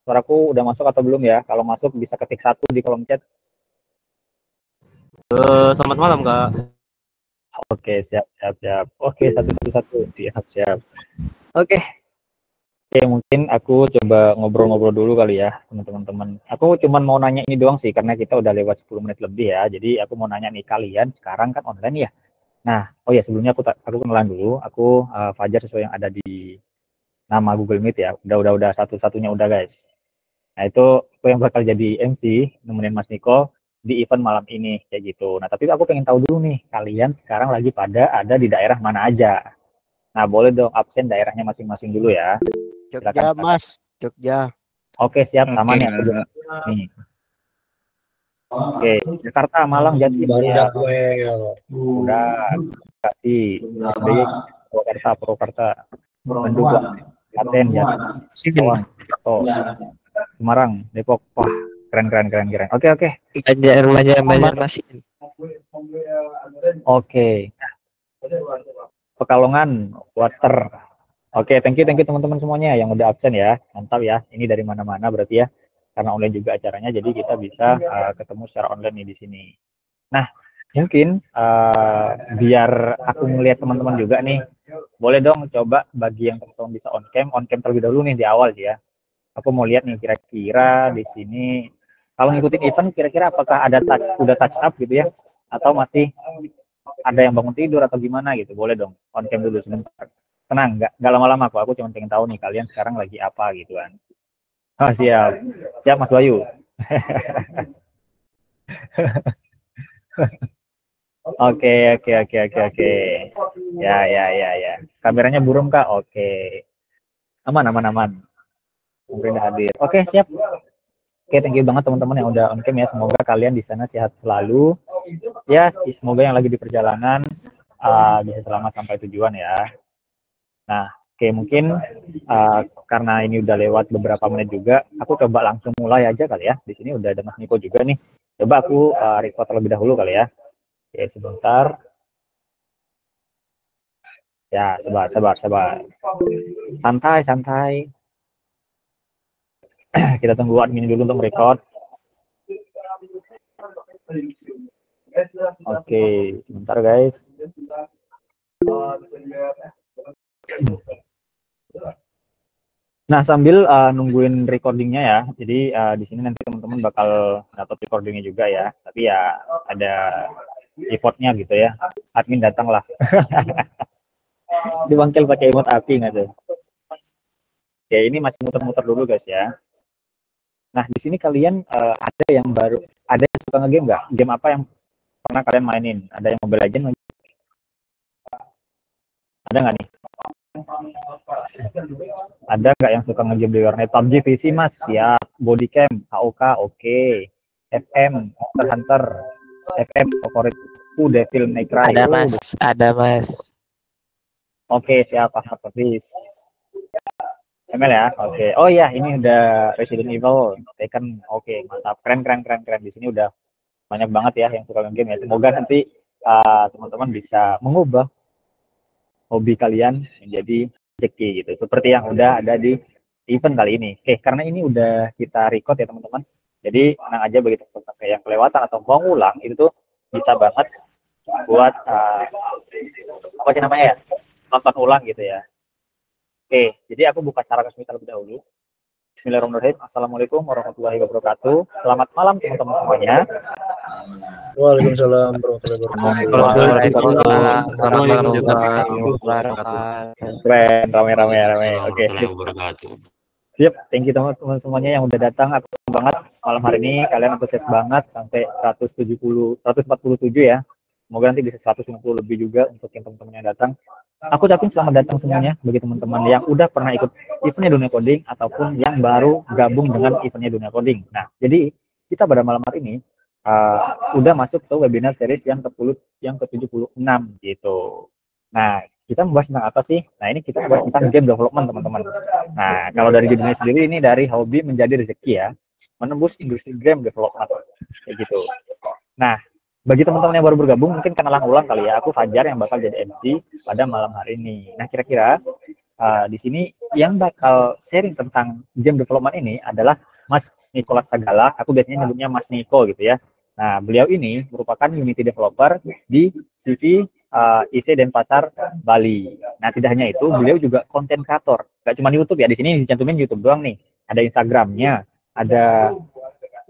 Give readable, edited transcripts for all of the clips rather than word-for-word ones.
Suaraku udah masuk atau belum ya? Kalau masuk bisa ketik 1 di kolom chat. Selamat malam Kak. Oke, siap. Oke, 111. Siap. Oke, mungkin aku coba ngobrol-ngobrol dulu kali ya, teman-teman. Aku cuma mau nanya ini doang sih, karena kita udah lewat 10 menit lebih ya. Jadi aku mau nanya nih, kalian sekarang kan online ya. Nah, oh ya sebelumnya aku kenalan dulu. Aku Fajar sesuai yang ada di nama Google Meet ya. Udah satu-satunya udah guys. Nah itu aku yang bakal jadi MC nemenin Mas Niko di event malam ini kayak gitu. Nah tapi aku pengen tahu dulu nih, kalian sekarang lagi pada ada di daerah mana aja? Nah boleh dong absen daerahnya masing-masing dulu ya. Jogja, Mas. Jogja. Oke siap, sama nih aku juga. Nih. Oke, Jakarta, Malang, Jatim. Ya. Udah kasih SBY, Purwakarta, Bandung, Klaten, Jatim, Semarang, Depok. Wah, keren. Oke. Banjarmasin. Oke. Pekalongan, Water. Oke, thank you teman-teman semuanya yang udah absen ya. Mantap ya. Ini dari mana-mana berarti ya. Karena online juga acaranya, jadi kita bisa ketemu secara online nih di sini. Nah, mungkin biar aku melihat teman-teman juga nih, boleh dong coba bagi yang teman-teman bisa on cam terlebih dahulu nih di awal ya. Aku mau lihat nih kira-kira di sini kalau ngikutin event kira-kira apakah ada udah touch up gitu ya, atau masih ada yang bangun tidur atau gimana gitu. Boleh dong on cam dulu sebentar. Tenang, nggak lama-lama aku cuma pengen tahu nih kalian sekarang lagi apa gitu kan. Siap Mas Bayu. Oke. Ya. Kameranya burung Kak. Oke. Aman. Mungkin hadir. Oke, siap. Oke, thank you banget teman-teman yang udah on cam ya. Semoga kalian di sana sehat selalu. Ya, semoga yang lagi di perjalanan bisa selamat sampai tujuan ya. Nah, oke mungkin karena ini udah lewat beberapa menit juga, aku coba langsung mulai aja kali ya. Di sini udah ada Mas Niko juga nih. Coba aku record terlebih dahulu kali ya. Oke, sebentar. Ya, sabar. Santai. Kita tunggu admin dulu untuk record. Oke, sebentar guys. Nah, sambil nungguin recordingnya ya. Jadi di sini nanti teman-teman bakal dapat recordingnya juga ya. Tapi ya ada effortnya gitu ya. Admin datang lah. Dipanggil pakai emot api nggak tuh? Oke, ini masih muter-muter dulu guys ya. Nah, di sini kalian ada yang baru, ada yang suka nge-game nggak? Game apa yang pernah kalian mainin? Ada yang Mobile Legends? Ada nggak nih? Ada nggak yang suka nge-game di warnet? PUBG PC Mas, siap. Bodycam, AOK, oke. FM, Hunter, FM favoritku Devil May Cry. Ada Mas. Oke, siap Pak Hafiz. ML ya, oke. Oh iya, ini udah Resident Evil, Tekken, oke, mantap, keren. Di sini udah banyak banget ya yang suka game ya. Semoga nanti teman-teman bisa mengubah hobi kalian menjadi rezeki gitu, seperti yang udah ada di event kali ini. Oke, karena ini udah kita record ya teman-teman. Jadi tenang aja bagi teman-teman yang kelewatan atau mau ngulang itu tuh bisa banget buat apa sih namanya ya, nonton ulang gitu ya. Oke, jadi aku buka secara resmi terlebih dahulu. Bismillahirrahmanirrahim. Assalamualaikum warahmatullahi wabarakatuh. Selamat malam teman-teman semuanya. Waalaikumsalam warahmatullahi wabarakatuh. Selamat malam juga. Keren, ramai. Oke. Siap, thank you teman-teman semuanya yang udah datang. Aku senang banget malam hari ini kalian antusias banget sampai 147 ya. Semoga nanti bisa 150 lebih juga untuk yang teman-teman yang datang. Aku ucapin selamat datang semuanya bagi teman-teman yang udah pernah ikut eventnya Dunia Coding ataupun yang baru gabung dengan eventnya Dunia Coding. Nah, jadi kita pada malam hari ini udah masuk ke webinar series yang ke-76 gitu. Nah, kita membahas tentang apa sih? Nah, ini kita membahas tentang game development, teman-teman. Nah, kalau dari judulnya sendiri ini dari hobi menjadi rezeki ya, menembus industri game development kayak gitu. Nah, bagi teman-teman yang baru bergabung, mungkin kenalan ulang kali ya. Aku Fajar yang bakal jadi MC pada malam hari ini. Nah, kira-kira di sini yang bakal sharing tentang game development ini adalah Mas Nicholas Sagala. Aku biasanya nyebutnya Mas Niko gitu ya. Nah, beliau ini merupakan Unity developer di CV IC Denpasar, Bali. Nah, tidak hanya itu, beliau juga konten kreator. Gak cuma YouTube ya, di sini dicantumin YouTube doang nih. Ada Instagramnya, ada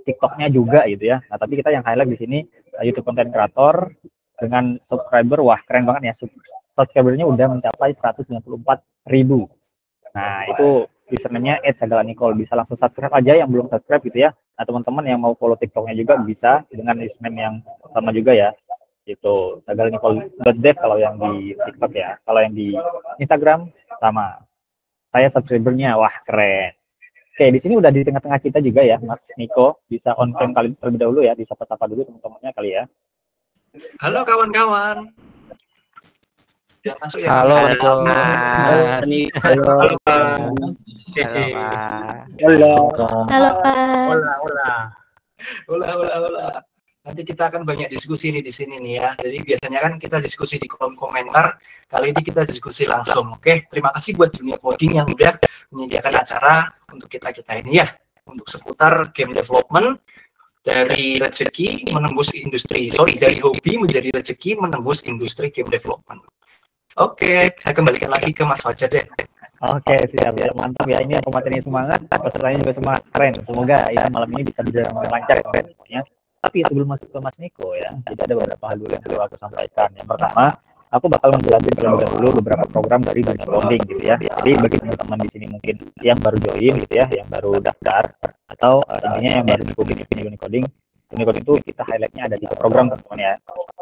TikToknya juga gitu ya. Nah, tapi kita yang highlight di sini YouTube konten kreator dengan subscriber, wah keren banget ya. Subscribernya udah mencapai 194.000. Nah, itu username-nya @sagalanicol. Bisa langsung subscribe aja yang belum subscribe gitu ya. Nah, teman-teman yang mau follow TikToknya juga bisa dengan username yang sama juga ya. Itu sagalanicol.dev kalau yang di TikTok ya. Kalau yang di Instagram sama. Saya subscribernya, wah keren. Oke, di sini udah di tengah-tengah kita juga ya, Mas Niko. Bisa on cam kali terlebih dahulu ya, disapa-sapa dulu teman-temannya kali ya. Halo kawan-kawan. Ya, masuk ya. Halo, Halo. Halo, Hola. Nanti kita akan banyak diskusi nih di sini nih ya. Jadi biasanya kan kita diskusi di kolom komentar. Kali ini kita diskusi langsung. Oke, terima kasih buat Dunia Coding yang udah menyediakan acara untuk kita ini ya. Untuk seputar game development dari rezeki menembus industri. Dari hobi menjadi rezeki menembus industri game development. Oke, saya kembalikan lagi ke Mas Fajar deh. Oke, siap ya, mantap ya. Ini materinya semangat, pesertanya juga semangat, keren. Semoga ya malam ini bisa berjalan lancar ya, keren semuanya. Tapi sebelum masuk ke Mas Niko ya, jadi ada beberapa hal dulu yang perlu aku sampaikan. Yang pertama, aku bakal menjelaskan terlebih dahulu beberapa program dari Dunia Coding gitu ya. Jadi bagi teman-teman di sini mungkin yang baru join gitu ya, yang baru daftar atau intinya yang baru ikutin Dunia Coding. Dunia Coding itu kita highlightnya ada 3 program teman-teman ya.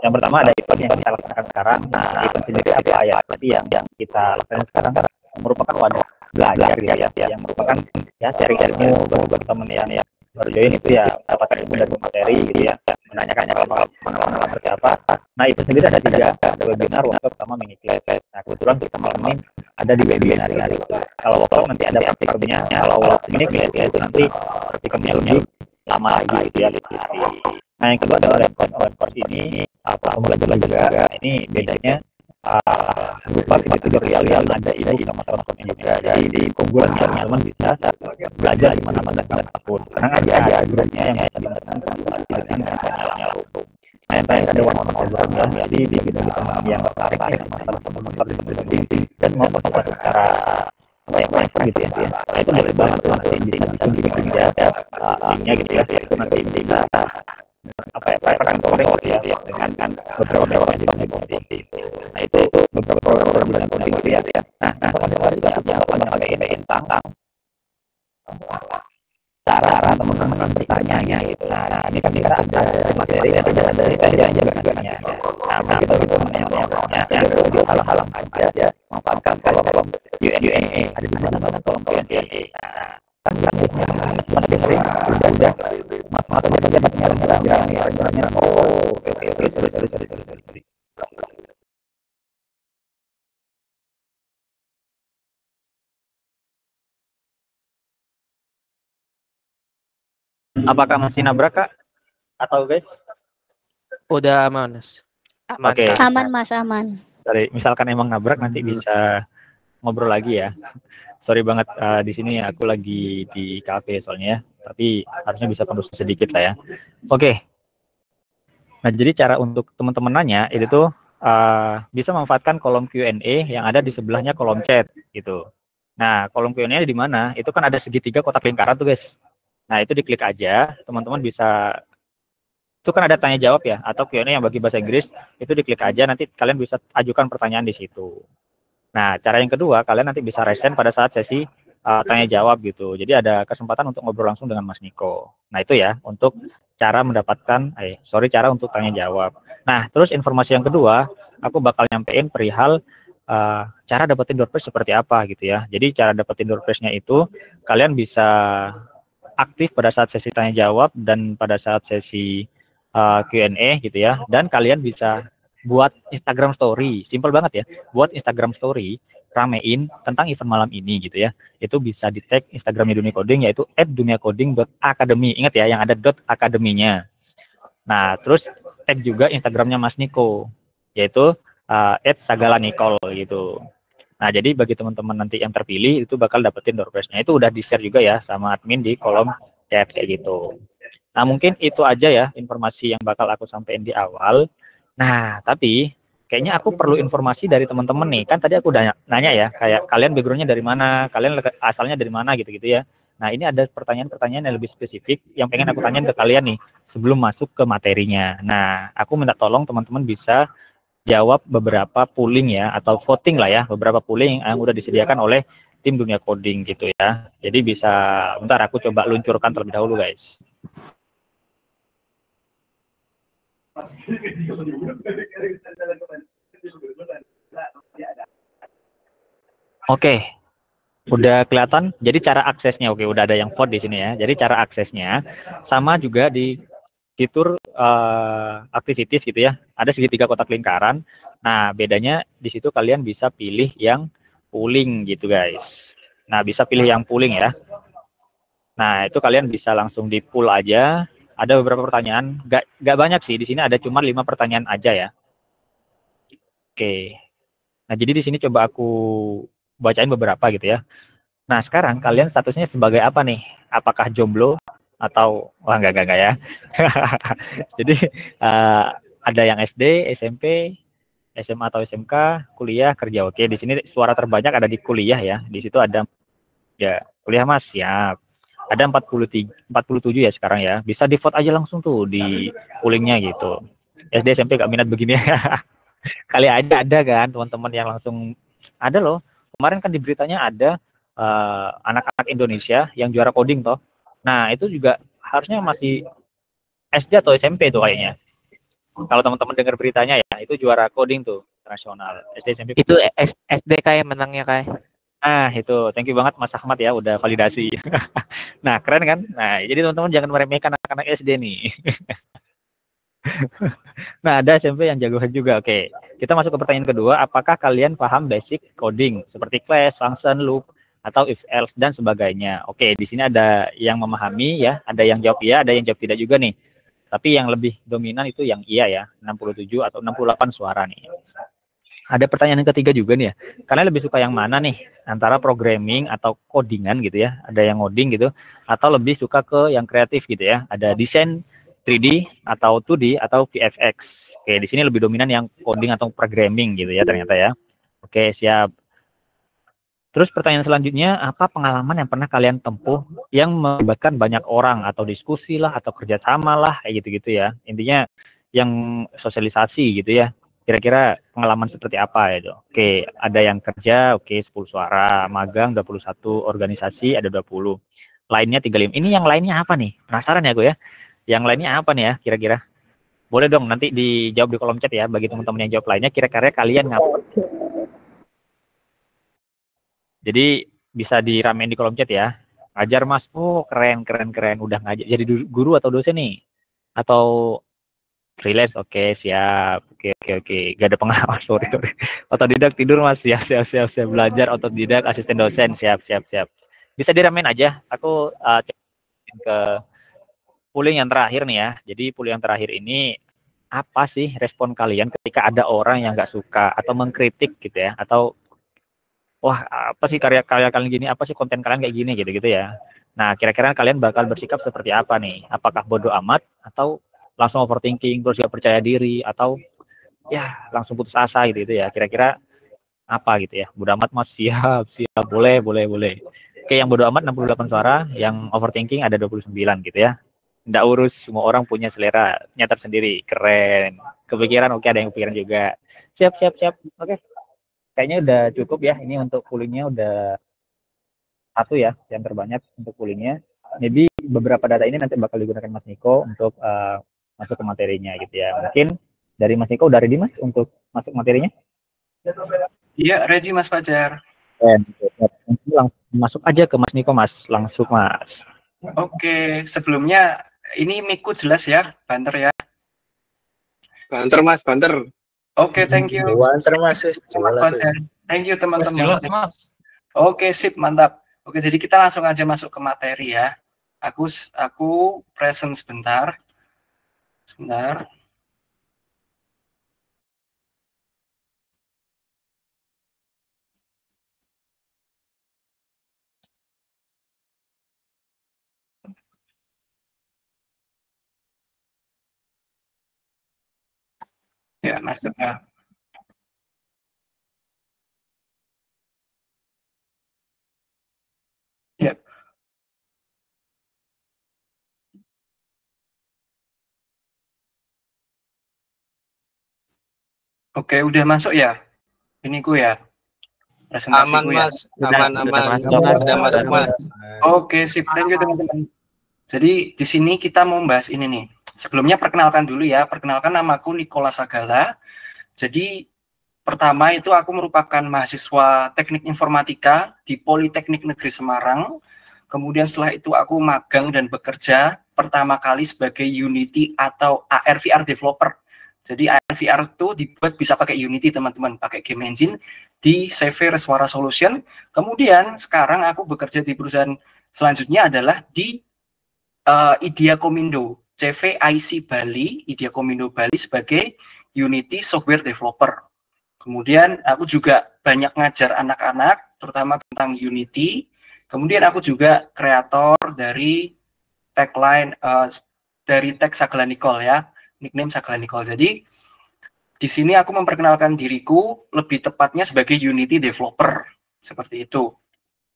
Yang pertama ada event yang kita laksanakan sekarang. Nah, event sendiri apa ya? Berarti yang kita laksanakan sekarang merupakan wadah belajar ya, yang merupakan ya sharing ilmu buat teman yang baru join itu ya dapatkan ilmu dari materi gitu ya, menanyakannya pengalaman seperti apa. Nah, itu sendiri ada 3, ada webinar, workshop sama mini class. Nah, kebetulan kita malam ini ada di webinar hari itu. Kalau workshop nanti ada praktikumnya, kalau mini class ya itu nanti praktikumnya lebih lama lagi gitu ya, lebih hari. Nah, yang kedua adalah course ini belajar juga. Ini bedanya berupa tutorial yang ada ini sama sama juga. Jadi di keunggulan teman-teman bisa belajar di mana-mana apapun. Tenang aja grupnya yang bisa ditemukan dengan channelnya langsung. Nah, yang terakhir ada one-on-one program ya. Jadi di teman yang tertarik sama teman-teman dan mau berkomunikasi secara private gitu ya. Nah, itu boleh banget tuh nanti bisa bikin ya linknya gitu ya. Itu nanti bisa rekan coding ya dengan beberapa yang itu. Nah, itu beberapa program yang penting gitu ya. Nah, teman-teman juga punya tentang cara teman-teman bertanya gitu. Nah, ini kan kita ada materi yang dari yang jaga-jaganya. Nah, begitu teman yang lebih halang-halang aja manfaatkan kalau Q&A ada di mana-mana kolom Q&A. Nah, kan cuma dengerin udah mas aja nyerang oke sorry. Apakah masih nabrak Kak atau guys? Udah aman, Mas. Aman. Oke. Aman Mas, aman. Sorry, misalkan emang nabrak nanti bisa ngobrol lagi ya. Sorry banget di sini aku lagi di cafe soalnya ya, tapi harusnya bisa kondusif sedikit lah ya. Oke. Nah, jadi cara untuk teman-teman nanya itu tuh bisa memanfaatkan kolom Q&A yang ada di sebelahnya kolom chat gitu. Nah, kolom Q&A di mana? Itu kan ada segitiga kotak lingkaran tuh, guys. Nah, itu diklik aja, teman-teman bisa, itu kan ada tanya jawab ya, atau Q&A yang bagi bahasa Inggris, itu diklik aja, nanti kalian bisa ajukan pertanyaan di situ. Nah, cara yang kedua, kalian nanti bisa raise pada saat sesi tanya jawab gitu. Jadi ada kesempatan untuk ngobrol langsung dengan Mas Niko. Nah, itu ya, untuk cara mendapatkan, cara untuk tanya jawab. Nah, terus informasi yang kedua, aku bakal nyampein perihal cara dapetin door prize seperti apa gitu ya. Jadi cara dapetin door prize-nya itu, kalian bisa aktif pada saat sesi tanya jawab dan pada saat sesi Q&A gitu ya, dan kalian bisa buat Instagram story, simple banget ya, buat Instagram story, ramein tentang event malam ini gitu ya, itu bisa di tag Instagramnya Dunia Coding yaitu @duniacoding.academy, ingat ya yang ada .academy-nya. Nah, terus tag juga Instagramnya Mas Niko yaitu @sagalanicol gitu. Nah, jadi bagi teman-teman nanti yang terpilih itu bakal dapetin door prize-nya. Itu udah di-share juga ya sama admin di kolom chat kayak gitu. Nah, mungkin itu aja ya informasi yang bakal aku sampaikan di awal. Nah, tapi kayaknya aku perlu informasi dari teman-teman nih. Kan tadi aku udah nanya ya, kayak kalian background-nya dari mana, kalian asalnya dari mana gitu-gitu ya. Nah, ini ada pertanyaan-pertanyaan yang lebih spesifik yang pengen aku tanyain ke kalian nih sebelum masuk ke materinya. Nah, aku minta tolong teman-teman bisa jawab beberapa polling ya atau voting lah ya, beberapa polling yang udah disediakan oleh tim dunia coding gitu ya. Jadi bisa bentar aku coba luncurkan terlebih dahulu guys. Oke. Udah kelihatan. Jadi cara aksesnya oke, udah ada yang vote di sini ya. Jadi cara aksesnya sama juga di fitur activities gitu ya. Ada segitiga kotak lingkaran. Nah, bedanya di situ kalian bisa pilih yang polling gitu, guys. Nah, bisa pilih yang polling ya. Nah, itu kalian bisa langsung di pull aja. Ada beberapa pertanyaan, nggak banyak sih. Di sini ada cuma 5 pertanyaan aja ya. Oke. Nah, jadi di sini coba aku bacain beberapa gitu ya. Nah, sekarang kalian statusnya sebagai apa nih? Apakah jomblo atau wah enggak ya. Jadi ada yang SD, SMP, SMA atau SMK, kuliah, kerja. Oke, di sini suara terbanyak ada di kuliah ya. Di situ ada ya, kuliah Mas, siap. Ada 47 ya sekarang ya. Bisa di vote aja langsung tuh di pollingnya gitu. SD, SMP gak minat begini. Kali aja ada kan teman-teman yang langsung ada loh. Kemarin kan di beritanya ada anak-anak Indonesia yang juara coding toh. Nah, itu juga harusnya masih SD atau SMP tuh kayaknya. Kalau teman-teman dengar beritanya ya, itu juara coding tuh nasional SD SMP. Itu SD kayak menangnya kayak. Nah, itu thank you banget Mas Ahmad ya udah validasi. Nah, keren kan? Nah, jadi teman-teman jangan meremehkan anak-anak SD nih. Nah, ada SMP yang jagoan juga. Oke, kita masuk ke pertanyaan kedua. Apakah kalian paham basic coding seperti class, function, loop, atau if else dan sebagainya? Oke, di sini ada yang memahami ya, ada yang jawab iya, ada yang jawab tidak juga nih. Tapi yang lebih dominan itu yang iya ya, 67 atau 68 suara nih. Ada pertanyaan yang ketiga juga nih ya. Kalian lebih suka yang mana nih? Antara programming atau codingan gitu ya. Ada yang ngoding gitu. Atau lebih suka ke yang kreatif gitu ya. Ada desain 3D atau 2D atau VFX. Oke, di sini lebih dominan yang coding atau programming gitu ya ternyata ya. Oke, siap. Terus pertanyaan selanjutnya, apa pengalaman yang pernah kalian tempuh yang melibatkan banyak orang atau diskusi lah atau kerjasama lah kayak gitu-gitu ya. Intinya yang sosialisasi gitu ya. Kira-kira pengalaman seperti apa itu? Oke, ada yang kerja, oke 10 suara, magang 21, organisasi ada 20. Lainnya 35. Ini yang lainnya apa nih? Penasaran ya gue ya. Yang lainnya apa nih ya kira-kira? Boleh dong nanti dijawab di kolom chat ya bagi teman-teman yang jawab lainnya kira-kira kalian ngapain? Jadi bisa diramein di kolom chat ya. Ngajar Mas, oh keren. Udah ngajar jadi guru atau dosen nih? Atau freelance? Oke, siap. Oke. Gak ada pengalaman, sorry. Otodidak tidur Mas, siap. Belajar otodidak, asisten dosen, siap. Bisa diramein aja. Aku ke polling yang terakhir nih ya. Jadi polling yang terakhir ini apa sih respon kalian ketika ada orang yang nggak suka atau mengkritik gitu ya, atau wah apa sih karya kalian gini, apa sih konten kalian kayak gini gitu ya. Nah, kira-kira kalian bakal bersikap seperti apa nih? Apakah bodoh amat atau langsung overthinking terus gak percaya diri atau ya langsung putus asa gitu ya. Kira-kira apa gitu ya? Bodoh amat Mas, siap. Boleh. Oke, yang bodoh amat 68 suara, yang overthinking ada 29 gitu ya. Nggak urus, semua orang punya selera nyata sendiri. Keren. Kepikiran oke, ada yang kepikiran juga. Siap. Oke. Kayaknya udah cukup ya, ini untuk pollingnya udah satu ya, yang terbanyak untuk pollingnya. Jadi beberapa data ini nanti bakal digunakan Mas Niko untuk masuk ke materinya gitu ya. Mungkin dari Mas Niko udah ready Mas untuk masuk materinya? Iya, ready Mas Fajar. Langsung masuk aja ke Mas Niko Mas, langsung Mas. Oke, sebelumnya ini mic-ku jelas ya, banter ya. Banter. Oke, thank you. Banter Mas, jelas. Thank you teman-teman. Jelas Mas. Oke, sip, mantap. Oke, jadi kita langsung aja masuk ke materi ya. Aku present sebentar. Ya, masuk ya. Ya. Oke, udah masuk ya? Ini ku ya, presentasiku ya. Udah masuk, Mas. udah masuk, Mas. Oke, sip. Thank you teman-teman. Jadi di sini kita mau membahas ini nih. Sebelumnya perkenalkan dulu ya. Perkenalkan, namaku Nikola Sagala. Jadi pertama itu aku merupakan mahasiswa Teknik Informatika di Politeknik Negeri Semarang. Kemudian setelah itu aku magang dan bekerja pertama kali sebagai Unity atau AR/VR developer. Jadi AR/VR itu dibuat bisa pakai Unity teman-teman, pakai game engine di CV Reswara Solution. Kemudian sekarang aku bekerja di perusahaan selanjutnya adalah di Idea Komindo, CV IC Bali, Idea Komindo Bali sebagai Unity Software Developer. Kemudian aku juga banyak ngajar anak-anak, terutama tentang Unity. Kemudian aku juga kreator dari tagline dari tag Sagala Nicole ya, nickname Sagala Nicole. Jadi di sini aku memperkenalkan diriku lebih tepatnya sebagai Unity developer seperti itu.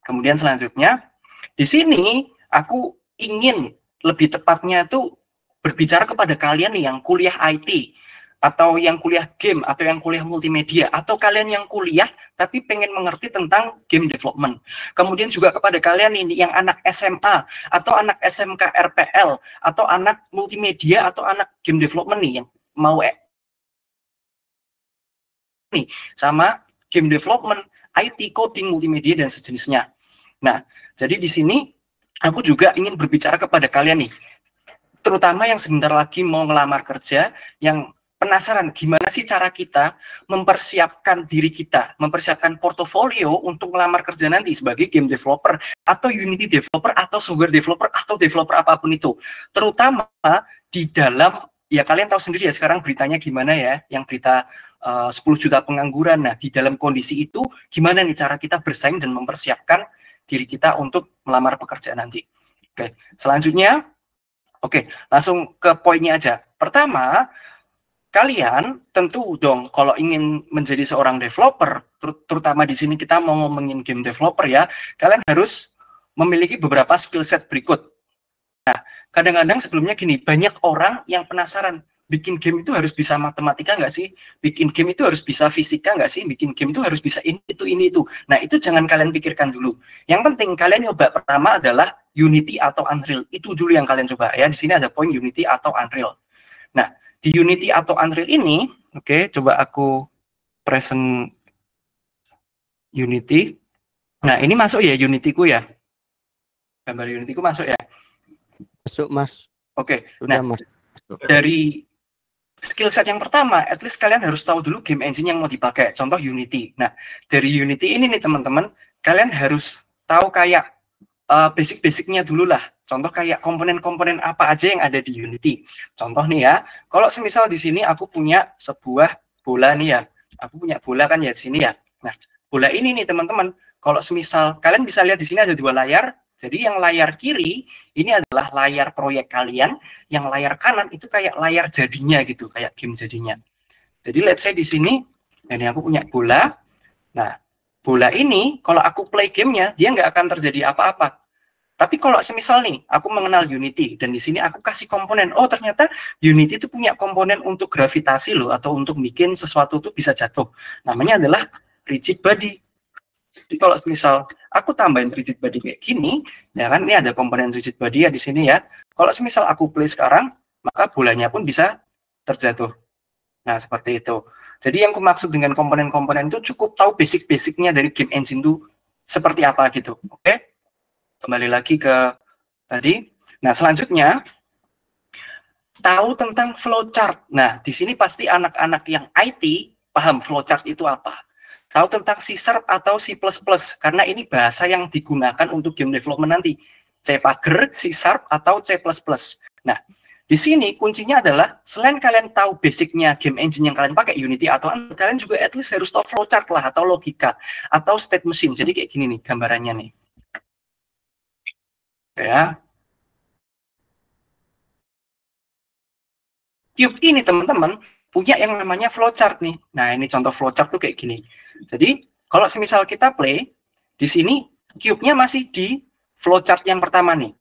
Kemudian selanjutnya di sini aku ingin lebih tepatnya itu berbicara kepada kalian nih yang kuliah IT atau yang kuliah game atau yang kuliah multimedia atau kalian yang kuliah tapi pengen mengerti tentang game development. Kemudian juga kepada kalian ini yang anak SMA atau anak SMK RPL atau anak multimedia atau anak game development nih yang mau nih sama game development, IT, coding, multimedia dan sejenisnya. Nah, jadi di sini aku juga ingin berbicara kepada kalian nih, terutama yang sebentar lagi mau ngelamar kerja, yang penasaran gimana sih cara kita mempersiapkan diri kita, mempersiapkan portofolio untuk ngelamar kerja nanti sebagai game developer atau Unity developer atau software developer atau developer apapun itu. Terutama di dalam, ya kalian tahu sendiri ya sekarang beritanya gimana ya, yang berita 10 juta pengangguran. Nah, di dalam kondisi itu gimana nih cara kita bersaing dan mempersiapkan diri kita untuk melamar pekerjaan nanti. Oke, selanjutnya, oke, langsung ke poinnya aja. Pertama, kalian tentu dong kalau ingin menjadi seorang developer, terutama di sini kita mau ngomongin game developer ya, kalian harus memiliki beberapa skill set berikut. Nah, kadang-kadang sebelumnya gini, banyak orang yang penasaran, bikin game itu harus bisa matematika nggak sih? Bikin game itu harus bisa fisika nggak sih? Bikin game itu harus bisa ini, itu. Nah, itu jangan kalian pikirkan dulu. Yang penting kalian coba pertama adalah Unity atau Unreal. Itu dulu yang kalian coba ya. Di sini ada poin Unity atau Unreal. Nah, di Unity atau Unreal ini, oke, coba aku present Unity. Nah, ini masuk ya Unity-ku ya. Gambar Unity-ku masuk ya. Masuk, Mas. Oke. Sudah, Nah, Mas. dari skill set yang pertama, at least kalian harus tahu dulu game engine yang mau dipakai. Contoh Unity. Nah, dari Unity ini nih teman-teman, kalian harus tahu kayak basic-basicnya dulu lah. Contoh kayak komponen-komponen apa aja yang ada di Unity. Contoh nih ya, kalau semisal di sini aku punya sebuah bola nih ya. Aku punya bola kan ya di sini ya. Nah, bola ini nih teman-teman, kalau semisal kalian bisa lihat di sini ada dua layar. Jadi yang layar kiri ini adalah layar proyek kalian, yang layar kanan itu kayak layar jadinya gitu, kayak game jadinya. Jadi let's say di sini, ini aku punya bola. Nah, bola ini kalau aku play gamenya dia nggak akan terjadi apa-apa. Tapi kalau semisal nih aku mengenal Unity dan di sini aku kasih komponen, oh ternyata Unity itu punya komponen untuk gravitasi loh atau untuk bikin sesuatu itu bisa jatuh. Namanya adalah rigid body. Jadi kalau semisal aku tambahin rigid body kayak gini, ya kan ini ada komponen rigid body ya di sini ya. Kalau semisal aku play sekarang, maka bolanya pun bisa terjatuh. Nah, seperti itu. Jadi yang aku maksud dengan komponen-komponen itu cukup tahu basic-basicnya dari game engine itu seperti apa gitu. Oke? Kembali lagi ke tadi. Nah, selanjutnya tahu tentang flowchart. Nah, di sini pasti anak-anak yang IT paham flowchart itu apa. Tahu tentang C# atau C++, karena ini bahasa yang digunakan untuk game development nanti. C Pager, C# atau C++. Nah, di sini kuncinya adalah selain kalian tahu basicnya game engine yang kalian pakai Unity atau kalian juga at least harus tahu flowchart lah atau logika atau state machine. Jadi kayak gini nih gambarannya nih. Ya. Cube ini teman-teman punya yang namanya flowchart nih. Nah, ini contoh flowchart tuh kayak gini. Jadi, kalau semisal kita play, di sini cube-nya masih di flowchart yang pertama nih.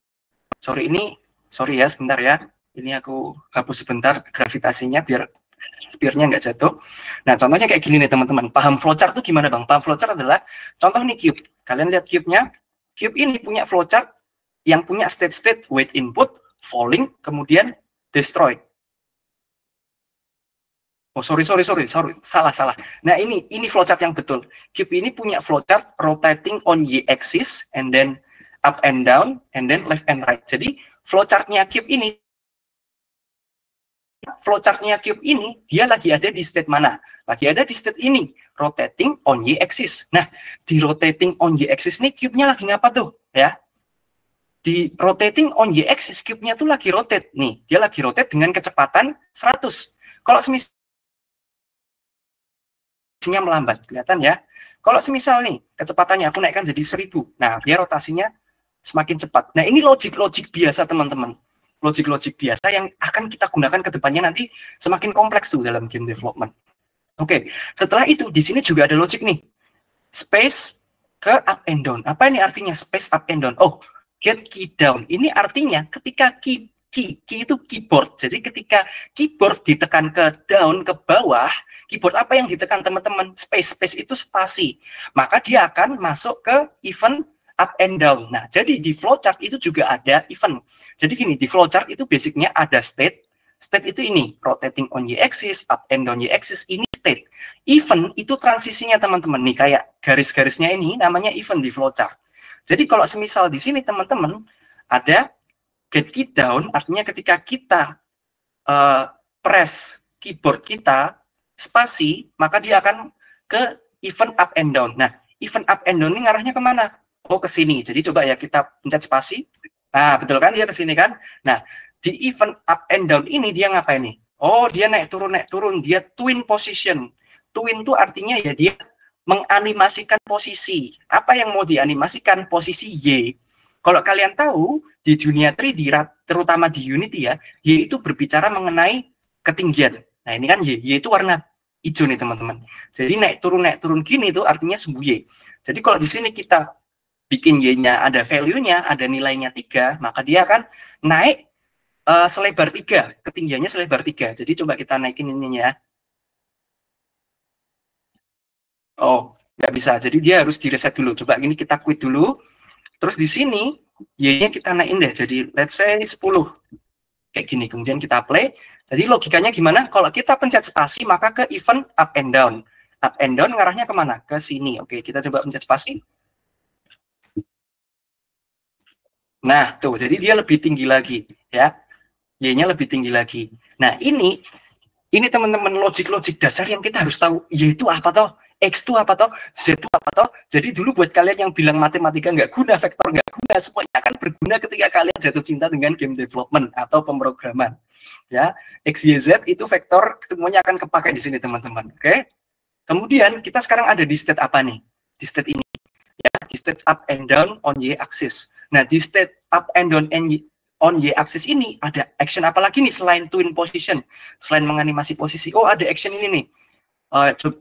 Sorry ya, sebentar ya. Ini aku hapus sebentar gravitasinya biar spirnya nggak jatuh. Nah, contohnya kayak gini nih teman-teman. Paham flowchart tuh gimana Bang? Paham flowchart adalah, contoh nih cube. Kalian lihat cube-nya. Cube ini punya flowchart yang punya state wait input, falling, kemudian destroy. Oh, sorry. Salah. Nah, ini flowchart yang betul. Cube ini punya flowchart rotating on y-axis, and then up and down, and then left and right. Jadi, flowchartnya cube ini, dia lagi ada di state mana? Lagi ada di state ini, rotating on y-axis. Nah, di rotating on y-axis nih, cube-nya lagi ngapa tuh? Ya, di rotating on y-axis, cube-nya tuh lagi rotate. Nih, dia lagi rotate dengan kecepatan 100. Kalau semisal melambat, kelihatan ya. Kalau semisal nih, kecepatannya aku naikkan jadi 1000. Nah, dia rotasinya semakin cepat. Nah, ini logik biasa, teman-teman. Logik biasa yang akan kita gunakan ke depannya nanti semakin kompleks tuh dalam game development. Oke, setelah itu di sini juga ada logik nih. Space ke up and down. Apa ini artinya space up and down? Oh, get key down. Ini artinya ketika key itu keyboard. Jadi ketika keyboard ditekan ke down, ke bawah, keyboard apa yang ditekan teman-teman? Space itu spasi. Maka dia akan masuk ke event up and down. Nah, jadi di flowchart itu juga ada event. Jadi gini, di flowchart itu basicnya ada state. State itu ini, rotating on y-axis, up and down y-axis, ini state. Event itu transisinya teman-teman. Nih, kayak garis-garisnya ini namanya event di flowchart. Jadi kalau semisal di sini teman-teman ada get key down, artinya ketika kita press keyboard kita, spasi, maka dia akan ke event up and down. Nah, event up and down ini ngarahnya kemana? Oh, ke sini. Jadi coba ya kita pencet spasi. Nah, betul kan? Dia ke sini kan? Nah, di event up and down ini dia ngapain nih? Oh, dia naik turun. Dia twin position. Twin itu artinya ya dia menganimasikan posisi. Apa yang mau dianimasikan? Posisi Y. Kalau kalian tahu, di dunia 3D, terutama di Unity ya, Y itu berbicara mengenai ketinggian. Nah, ini kan Y itu warna hijau nih teman-teman. Jadi naik turun gini itu artinya sumbu Y. Jadi kalau di sini kita bikin Y-nya ada value-nya, ada nilainya 3, maka dia akan naik selebar 3, ketinggiannya selebar 3. Jadi coba kita naikin ini ya. Oh, nggak bisa. Jadi dia harus di-reset dulu. Coba ini kita quit dulu. Terus di sini Y-nya kita naikin deh. Jadi let's say 10. Kayak gini. Kemudian kita play. Jadi logikanya gimana? Kalau kita pencet spasi, maka ke event up and down. Up and down ngarahnya kemana? Ke sini. Oke, kita coba pencet spasi. Nah, tuh, jadi dia lebih tinggi lagi, ya. Y-nya lebih tinggi lagi. Nah, ini teman-teman logik dasar yang kita harus tahu. Y itu apa toh? X itu apa toh? Z itu apa toh? Jadi dulu buat kalian yang bilang matematika nggak guna, vektor nggak guna, semuanya akan berguna ketika kalian jatuh cinta dengan game development atau pemrograman. Ya, X, Y, Z itu vektor, semuanya akan kepakai di sini, teman-teman. Oke? Kemudian kita sekarang ada di state apa nih? Di state ini. Ya, di state up and down on Y-axis. Nah, di state up and down on Y-axis ini ada action apa lagi nih selain twin position, selain menganimasi posisi? Oh, ada action ini nih.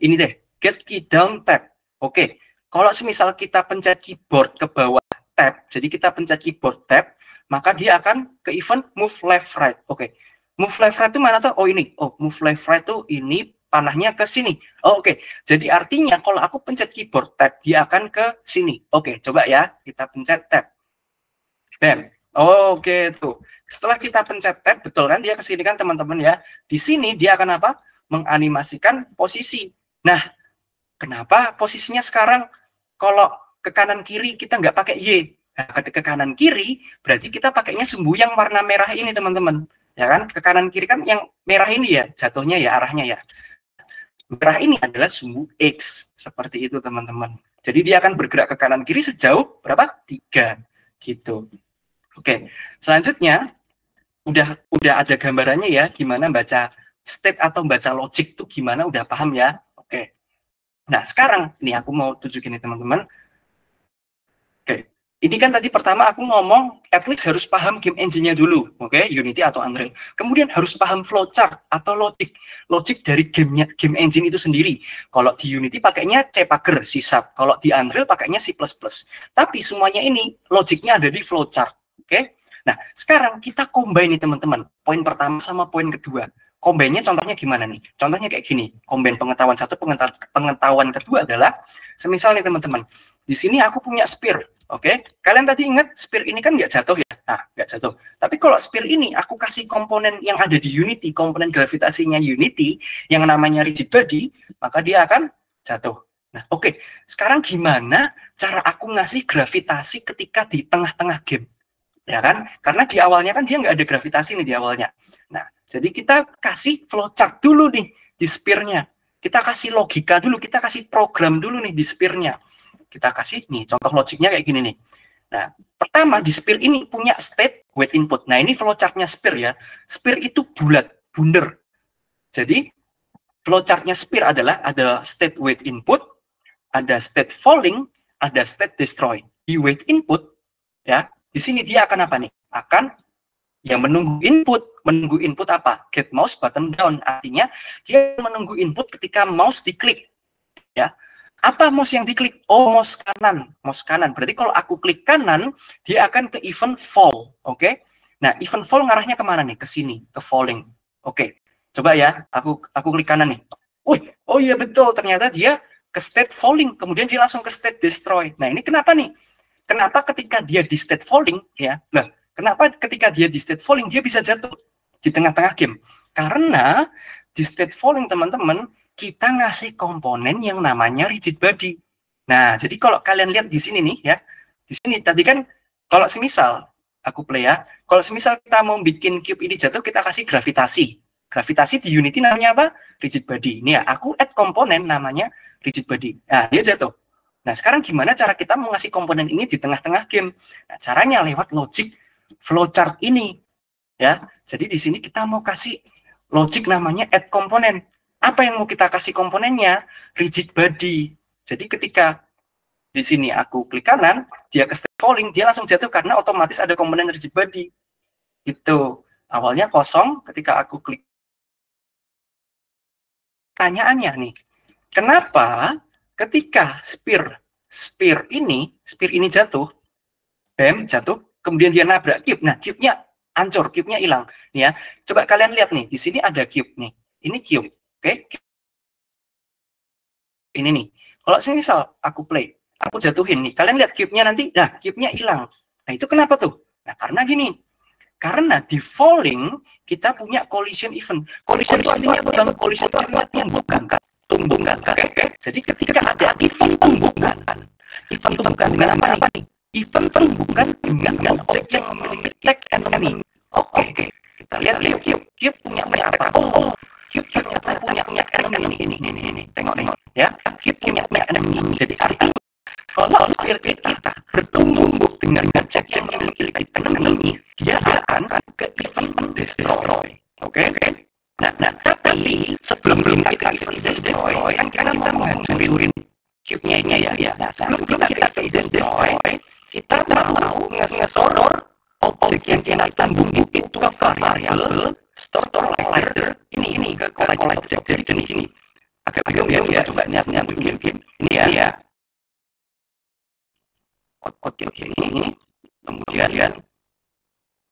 Ini deh, get key down tab. Oke, kalau semisal kita pencet keyboard ke bawah tab, jadi kita pencet keyboard tab, maka dia akan ke event move left right. Oke, move left right itu mana tuh? Oh, ini. Oh, move left right tuh ini panahnya ke sini. Oh, oke. Jadi artinya kalau aku pencet keyboard tab, dia akan ke sini. Oke, coba ya, kita pencet tab. Bam. Oh, oke tuh. Setelah kita pencet tab, betul kan dia ke sini kan teman-teman ya. Di sini dia akan apa? Menganimasikan posisi. Nah, kenapa posisinya sekarang kalau ke kanan kiri kita nggak pakai Y? Nah, ke kanan kiri berarti kita pakainya sumbu yang warna merah ini teman-teman. Ya kan? Ke kanan kiri kan yang merah ini ya, jatuhnya ya, arahnya ya. Merah ini adalah sumbu X. Seperti itu teman-teman. Jadi dia akan bergerak ke kanan kiri sejauh berapa? 3. Gitu. Oke, selanjutnya udah ada gambarannya ya gimana baca state atau baca logic tuh gimana, udah paham ya. Oke. Nah, sekarang ini aku mau tunjukin nih teman-teman. Oke, Ini kan tadi pertama aku ngomong, at least harus paham game engine-nya dulu, oke, Unity atau Unreal. Kemudian harus paham flowchart atau logic dari game engine itu sendiri. Kalau di Unity pakainya C-Pager, C#. Kalau di Unreal pakainya C++. Tapi semuanya ini logiknya ada di flowchart, oke. Nah, sekarang kita combine nih teman-teman, poin pertama sama poin kedua. Combine-nya contohnya gimana nih? Contohnya kayak gini, combine pengetahuan satu, pengetahuan kedua adalah, semisal nih teman-teman, di sini aku punya spear. Oke, kalian tadi ingat spear ini kan nggak jatuh ya? Nah, nggak jatuh. Tapi kalau spear ini aku kasih komponen yang ada di Unity, komponen gravitasinya Unity, yang namanya rigid body, maka dia akan jatuh. Nah, oke. Sekarang gimana cara aku ngasih gravitasi ketika di tengah-tengah game? Ya kan? Karena di awalnya kan dia nggak ada gravitasi nih di awalnya. Nah, jadi kita kasih flowchart dulu nih di spear-nya. Kita kasih logika dulu, kita kasih program dulu nih di spear-nya. Kita kasih nih contoh logiknya kayak gini nih. Nah, pertama di spear ini punya state, wait, input. Nah, ini flowchartnya spear ya. Spear itu bulat, bundar. Jadi flowchartnya spear adalah ada state, wait, input, ada state falling, ada state destroy. Di wait input ya, di sini dia akan apa nih? Akan ya menunggu input apa? Get mouse button down. Artinya dia menunggu input ketika mouse diklik. Ya. Apa mouse yang diklik? Oh, mouse kanan. Berarti kalau aku klik kanan, dia akan ke event fall. Oke. Nah, event fall ngarahnya kemana nih? Ke sini, ke falling. Oke. Coba ya, aku klik kanan nih. Wih, oh iya betul. Ternyata dia ke state falling, kemudian dia langsung ke state destroy. Nah, ini kenapa nih? Kenapa ketika dia di state falling, ya? Nah, kenapa ketika dia di state falling, dia bisa jatuh di tengah-tengah game? Karena di state falling, teman-teman, kita ngasih komponen yang namanya rigid body. Nah, jadi kalau kalian lihat di sini nih ya, di sini tadi kan kalau semisal aku play ya, kalau semisal kita mau bikin cube ini jatuh, kita kasih gravitasi. Gravitasi di Unity namanya apa? Rigid body. Nih ya, aku add komponen namanya rigid body. Nah, dia jatuh. Nah, sekarang gimana cara kita mau ngasih komponen ini di tengah-tengah game? Nah, caranya lewat logic flowchart ini. Ya, jadi di sini kita mau kasih logic namanya add komponen. Apa yang mau kita kasih komponennya? Rigid body. Jadi ketika di sini aku klik kanan, dia ke state falling, dia langsung jatuh karena otomatis ada komponen rigid body. Itu awalnya kosong, ketika aku klik. Pertanyaannya nih, kenapa ketika spear ini jatuh, bam, jatuh, kemudian dia nabrak cube. Nah, cube-nya hancur, cube-nya hilang. Ya, coba kalian lihat nih, di sini ada cube nih. Ini cube. Oke, ini nih. Kalau misal aku play, aku jatuhin nih. Kalian lihat cube-nya nanti, nah cube-nya hilang. Nah itu kenapa tuh? Nah karena gini, karena di falling kita punya collision event. Collision itu artinya apa? Collision itu artinya tumbukan. Oke. Jadi ketika ada event tumbukan dengan apa nih? Event tumbukan dengan objek yang memiliki tag enemy. Oke. Kita lihat cube punya apa? Oh, cube ternyata punya enemy ini. Tengok ya. Cube punya enemy. Jadi artinya kalau spear kita bertumbuh dengan objek yang memiliki enemy, dia akan ke event destroy. Oke. Nah, tapi sebelum kita event destroy, kan kita mau menghancurin cube-nya ya. Nah, sebelum kita event destroy, kita mau nge-store objek yang kita bumbu itu ke variabel store collider ini ke collider jadi jenis ini agak ya coba nyambung game ini ya oke ini kemudian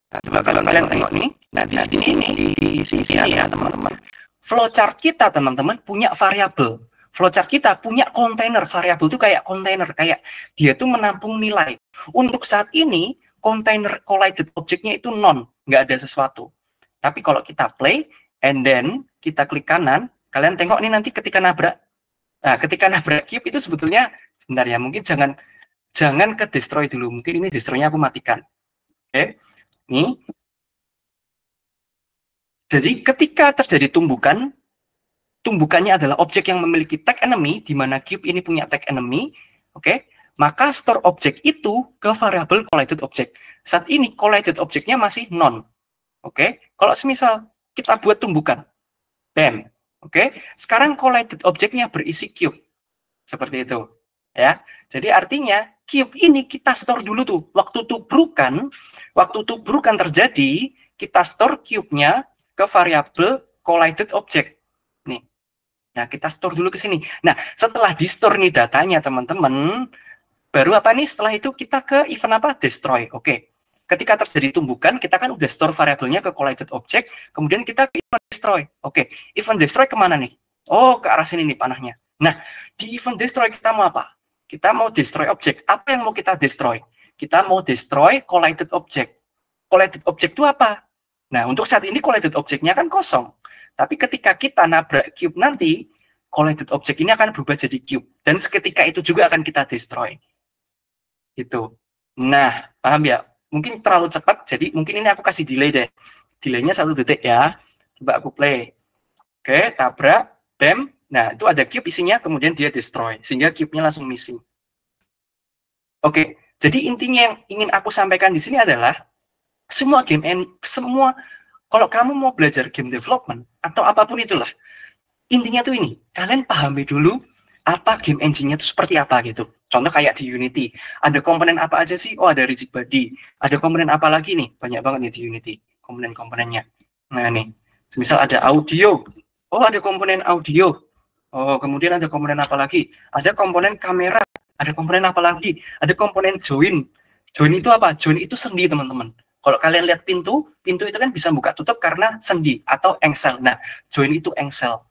nah, coba kalau kalian tengok nih nah di sini di sini ya teman-teman flowchart kita teman-teman punya variabel flowchart kita punya kontainer variabel itu kayak kontainer kayak dia tuh menampung nilai untuk saat ini kontainer collided objeknya itu nggak ada sesuatu. Tapi kalau kita play and then kita klik kanan, kalian tengok nih nanti ketika nabrak. Nah, ketika nabrak cube itu sebetulnya sebentar ya, mungkin jangan ke destroy dulu. Mungkin ini destroy-nya aku matikan. Oke. Nih. Jadi ketika terjadi tumbukannya adalah objek yang memiliki tag enemy di mana cube ini punya tag enemy, oke? Maka store objek itu ke variabel collided object. Saat ini collided objeknya masih non. Oke, kalau semisal kita buat tumbukan, bam. Oke, sekarang collided objeknya berisi cube. Seperti itu. ya. Jadi artinya cube ini kita store dulu tuh. Waktu tubrukan terjadi, kita store cube-nya ke variabel collided object. Nih. Nah, kita store dulu ke sini. Nah, setelah di store nih datanya, teman-teman, baru apa nih? Setelah itu kita ke event apa? Destroy. Oke. Ketika terjadi tumbukan, kita kan udah store variabelnya ke collided object, kemudian kita ke event destroy. Oke, event destroy kemana nih? Oh, ke arah sini nih panahnya. Nah, di event destroy kita mau apa? Kita mau destroy object. Apa yang mau kita destroy? Kita mau destroy collided object. Collided object itu apa? Nah, untuk saat ini collided object-nya kan kosong. Tapi ketika kita nabrak cube nanti, collided object ini akan berubah jadi cube. Dan seketika itu juga akan kita destroy. Gitu. Nah, paham ya? Mungkin terlalu cepat, jadi mungkin ini aku kasih delay deh. Delaynya 1 detik ya. Coba aku play. Oke, tabrak, bam. Nah, itu ada cube isinya, kemudian dia destroy. Sehingga cube-nya langsung missing. Oke, jadi intinya yang ingin aku sampaikan di sini adalah, kalau kamu mau belajar game development, atau apapun itulah, intinya tuh ini, kalian pahami dulu, apa game engine-nya itu seperti apa gitu. Contoh kayak di Unity, ada komponen apa aja sih? Oh, ada rigid body. Ada komponen apa lagi nih? Banyak banget nih di Unity, komponen-komponennya. Nah nih, misal ada audio. Oh, ada komponen audio. Oh, kemudian ada komponen apa lagi? Ada komponen kamera. Ada komponen apa lagi? Ada komponen join. Join itu apa? Join itu sendi, teman-teman. Kalau kalian lihat pintu itu kan bisa buka tutup karena sendi atau engsel. Nah, join itu engsel.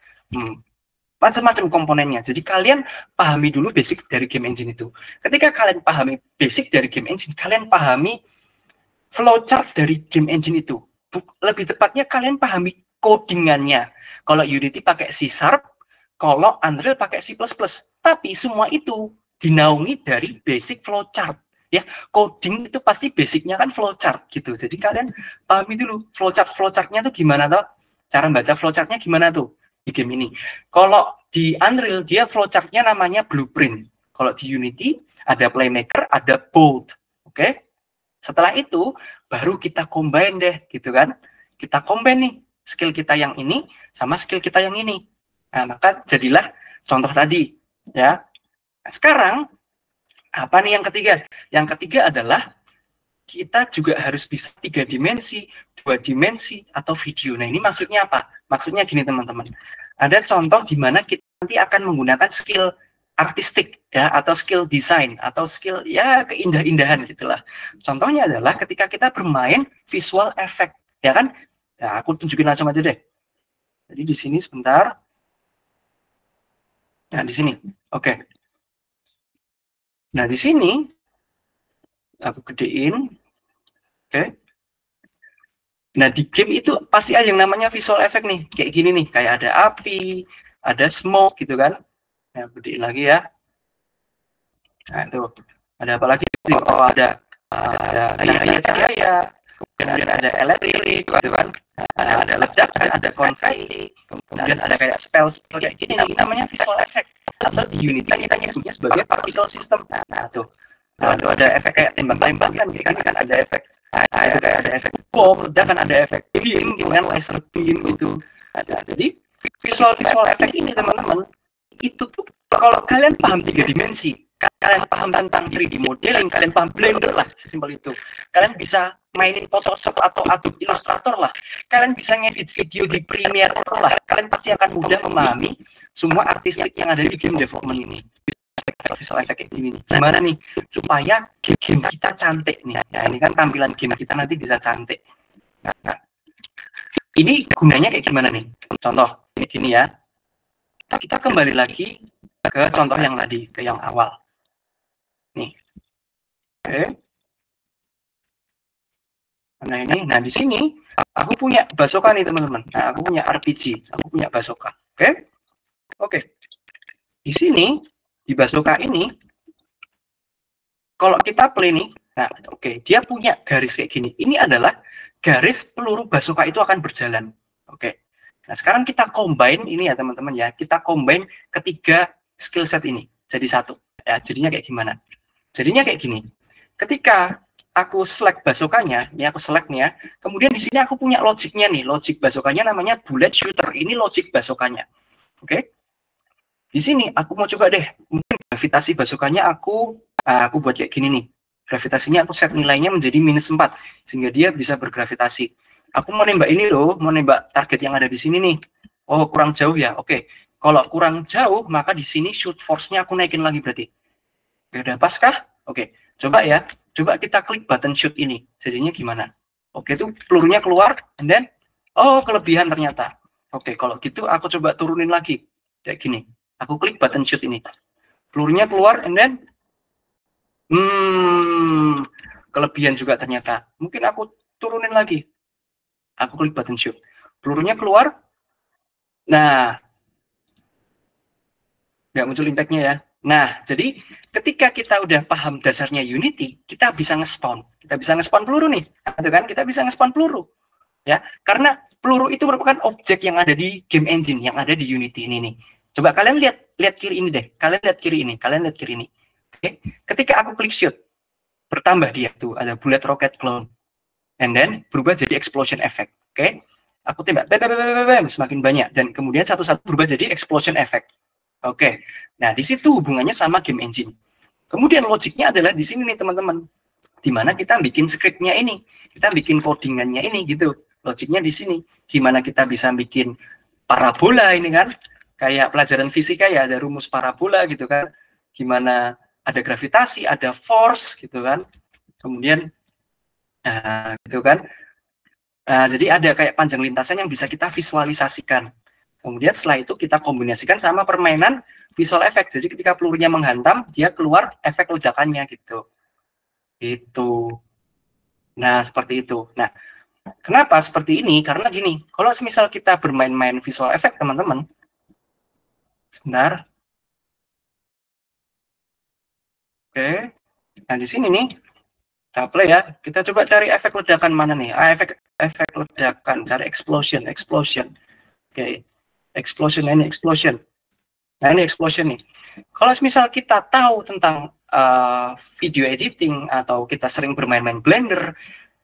Macam-macam komponennya. Jadi kalian pahami dulu basic dari game engine itu. Ketika kalian pahami basic dari game engine, kalian pahami flowchart dari game engine itu. Lebih tepatnya kalian pahami codingannya. Kalau Unity pakai C#, kalau Unreal pakai C++. Tapi semua itu dinaungi dari basic flowchart. Ya, coding itu pasti basicnya kan flowchart gitu. Jadi kalian pahami dulu flowchart-flowchartnya tuh gimana toh? Cara baca flowchartnya gimana tuh? Di game ini. Kalau di Unreal dia flowchart-nya namanya blueprint. Kalau di Unity ada playmaker, ada bold. Oke? Setelah itu baru kita combine deh gitu kan. Kita combine nih skill kita yang ini sama skill kita yang ini. Nah, maka jadilah contoh tadi ya. Nah, sekarang apa nih yang ketiga? Yang ketiga adalah kita juga harus bisa 3 dimensi, 2 dimensi, atau video. Nah, ini maksudnya apa? Maksudnya gini, teman-teman. Ada contoh di mana kita nanti akan menggunakan skill artistik, ya, atau skill design, atau skill, ya, keindah-indahan, gitulah. Contohnya adalah ketika kita bermain visual effect, ya kan? Nah, aku tunjukin langsung aja deh. Jadi di sini sebentar. Nah, di sini. Oke. Nah, di sini aku gedein. Oke. Nah, di game itu pasti ada yang namanya visual effect nih. Kayak gini nih, kayak ada api, ada smoke gitu kan. Nah, gedein lagi ya. Nah, itu. Ada apa lagi? Oh, ada cahaya, kemudian ada elektrik gitu kan. Ada ledakan, ada konfeti, kemudian ada kayak spell kayak gini nih, namanya visual effect. Atau di Unity kita sebutnya sebagai particle system. Nah, tuh. Nah, ada efek kayak tembak-tembakan, kan ada efek. Nah, itu kayak ada efek bom, ledakan, ada efek beam, kemudian laser beam gitu. Nah, jadi visual effect ini, teman-teman, itu tuh kalau kalian paham 3 dimensi, kalian paham tentang 3D modeling, kalian paham Blender lah, sesimpel itu. Kalian bisa mainin Photoshop atau Adobe Illustrator lah. Kalian bisa ngedit video di Premiere Pro lah. Kalian pasti akan mudah memahami semua artistik yang ada di game development ini. Visual effect kayak gini nih. Gimana nih supaya game kita cantik nih. Nah, ini kan tampilan game kita nanti bisa cantik. Nah, ini gunanya kayak gimana nih? Contoh ini gini ya. Kita kembali lagi ke contoh yang tadi, ke yang awal. Nih. Oke. Nah, ini. Nah, di sini aku punya Basoka nih, teman-teman. Nah, aku punya RPG, aku punya Basoka. Oke? Oke. Di sini di Basoka ini, kalau kita play nih, nah oke, dia punya garis kayak gini. Ini adalah garis peluru Basoka itu akan berjalan. Oke. Nah, sekarang kita combine ini ya, teman-teman ya. Kita combine ketiga skill set ini jadi satu. Ya, jadinya kayak gimana? Jadinya kayak gini. Ketika aku select Basokanya, ini aku select nih ya. Kemudian di sini aku punya logiknya nih. Logik Basokanya namanya bullet shooter. Ini logik Basokanya. Oke. Di sini aku mau coba deh, mungkin gravitasi bazukanya aku buat kayak gini nih. Gravitasinya aku set nilainya menjadi -4 sehingga dia bisa bergravitasi. Aku mau nembak ini loh, mau nembak target yang ada di sini nih. Oh, kurang jauh ya. Oke. Kalau kurang jauh, maka di sini shoot force-nya aku naikin lagi berarti. Oke, udah pas kah? Oke. Coba ya. Coba kita klik button shoot ini. Jadinya gimana? Oke, itu pelurunya keluar, and then oh, kelebihan ternyata. Oke, kalau gitu aku coba turunin lagi. Kayak gini. Aku klik button shoot ini. Pelurunya keluar, and then kelebihan juga ternyata. Mungkin aku turunin lagi. Aku klik button shoot. Pelurunya keluar. Nah, nggak muncul impact-nya ya. Nah, jadi ketika kita udah paham dasarnya Unity, kita bisa nge-spawn. Kita bisa nge-spawn peluru nih. Gitu kan? Kita bisa nge-spawn peluru. Ya, karena peluru itu merupakan objek yang ada di game engine, yang ada di Unity ini nih. Coba kalian lihat kiri ini deh. Kalian lihat kiri ini. Kalian lihat kiri ini. Oke. Ketika aku klik shoot, bertambah dia tuh ada bullet rocket clone. And then berubah jadi explosion effect. Oke. Aku tembak, bam, semakin banyak, dan kemudian satu-satu berubah jadi explosion effect. Oke, nah di situ hubungannya sama game engine. Kemudian logiknya adalah di sini nih teman-teman, di mana kita bikin scriptnya ini, kita bikin codingannya ini gitu. Logiknya di sini, gimana kita bisa bikin parabola ini kan, kayak pelajaran fisika ya ada rumus parabola gitu kan, gimana ada gravitasi, ada force gitu kan, kemudian gitu kan. Nah, jadi ada kayak panjang lintasan yang bisa kita visualisasikan. Kemudian setelah itu kita kombinasikan sama permainan visual effect. Jadi ketika pelurunya menghantam, dia keluar efek ledakannya gitu. Itu. Nah, seperti itu. Nah, kenapa seperti ini? Karena gini, kalau semisal kita bermain-main visual effect, teman-teman. Sebentar. Oke. Nah, di sini nih, kita play ya. Kita coba cari efek ledakan mana nih? Efek ledakan, cari explosion. Oke. Explosion, ini explosion. Nah, ini explosion nih. Kalau misal kita tahu tentang video editing, atau kita sering bermain-main Blender,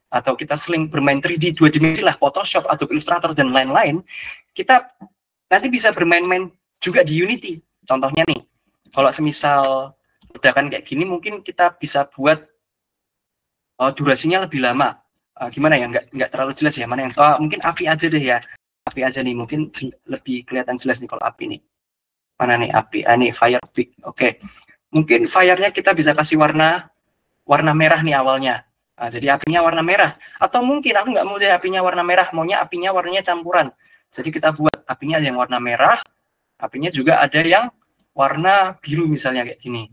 atau kita sering bermain 3D 2 dimensi lah, Photoshop, Adobe Illustrator, dan lain-lain, kita nanti bisa bermain-main juga di Unity. Contohnya nih, kalau semisal ledakan kayak gini, mungkin kita bisa buat durasinya lebih lama. Gimana ya, nggak terlalu jelas ya, mana yang mungkin api aja deh ya. Api aja nih, mungkin lebih kelihatan jelas nih kalau api nih. Mana nih api? Ini fire big. Oke. Mungkin fire-nya kita bisa kasih warna merah nih awalnya. Jadi apinya warna merah. Atau mungkin aku nggak mau deh apinya warna merah, maunya apinya warnanya campuran. Jadi kita buat apinya ada yang warna merah, apinya juga ada yang warna biru misalnya kayak gini.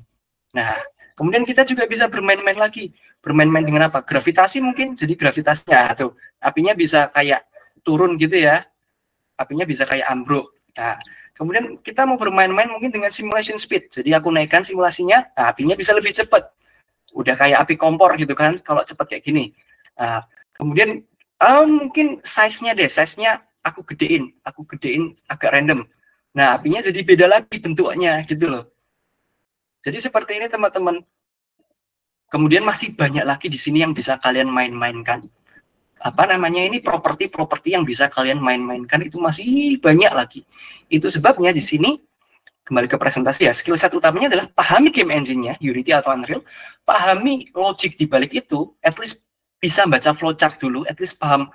Nah, kemudian kita juga bisa bermain-main lagi. Bermain-main dengan apa? Gravitasi mungkin. Jadi gravitasinya tuh apinya bisa kayak turun gitu ya. Apinya bisa kayak ambruk. Nah, kemudian kita mau bermain-main mungkin dengan simulation speed. Jadi aku naikkan simulasinya, nah, apinya bisa lebih cepat. Udah kayak api kompor gitu kan, kalau cepat kayak gini. Nah, kemudian mungkin size-nya deh, size-nya aku gedein agak random. Nah, apinya jadi beda lagi bentuknya gitu loh. Jadi seperti ini teman-teman. Kemudian masih banyak lagi di sini yang bisa kalian main-mainkan. Ini properti-properti yang bisa kalian main-mainkan itu masih banyak lagi. Itu sebabnya di sini kembali ke presentasi ya, skill set utamanya adalah pahami game engine-nya, Unity atau Unreal, pahami logic di balik itu, at least bisa baca flowchart dulu, at least paham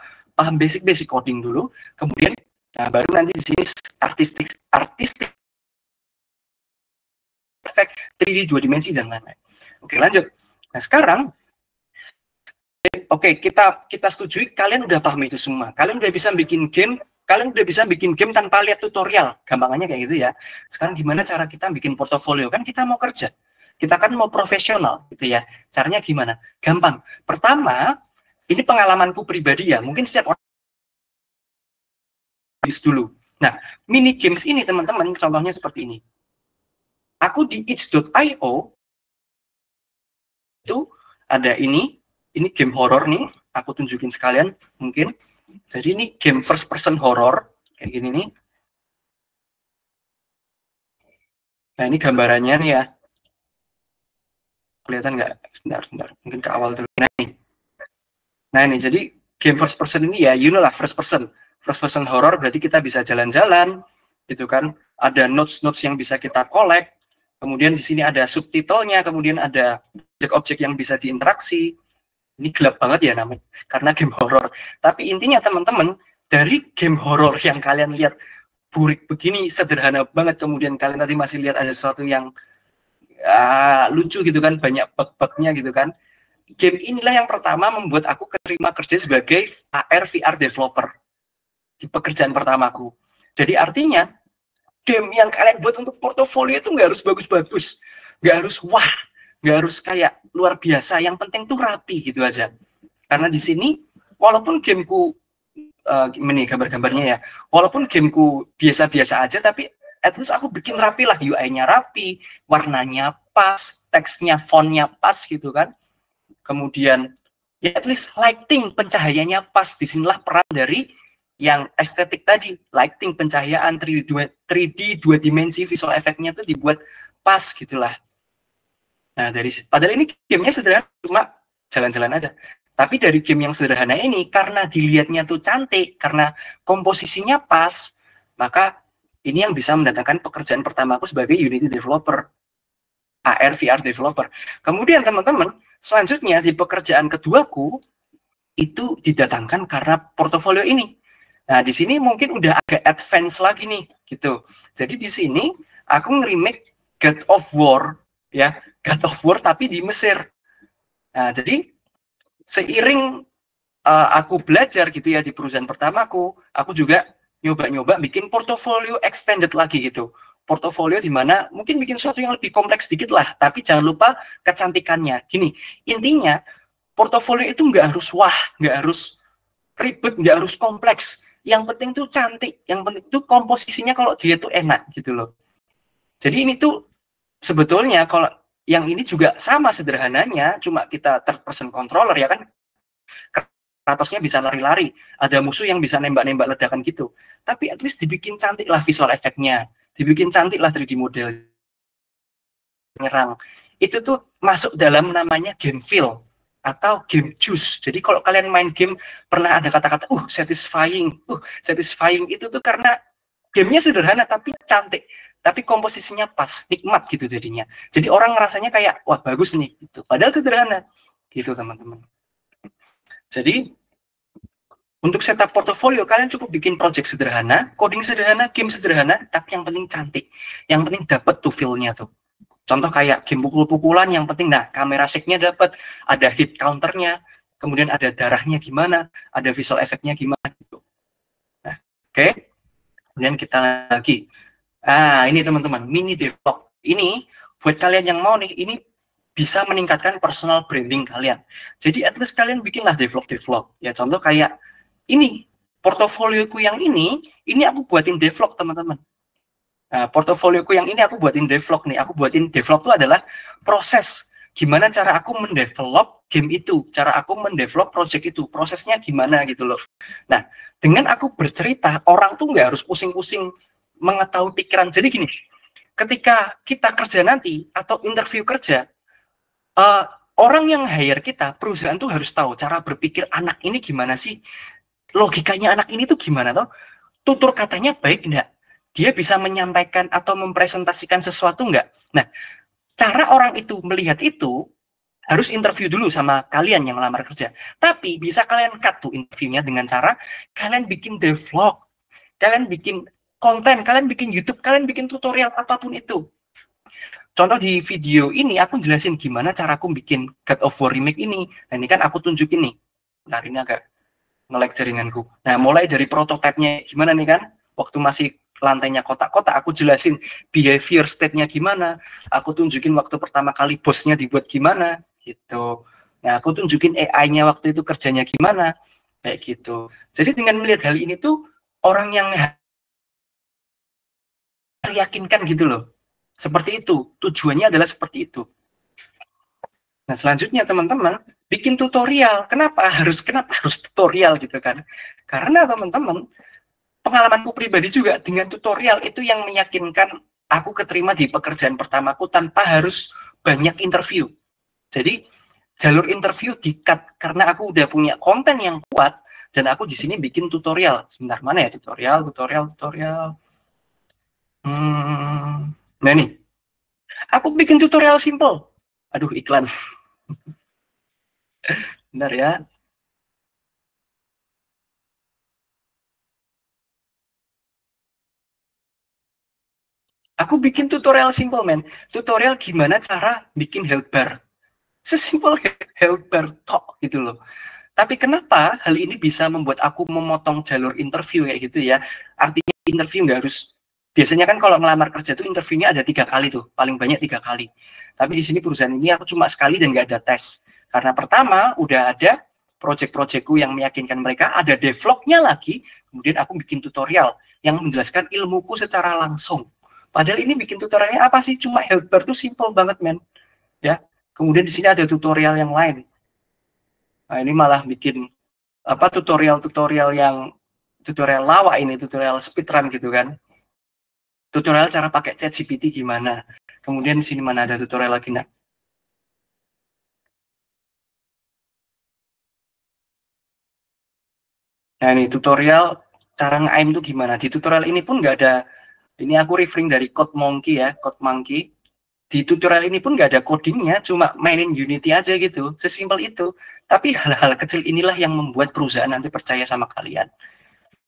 basic coding dulu, kemudian baru nanti di sini artistik efek 3D 2 dimensi dan lain-lain. Oke, lanjut. Nah, sekarang oke, kita setujui kalian udah paham itu semua. Kalian udah bisa bikin game, tanpa lihat tutorial. Gampangannya kayak gitu ya. Sekarang gimana cara kita bikin portofolio? Kan kita mau kerja. Kita kan mau profesional gitu ya. Caranya gimana? Gampang. Pertama, ini pengalamanku pribadi ya. Mungkin setiap orang dulu. Nah, mini games ini teman-teman contohnya seperti ini. Aku di itch.io itu ada ini game horror nih, aku tunjukin sekalian mungkin. Jadi ini game first person horror kayak gini nih. Nah, ini gambarannya nih ya. Kelihatan nggak? Sebentar. Mungkin ke awal dulu. Nah ini jadi game first person ini ya, you know lah, first person horror berarti kita bisa jalan-jalan gitu kan. Ada notes yang bisa kita collect. kemudian di sini ada subtitlenya, kemudian ada objek-objek yang bisa diinteraksi. Ini gelap banget ya namanya, karena game horror. Tapi intinya teman-teman, dari game horror yang kalian lihat burik begini, sederhana banget, kemudian kalian tadi masih lihat ada sesuatu yang lucu gitu kan, banyak bug-bugnya gitu kan. Game inilah yang pertama membuat aku keterima kerja sebagai AR VR developer di pekerjaan pertamaku. Jadi artinya game yang kalian buat untuk portofolio itu nggak harus bagus-bagus, nggak harus wah, nggak harus kayak luar biasa, yang penting tuh rapi gitu aja. Karena di sini walaupun gameku ini gambar-gambarnya ya, walaupun gameku biasa-biasa aja, tapi at least aku bikin rapi lah, UI-nya rapi, warnanya pas, teksnya, fontnya pas gitu kan. Kemudian ya at least lighting, pencahayanya pas. Disinilah peran dari yang estetik tadi, lighting, pencahayaan, 3D 2 dimensi, visual efeknya tuh dibuat pas gitulah. Nah, padahal ini gamenya sederhana, cuma jalan-jalan aja. Tapi dari game yang sederhana ini, karena dilihatnya tuh cantik, karena komposisinya pas, maka ini yang bisa mendatangkan pekerjaan pertama aku sebagai Unity developer, AR VR developer. Kemudian teman-teman, selanjutnya di pekerjaan keduaku, itu didatangkan karena portofolio ini. Nah, di sini mungkin udah agak advance lagi nih, gitu. Jadi di sini aku nge-remake God of War, ya, God of War tapi di Mesir. Nah, jadi seiring aku belajar gitu ya di perusahaan pertamaku, aku juga nyoba-nyoba bikin portofolio extended lagi gitu. Portofolio di mana mungkin bikin sesuatu yang lebih kompleks dikit lah, tapi jangan lupa kecantikannya. Gini, intinya portofolio itu nggak harus wah, nggak harus ribet, nggak harus kompleks. Yang penting tuh cantik, yang penting tuh komposisinya kalau dia tuh enak gitu loh. Jadi ini tuh sebetulnya kalau yang ini juga sama sederhananya, cuma kita third person controller ya kan. Kratosnya bisa lari-lari, ada musuh yang bisa nembak-nembak ledakan gitu. Tapi at least dibikin cantik lah visual efeknya, dibikin cantik lah 3D model nyerang. Itu tuh masuk dalam namanya game feel atau game juice. Jadi kalau kalian main game pernah ada kata-kata satisfying itu tuh karena gamenya sederhana tapi cantik, tapi komposisinya pas, nikmat gitu jadinya. Jadi orang ngerasanya kayak wah bagus nih gitu. Padahal sederhana gitu teman-teman. Jadi untuk setup portofolio kalian cukup bikin project sederhana, coding sederhana, game sederhana, tapi yang penting cantik, yang penting dapat tuh feel-nya tuh. Contoh kayak game pukul-pukulan, yang penting nah kamera shake-nya dapat, ada hit counternya, kemudian ada darahnya gimana, ada visual efeknya gimana gitu. Nah, oke. Kemudian kita lagi. Ini teman-teman, mini devlog. Ini buat kalian yang mau nih, ini bisa meningkatkan personal branding kalian. Jadi at least kalian bikinlah devlog. Ya contoh kayak ini, portofolioku yang ini aku buatin devlog teman-teman. Nah, portofolioku yang ini aku buatin devlog nih. Aku buatin devlog itu adalah proses gimana cara aku mendevelop game itu, cara aku mendevelop project itu, prosesnya gimana gitu loh. Nah, dengan aku bercerita, orang tuh nggak harus pusing-pusing mengetahui pikiran. Jadi gini, ketika kita kerja nanti atau interview kerja, orang yang hire kita, perusahaan tuh harus tahu cara berpikir anak ini gimana sih, logikanya anak ini tuh gimana toh, tutur katanya baik enggak, dia bisa menyampaikan atau mempresentasikan sesuatu enggak. Nah, cara orang itu melihat itu harus interview dulu sama kalian yang lamar kerja. Tapi bisa kalian cut tuh interviewnya dengan cara kalian bikin devlog, kalian bikin konten, kalian bikin YouTube, kalian bikin tutorial apapun itu. Contoh di video ini aku jelasin gimana cara aku bikin God of War remake ini. Nah, ini kan aku tunjukin nih. Nah, ini agak nge-lag jaringanku. Nah, mulai dari prototipenya gimana nih kan, waktu masih lantainya kotak-kotak, aku jelasin behavior state-nya gimana, aku tunjukin waktu pertama kali bosnya dibuat gimana, gitu. Nah, aku tunjukin AI-nya waktu itu kerjanya gimana, kayak gitu. Jadi dengan melihat hal ini tuh, orang yang yakinkan gitu loh. Seperti itu, tujuannya adalah seperti itu. Nah, selanjutnya teman-teman, bikin tutorial. Kenapa harus tutorial gitu kan? Karena teman-teman, pengalamanku pribadi juga dengan tutorial itu yang meyakinkan aku keterima di pekerjaan pertamaku tanpa harus banyak interview. Jadi jalur interview di-cut karena aku udah punya konten yang kuat dan aku di sini bikin tutorial. Sebentar, mana ya tutorial. Nah nih, Aku bikin tutorial simple. Aduh, iklan. Bentar ya. Aku bikin tutorial simple, men. Tutorial gimana cara bikin health bar. Sesimpel health bar tok gitu loh. Tapi kenapa hal ini bisa membuat aku memotong jalur interview kayak gitu ya? Artinya interview nggak harus, biasanya kan kalau ngelamar kerja tuh interviewnya ada 3 kali tuh, paling banyak 3 kali. Tapi di sini perusahaan ini aku cuma sekali dan nggak ada tes. Karena pertama udah ada project-projectku yang meyakinkan mereka, ada devlognya lagi, kemudian aku bikin tutorial yang menjelaskan ilmuku secara langsung. Padahal ini bikin tutorialnya apa sih? Cuma health bar tuh simple banget, men. Ya. Kemudian di sini ada tutorial yang lain. Nah, ini malah bikin apa tutorial yang tutorial lawak ini, tutorial speedrun gitu kan. Tutorial cara pakai ChatGPT gimana. Kemudian di sini mana ada tutorial lagi, nak? Nah, ini tutorial cara nge-aim itu gimana. Di tutorial ini pun nggak ada, ini aku referring dari CodeMonkey ya, CodeMonkey. Di tutorial ini pun nggak ada codingnya, cuma mainin Unity aja gitu, sesimpel itu. Tapi hal-hal kecil inilah yang membuat perusahaan nanti percaya sama kalian.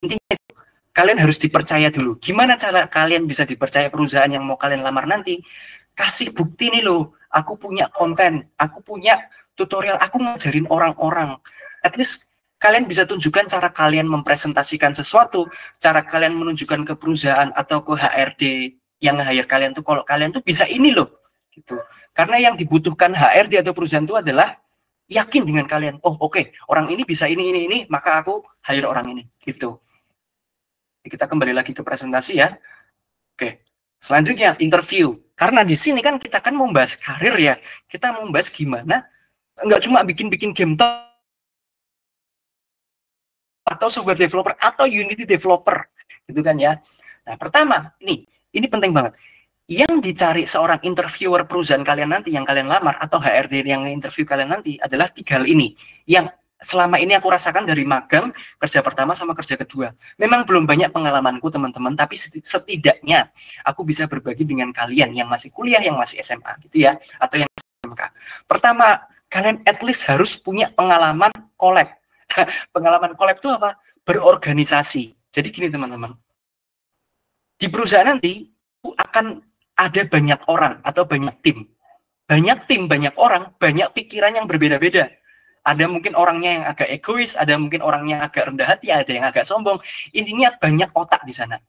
Intinya itu, kalian harus dipercaya dulu. Gimana cara kalian bisa dipercaya perusahaan yang mau kalian lamar nanti? Kasih bukti nih loh, aku punya konten, aku punya tutorial, aku ngajarin orang-orang. At least kalian bisa tunjukkan cara kalian mempresentasikan sesuatu, cara kalian menunjukkan ke perusahaan atau ke HRD yang nge-hire kalian tuh kalau kalian tuh bisa ini loh gitu. Karena yang dibutuhkan HRD atau perusahaan itu adalah yakin dengan kalian. Oh, oke, orang ini bisa ini, maka aku hire orang ini gitu. Kita kembali lagi ke presentasi ya. Oke. Selanjutnya interview. Karena di sini kan kita kan membahas karir ya. Kita membahas gimana nggak cuma bikin-bikin game atau software developer atau Unity developer gitu kan ya. Nah, pertama, ini penting banget. Yang dicari seorang interviewer perusahaan kalian nanti, yang kalian lamar, atau HRD yang interview kalian nanti, adalah 3 hal ini. Yang selama ini aku rasakan dari magang, kerja pertama sama kerja kedua. Memang belum banyak pengalamanku, teman-teman, tapi setidaknya aku bisa berbagi dengan kalian yang masih kuliah, yang masih SMA, gitu ya, atau yang SMK. Pertama, kalian at least harus punya pengalaman collab. Pengalaman collab itu apa? Berorganisasi. Jadi gini, teman-teman. Di perusahaan nanti, akan ada banyak orang atau banyak tim. Banyak tim, banyak orang, banyak pikiran yang berbeda-beda. Ada mungkin orangnya yang agak egois, ada mungkin orangnya agak rendah hati, ada yang agak sombong. Intinya banyak otak di sana.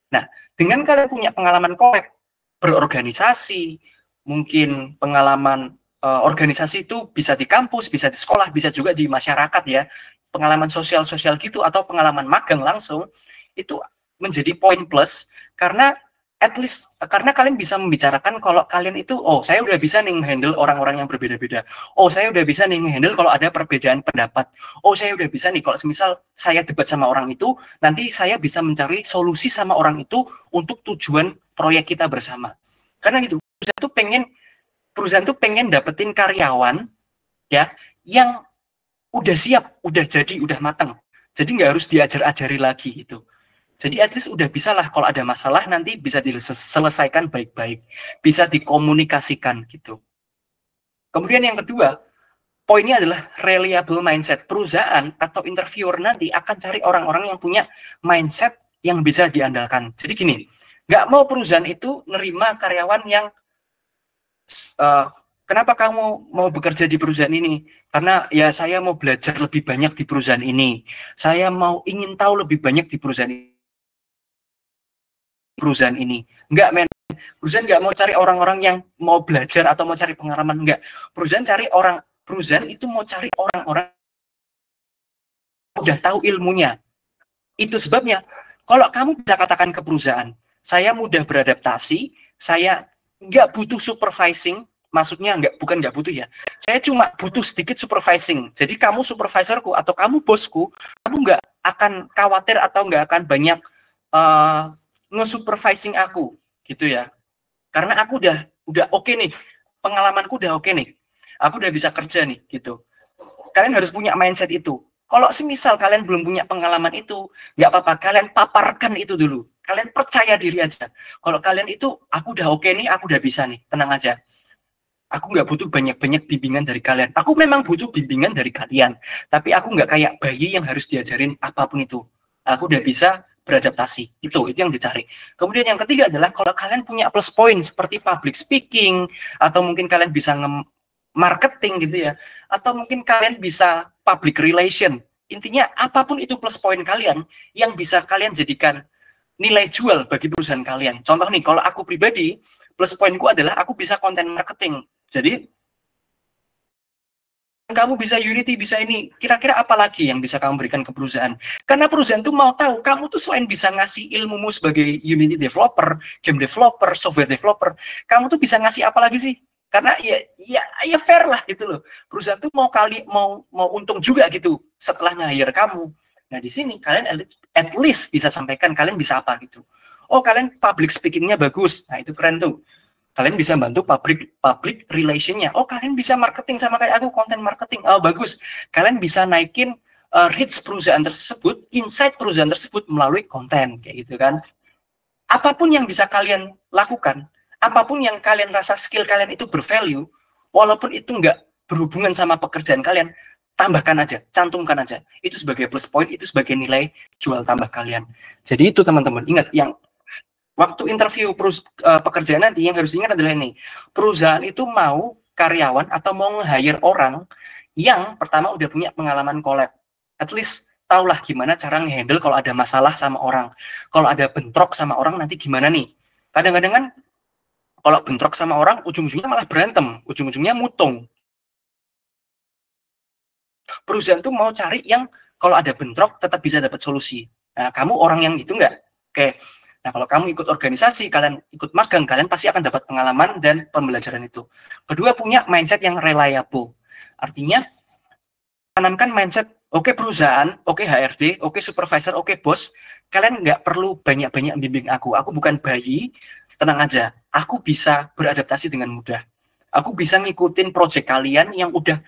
Nah, dengan kalian punya pengalaman collab, berorganisasi, mungkin pengalaman organisasi itu bisa di kampus, bisa di sekolah, bisa juga di masyarakat ya. Pengalaman sosial-sosial gitu atau pengalaman magang langsung, itu menjadi poin plus karena at least karena kalian bisa membicarakan kalau kalian itu, oh saya udah bisa nih handle orang-orang yang berbeda-beda, oh saya udah bisa nih handle kalau ada perbedaan pendapat, oh saya udah bisa nih kalau semisal saya debat sama orang itu, nanti saya bisa mencari solusi sama orang itu untuk tujuan proyek kita bersama. Karena gitu, perusahaan tuh pengen dapetin karyawan ya yang udah siap, udah jadi, udah matang. Jadi nggak harus diajar-ajari lagi gitu. Jadi at least udah bisa lah kalau ada masalah nanti bisa diselesaikan baik-baik, bisa dikomunikasikan gitu. Kemudian yang kedua, poinnya adalah reliable mindset. Perusahaan atau interviewer nanti akan cari orang-orang yang punya mindset yang bisa diandalkan. Jadi gini, nggak mau perusahaan itu nerima karyawan yang kenapa kamu mau bekerja di perusahaan ini? Karena ya saya mau belajar lebih banyak di perusahaan ini. Saya ingin tahu lebih banyak di perusahaan ini. Enggak, men. Perusahaan nggak mau cari orang-orang yang mau belajar atau mau cari pengalaman. Enggak. Perusahaan itu mau cari orang-orang udah tahu ilmunya. Itu sebabnya kalau kamu bisa katakan ke perusahaan, saya mudah beradaptasi, saya nggak butuh supervising, maksudnya bukan nggak butuh ya, saya cuma butuh sedikit supervising. Jadi kamu supervisorku atau kamu bosku, kamu nggak akan khawatir atau nggak akan banyak nge-supervising aku, gitu ya. Karena aku udah oke nih, pengalamanku udah oke nih, aku udah bisa kerja nih, gitu. Kalian harus punya mindset itu. Kalau semisal kalian belum punya pengalaman itu, nggak apa-apa, kalian paparkan itu dulu. Kalian percaya diri aja. Kalau kalian itu, aku udah oke nih, aku udah bisa nih, tenang aja. Aku nggak butuh banyak-banyak bimbingan dari kalian. Aku memang butuh bimbingan dari kalian. Tapi aku nggak kayak bayi yang harus diajarin apapun itu. Aku udah bisa beradaptasi. Itu yang dicari. Kemudian yang ketiga adalah kalau kalian punya plus point seperti public speaking, atau mungkin kalian bisa marketing gitu ya, atau mungkin kalian bisa public relation. Intinya apapun itu plus point kalian yang bisa kalian jadikan nilai jual bagi perusahaan kalian. Contoh nih, kalau aku pribadi, plus poinku adalah aku bisa content marketing. Jadi, kamu bisa Unity, bisa ini. Kira-kira apa lagi yang bisa kamu berikan ke perusahaan? Karena perusahaan tuh mau tahu, kamu tuh selain bisa ngasih ilmumu sebagai Unity developer, game developer, software developer, kamu tuh bisa ngasih apa lagi sih? Karena ya fair lah gitu loh. Perusahaan tuh mau untung juga gitu setelah nge-hire kamu. Nah, di sini kalian at least bisa sampaikan kalian bisa apa gitu. Oh, kalian public speaking-nya bagus. Nah, itu keren tuh. Kalian bisa bantu public relation-nya. Oh, kalian bisa marketing sama kayak aku, content marketing. Oh, bagus. Kalian bisa naikin reach perusahaan tersebut, insight perusahaan tersebut melalui konten, kayak gitu kan. Apapun yang bisa kalian lakukan, apapun yang kalian rasa skill kalian itu bervalue, walaupun itu nggak berhubungan sama pekerjaan kalian, tambahkan aja, cantumkan aja. Itu sebagai plus point, itu sebagai nilai jual tambah kalian. Jadi itu teman-teman, ingat yang waktu interview pekerjaan nanti yang harus diingat adalah ini. Perusahaan itu mau karyawan atau mau nge-hire orang yang pertama udah punya pengalaman collab. At least tahulah gimana cara nge-handle kalau ada masalah sama orang. Kalau ada bentrok sama orang nanti gimana nih. Kadang-kadang kan kalau bentrok sama orang ujung-ujungnya malah berantem, ujung-ujungnya mutung. Perusahaan tuh mau cari yang kalau ada bentrok tetap bisa dapat solusi. Nah, kamu orang yang itu enggak? Oke. Nah, kalau kamu ikut organisasi, kalian ikut magang, kalian pasti akan dapat pengalaman dan pembelajaran itu. Kedua, punya mindset yang reliable. Artinya, tanamkan mindset, oke perusahaan, oke HRD, oke supervisor, oke bos, kalian nggak perlu banyak-banyak bimbing aku. Aku bukan bayi, tenang aja. Aku bisa beradaptasi dengan mudah. Aku bisa ngikutin project kalian yang udah.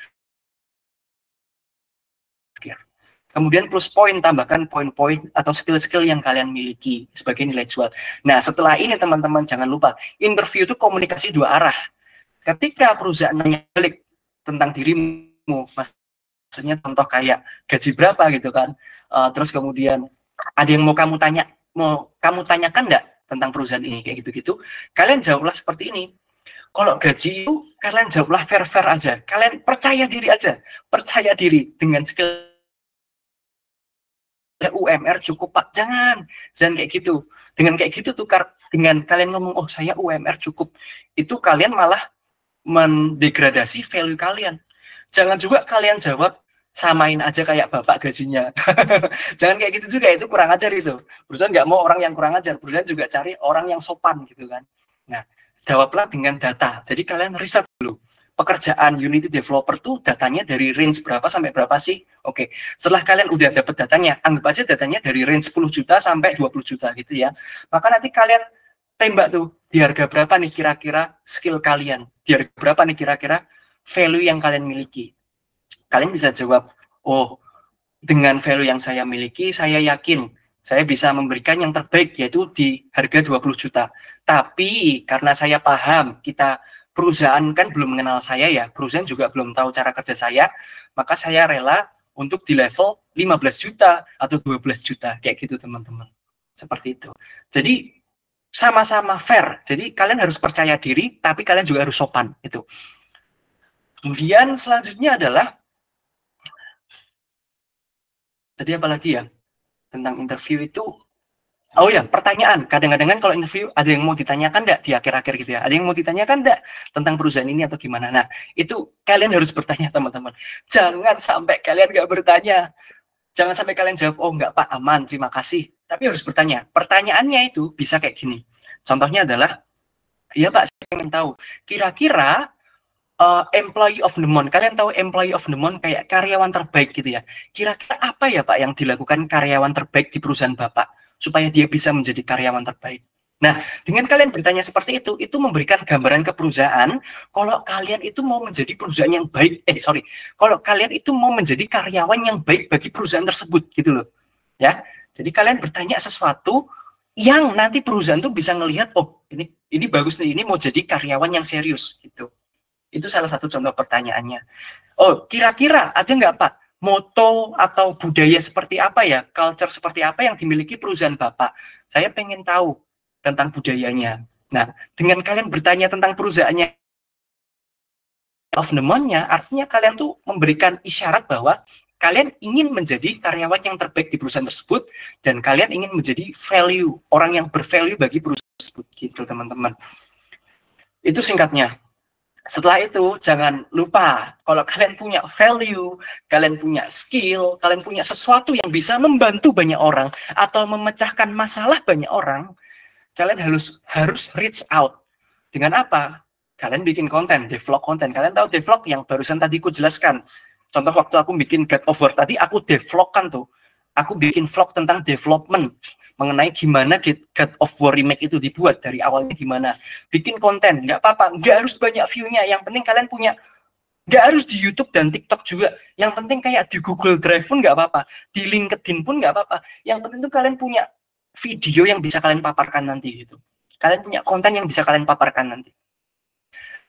Kemudian plus poin, tambahkan poin-poin atau skill-skill yang kalian miliki sebagai nilai jual. Nah, setelah ini teman-teman jangan lupa, interview itu komunikasi dua arah. Ketika perusahaan nanya balik tentang dirimu, maksudnya contoh kayak gaji berapa gitu kan, terus kemudian ada yang mau kamu tanyakan enggak tentang perusahaan ini, kayak gitu-gitu, kalian jawablah seperti ini. Kalau gaji itu, kalian jawablah fair-fair aja. Kalian percaya diri aja. Percaya diri dengan skill UMR cukup Pak, jangan kayak gitu. Dengan kayak gitu tukar dengan kalian ngomong oh saya UMR cukup, itu kalian malah mendegradasi value kalian. Jangan juga kalian jawab samain aja kayak bapak gajinya. Jangan kayak gitu juga, itu kurang ajar itu. Perusahaan nggak mau orang yang kurang ajar, perusahaan juga cari orang yang sopan gitu kan. Nah, jawablah dengan data. Jadi kalian riset dulu. Pekerjaan Unity developer tuh datanya dari range berapa sampai berapa sih? Oke, setelah kalian udah dapat datanya, anggap aja datanya dari range 10 juta sampai 20 juta gitu ya. Maka nanti kalian tembak tuh, di harga berapa nih kira-kira skill kalian? Di harga berapa nih kira-kira value yang kalian miliki? Kalian bisa jawab, oh dengan value yang saya miliki, saya yakin saya bisa memberikan yang terbaik yaitu di harga 20 juta. Tapi karena saya paham perusahaan kan belum mengenal saya ya, perusahaan juga belum tahu cara kerja saya, maka saya rela untuk di level 15 juta atau 12 juta, kayak gitu teman-teman. Seperti itu. Jadi sama-sama fair. Jadi kalian harus percaya diri, tapi kalian juga harus sopan. Itu. Kemudian selanjutnya adalah, tadi apa lagi ya? Tentang interview itu, oh ya, pertanyaan. Kadang-kadang kan kalau interview ada yang mau ditanyakan enggak di akhir-akhir gitu ya. Ada yang mau ditanyakan enggak tentang perusahaan ini atau gimana. Nah, itu kalian harus bertanya teman-teman. Jangan sampai kalian enggak bertanya. Jangan sampai kalian jawab, oh enggak Pak, aman, terima kasih. Tapi harus bertanya. Pertanyaannya itu bisa kayak gini. Contohnya adalah, iya Pak, saya ingin tahu. Kira-kira employee of the month. Kalian tahu employee of the month kayak karyawan terbaik gitu ya. Kira-kira apa ya Pak yang dilakukan karyawan terbaik di perusahaan Bapak? Supaya dia bisa menjadi karyawan terbaik. Nah, dengan kalian bertanya seperti itu memberikan gambaran ke perusahaan kalau kalian itu mau menjadi perusahaan yang baik, kalau kalian itu mau menjadi karyawan yang baik bagi perusahaan tersebut, gitu loh. Ya, jadi kalian bertanya sesuatu yang nanti perusahaan tuh bisa ngelihat, oh ini bagus nih, ini mau jadi karyawan yang serius gitu. Itu salah satu contoh pertanyaannya. Oh, kira-kira ada nggak Pak moto atau budaya seperti apa ya, culture seperti apa yang dimiliki perusahaan Bapak? Saya pengen tahu tentang budayanya. Nah, dengan kalian bertanya tentang perusahaannya of the month-nya, artinya kalian tuh memberikan isyarat bahwa kalian ingin menjadi karyawan yang terbaik di perusahaan tersebut dan kalian ingin menjadi value, orang yang bervalue bagi perusahaan tersebut gitu teman-teman. Itu singkatnya. Setelah itu jangan lupa kalau kalian punya value, kalian punya skill, kalian punya sesuatu yang bisa membantu banyak orang atau memecahkan masalah banyak orang, kalian harus reach out. Dengan apa? Kalian bikin konten, devlog konten. Kalian tahu devlog yang barusan tadi aku jelaskan. Contoh waktu aku bikin God of War tadi, aku devlogkan tuh. Aku bikin vlog tentang development mengenai gimana God of War remake itu dibuat dari awalnya gimana. Bikin konten, nggak apa-apa, nggak harus banyak view-nya. Yang penting kalian punya, nggak harus di YouTube dan TikTok juga. Yang penting kayak di Google Drive pun nggak apa-apa, di LinkedIn pun nggak apa-apa. Yang penting tuh kalian punya video yang bisa kalian paparkan nanti gitu. Kalian punya konten yang bisa kalian paparkan nanti.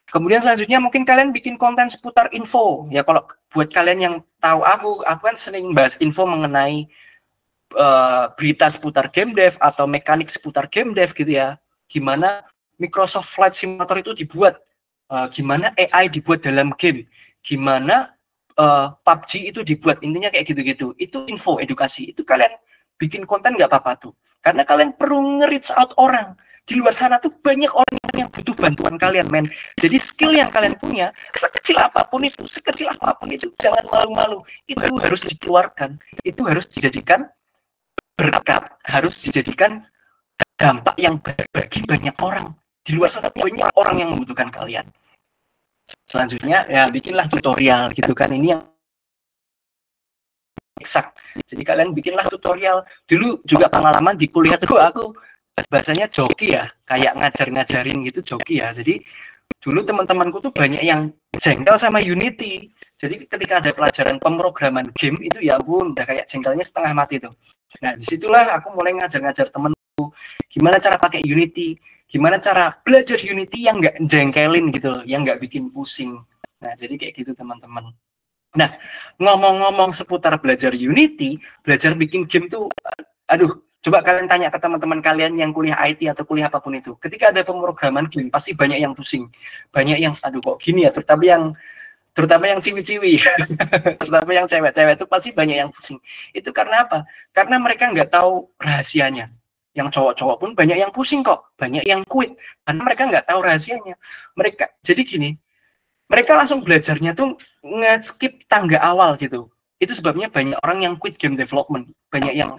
Kemudian selanjutnya mungkin kalian bikin konten seputar info. Ya kalau buat kalian yang tahu aku kan sering bahas info mengenai berita seputar game dev atau mekanik seputar game dev gitu ya. Gimana Microsoft Flight Simulator itu dibuat, gimana AI dibuat dalam game, gimana PUBG itu dibuat, intinya kayak gitu-gitu. Itu info edukasi. Itu kalian bikin konten nggak apa-apa tuh. Karena kalian perlu nge-reach out orang. Di luar sana tuh banyak orang yang butuh bantuan kalian, men. Jadi skill yang kalian punya, sekecil apapun itu, jangan malu-malu. Itu harus dikeluarkan. Itu harus dijadikan berkat, harus dijadikan dampak yang bagi banyak orang. Di luar sana banyak orang yang membutuhkan kalian. Selanjutnya, ya bikinlah tutorial gitu kan. Ini yang eksak. Jadi kalian bikinlah tutorial. Dulu juga pengalaman di kuliah tuh aku bahasanya joki ya, kayak ngajarin gitu joki ya. Jadi dulu teman-temanku tuh banyak yang jengkel sama Unity. Jadi ketika ada pelajaran pemrograman game itu ya ampun, udah kayak jengkelnya setengah mati tuh. Nah disitulah aku mulai ngajar-ngajar temenku gimana cara pakai Unity, gimana cara belajar Unity yang nggak jengkelin gitu loh, yang nggak bikin pusing. Nah jadi kayak gitu teman-teman. Nah ngomong-ngomong seputar belajar Unity, belajar bikin game tuh, aduh. Coba kalian tanya ke teman-teman kalian yang kuliah IT atau kuliah apapun itu. Ketika ada pemrograman game, pasti banyak yang pusing. Banyak yang, aduh kok gini ya, terutama yang ciwi-ciwi. Terutama yang cewek-cewek itu pasti banyak yang pusing. Itu karena apa? Karena mereka nggak tahu rahasianya. Yang cowok-cowok pun banyak yang pusing kok. Banyak yang quit. Karena mereka nggak tahu rahasianya. Jadi gini, mereka langsung belajarnya tuh nge-skip tangga awal gitu. Itu sebabnya banyak orang yang quit game development. Banyak yang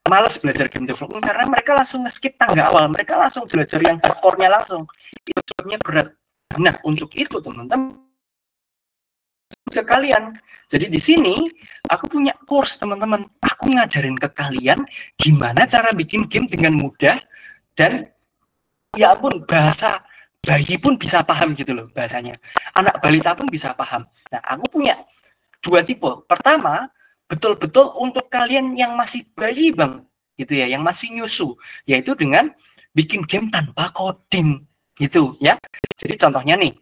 malas belajar game development karena mereka langsung nge-skip tangga awal, mereka langsung belajar yang hardcore-nya langsung. Itu sebabnya berat. Nah, untuk itu teman-teman ke kalian. Jadi di sini aku punya course teman-teman. Aku ngajarin ke kalian gimana cara bikin game dengan mudah dan ya ampun bahasa bayi pun bisa paham gitu loh bahasanya. Anak balita pun bisa paham. Nah, aku punya dua tipe. Pertama, betul-betul untuk kalian yang masih bayi bang, gitu ya, yang masih nyusu, yaitu dengan bikin game tanpa coding, gitu ya. Jadi contohnya nih,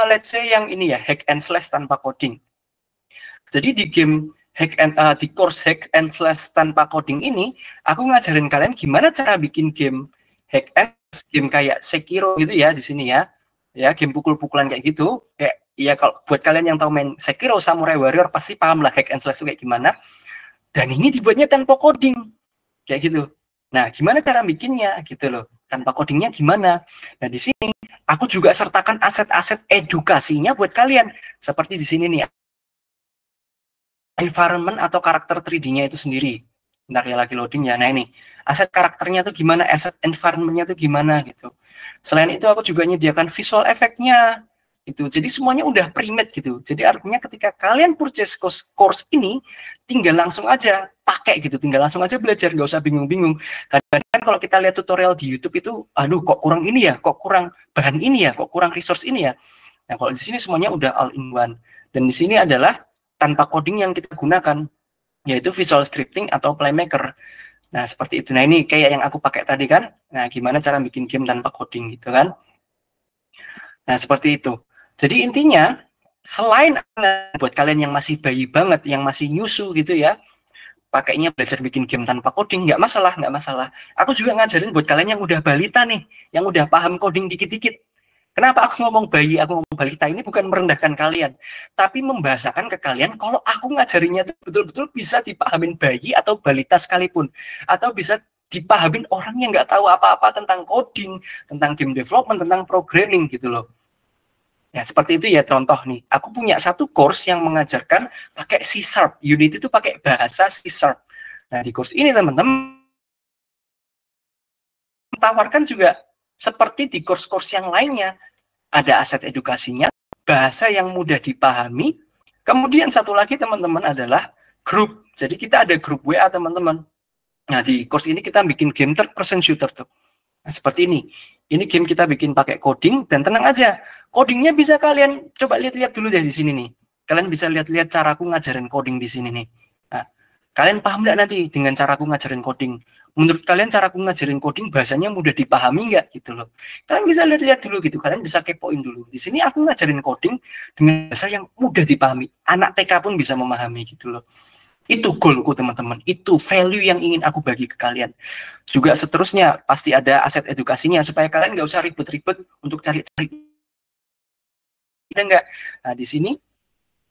let's say yang ini ya, hack and slash tanpa coding. Jadi di game di course hack and slash tanpa coding ini, aku ngajarin kalian gimana cara bikin game hack and slash, game kayak Sekiro gitu ya di sini ya, game pukul-pukulan kayak gitu, kayak ya kalau buat kalian yang tahu main Sekiro, Samurai Warrior pasti paham lah hack and slash itu kayak gimana. Dan ini dibuatnya tanpa coding, kayak gitu. Nah, gimana cara bikinnya gitu loh? Tanpa codingnya gimana? Nah, di sini aku juga sertakan aset-aset edukasinya buat kalian. Seperti di sini nih, environment atau karakter 3D-nya itu sendiri. Bentar ya lagi loading ya. Nah ini, aset karakternya tuh gimana, aset environment-nya tuh gimana gitu. Selain itu aku juga menyediakan visual effect-nya. Itu jadi semuanya udah pre-made gitu. Jadi artinya ketika kalian purchase course ini tinggal langsung aja pakai gitu, tinggal langsung aja belajar, nggak usah bingung-bingung. Kadang-kadang kalau kita lihat tutorial di YouTube itu, aduh kok kurang ini ya, kok kurang bahan ini ya, kok kurang resource ini ya. Nah kalau di sini semuanya udah all in one. Dan di sini adalah tanpa coding yang kita gunakan, yaitu visual scripting atau playmaker. Nah, seperti itu. Nah, ini kayak yang aku pakai tadi kan. Nah, gimana cara bikin game tanpa coding gitu kan. Nah, seperti itu. Jadi intinya, selain buat kalian yang masih bayi banget, yang masih nyusu gitu ya, pakainya belajar bikin game tanpa coding, nggak masalah, nggak masalah. Aku juga ngajarin buat kalian yang udah balita nih, yang udah paham coding dikit-dikit. Kenapa aku ngomong bayi, aku ngomong balita, ini bukan merendahkan kalian, tapi membahasakan ke kalian kalau aku ngajarinnya itu betul-betul bisa dipahamin bayi atau balita sekalipun, atau bisa dipahamin orang yang nggak tahu apa-apa tentang coding, tentang game development, tentang programming gitu loh. Ya, seperti itu ya contoh nih. Aku punya satu course yang mengajarkan pakai C#. Unity itu pakai bahasa C#. Nah, di course ini teman-teman tawarkan juga seperti di course-course yang lainnya. Ada aset edukasinya, bahasa yang mudah dipahami. Kemudian satu lagi teman-teman adalah grup. Jadi kita ada grup WA teman-teman. Nah, di course ini kita bikin game third person shooter tuh. Nah, seperti ini. Ini game kita bikin pakai coding dan tenang aja. Codingnya bisa kalian coba lihat-lihat dulu deh di sini nih. Kalian bisa lihat-lihat caraku ngajarin coding di sini nih. Nah, kalian paham nggak nanti dengan caraku ngajarin coding? Menurut kalian caraku ngajarin coding bahasanya mudah dipahami nggak gitu loh? Kalian bisa lihat-lihat dulu gitu. Kalian bisa kepoin dulu. Di sini aku ngajarin coding dengan bahasa yang mudah dipahami. Anak TK pun bisa memahami gitu loh. Itu goalku teman-teman. Itu value yang ingin aku bagi ke kalian. Juga seterusnya pasti ada aset edukasinya supaya kalian nggak usah ribet-ribet untuk cari-cari. Enggak. Nah, di sini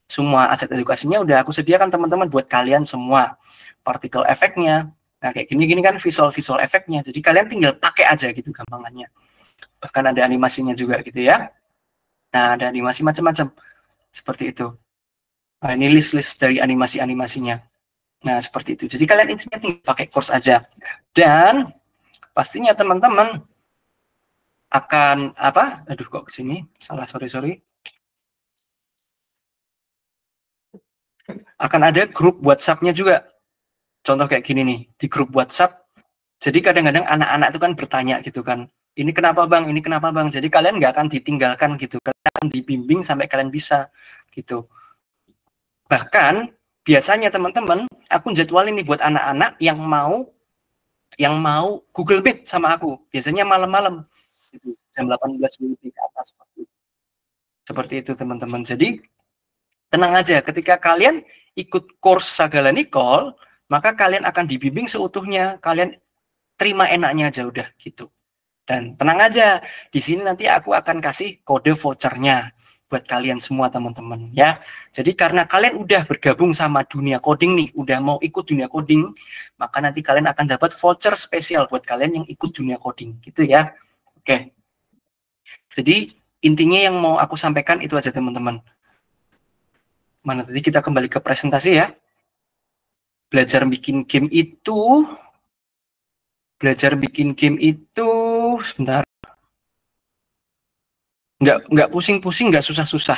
semua aset edukasinya udah aku sediakan teman-teman buat kalian semua. Partikel efeknya. Nah, kayak gini-gini kan visual efeknya. Jadi kalian tinggal pakai aja gitu gampangannya. Bahkan ada animasinya juga gitu ya. Nah, ada animasi macam-macam. Seperti itu. Nah, ini list-list dari animasi-animasinya. Nah, seperti itu. Jadi kalian intinya tinggal pakai course aja. Dan pastinya teman-teman akan apa? Aduh, kok kesini? Salah, sorry. Akan ada grup WhatsApp-nya juga. Contoh kayak gini nih, di grup WhatsApp. Jadi kadang-kadang anak-anak itu kan bertanya gitu kan. Ini kenapa bang? Ini kenapa bang? Jadi kalian nggak akan ditinggalkan gitu. Kalian akan dibimbing sampai kalian bisa gitu. Bahkan biasanya teman-teman, aku jadwalin nih buat anak-anak yang mau Google Meet sama aku. Biasanya malam-malam, gitu, jam 18 WIB ke atas. Seperti itu teman-teman. Jadi tenang aja, ketika kalian ikut course Sagala Nicole, maka kalian akan dibimbing seutuhnya. Kalian terima enaknya aja udah gitu. Dan tenang aja, di sini nanti aku akan kasih kode vouchernya buat kalian semua teman-teman ya. Jadi karena kalian udah bergabung sama dunia coding nih, udah mau ikut dunia coding, maka nanti kalian akan dapat voucher spesial buat kalian yang ikut dunia coding gitu ya. Oke. Jadi intinya yang mau aku sampaikan itu aja teman-teman. Mana tadi kita kembali ke presentasi ya. Belajar bikin game itu sebentar. Nggak pusing-pusing, nggak susah-susah.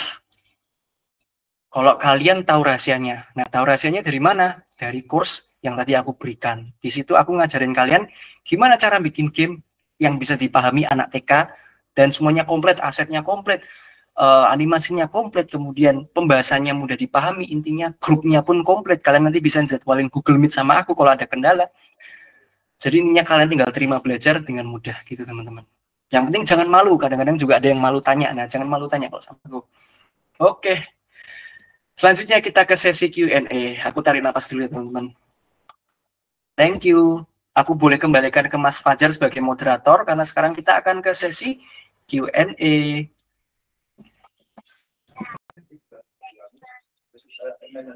Kalau kalian tahu rahasianya. Nah, tahu rahasianya dari mana? Dari course yang tadi aku berikan. Di situ aku ngajarin kalian gimana cara bikin game yang bisa dipahami anak TK dan semuanya komplit, asetnya komplit, animasinya komplit, kemudian pembahasannya mudah dipahami, intinya grupnya pun komplit. Kalian nanti bisa jadwalin Google Meet sama aku kalau ada kendala. Jadi intinya kalian tinggal terima belajar dengan mudah gitu teman-teman. Yang penting jangan malu, kadang-kadang juga ada yang malu tanya. Nah, jangan malu tanya kalau sama aku. Oke. Selanjutnya kita ke sesi Q&A. Aku tarik napas dulu ya teman-teman. Thank you. Aku boleh kembalikan ke Mas Fajar sebagai moderator karena sekarang kita akan ke sesi Q&A.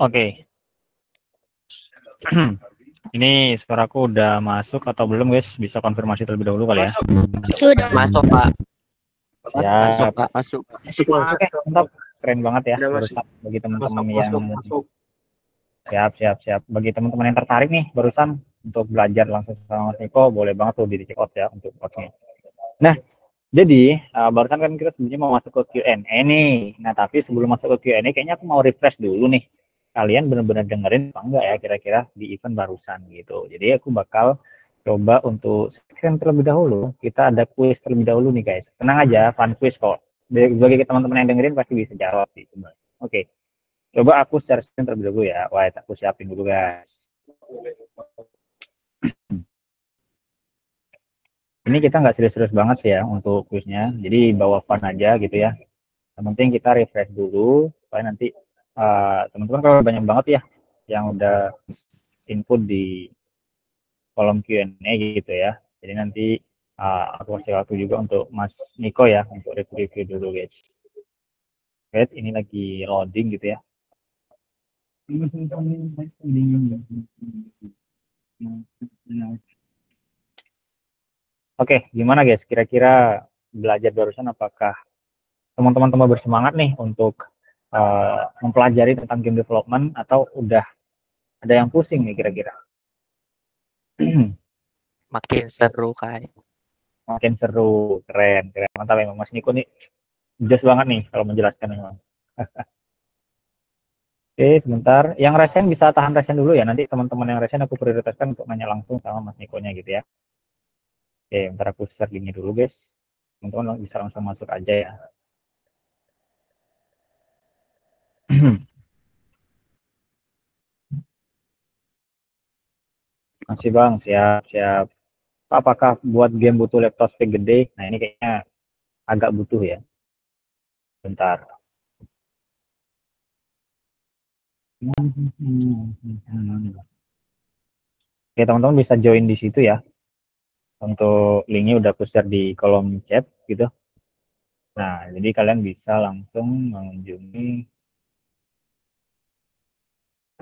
Oke. Ini suaraku udah masuk atau belum guys? Bisa konfirmasi terlebih dahulu kali ya. Sudah masuk, Pak. Ya, Masuk. oke, mantap. Keren banget ya. Udah masuk. Bagi teman-teman yang siap. Bagi teman-teman yang tertarik nih barusan untuk belajar langsung sama Mas Niko, boleh banget tuh di check out ya untuk course-nya. Nah, jadi barusan kan kita sebenarnya mau masuk ke Q&A nih. Nah, tapi sebelum masuk ke Q&A kayaknya aku mau refresh dulu nih. Kalian benar-benar dengerin apa enggak ya kira-kira di event barusan gitu. Jadi aku bakal coba untuk screen terlebih dahulu. Kita ada quiz terlebih dahulu nih guys. Tenang aja, fun quiz kok. Bagi teman-teman yang dengerin pasti bisa jawab sih. Oke. Coba aku share screen terlebih dahulu ya. Wait, aku siapin dulu guys. Ini kita nggak serius-serius banget sih ya untuk kuisnya, jadi bawa fun aja gitu ya. Yang penting kita refresh dulu, supaya nanti teman-teman kalau banyak banget ya yang udah input di kolom Q&A gitu ya. Jadi nanti aku kasih waktu juga untuk Mas Niko ya untuk review dulu guys. Guys, ini lagi loading gitu ya. Oke, gimana guys? Kira-kira belajar barusan apakah teman-teman tambah bersemangat nih untuk mempelajari tentang game development atau udah ada yang pusing nih kira-kira? Makin seru kayak. Makin seru, keren, keren, mantap emang Mas Niko nih, jelas banget nih kalau menjelaskan memang. Oke, sebentar. Yang resen bisa tahan resen dulu ya. Nanti teman-teman yang resen aku prioritaskan untuk nanya langsung sama Mas Nikonya gitu ya. Oke, bentar aku share linknya dulu guys. Teman-teman bisa langsung masuk aja ya. Masih Bang, siap, siap. Apakah buat game butuh laptop spek gede? Nah ini kayaknya agak butuh ya. Bentar. Oke, teman-teman bisa join di situ ya. Untuk linknya udah aku share di kolom chat gitu. Nah, jadi kalian bisa langsung mengunjungi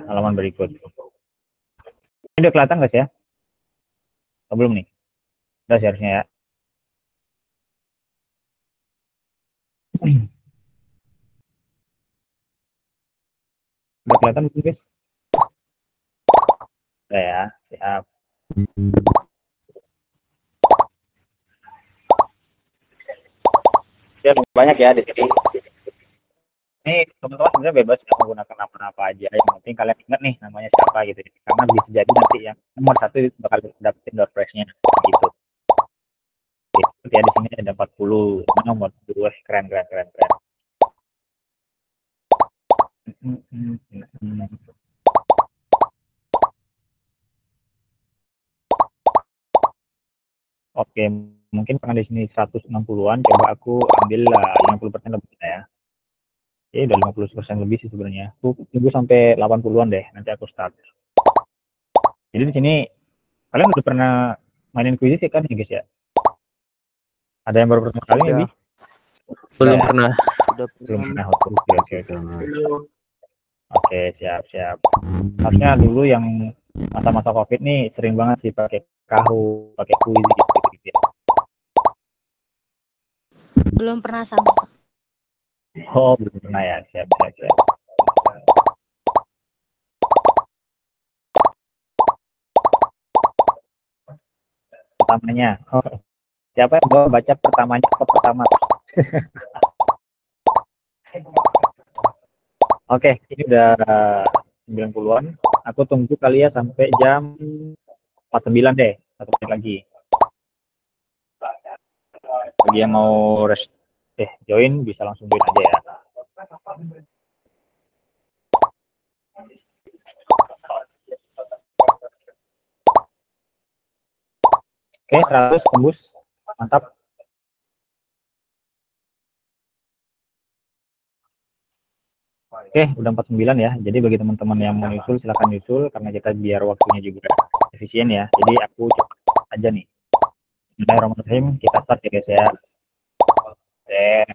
halaman berikut. Ini udah kelihatan guys ya? Oh, belum nih? Udah seharusnya ya. Udah kelihatan belum guys? Udah ya, siap. Ya, banyak ya di sini. Ini teman-teman sebenarnya bebas ya menggunakan nama apa aja. Yang penting kalian ingat nih namanya siapa gitu. Karena bisa jadi nanti yang nomor 1 bakal dapetin door prize-nya gitu. Seperti ya di sini ada 40, nomor 2 keren keren keren keren. Oke, mungkin karena di sini 160-an, coba aku ambil 50% lebih ya. Oke, udah 50% lebih sih sebenarnya. Aku tunggu sampai 80-an deh, nanti aku start. Jadi di sini kalian udah pernah mainin quiz kan ya guys ya? Ada yang baru pertama kali maybe? Belum Ya? pernah. Belum pernah. Oke. Oke, siap siap. Harusnya dulu yang masa-masa COVID nih sering banget sih pakai Kahoot, pakai quiz gitu ya. Belum pernah sama. Oh, belum pernah ya. Siap siap siap. Pertamanya. Oh, siapa yang mau baca pertamanya ke pertama? Oke, ini udah 90-an. Aku tunggu kali ya sampai jam 49 deh. 1 menit lagi. Bagi yang mau join bisa langsung join aja ya. Oke, 100 tembus. Mantap. Oke, udah 49 ya. Jadi bagi teman-teman yang mau nyusul silahkan nyusul karena kita biar waktunya juga efisien ya. Jadi aku coba aja nih. Bismillahirrahmanirrahim. Kita start ya guys ya. Oke.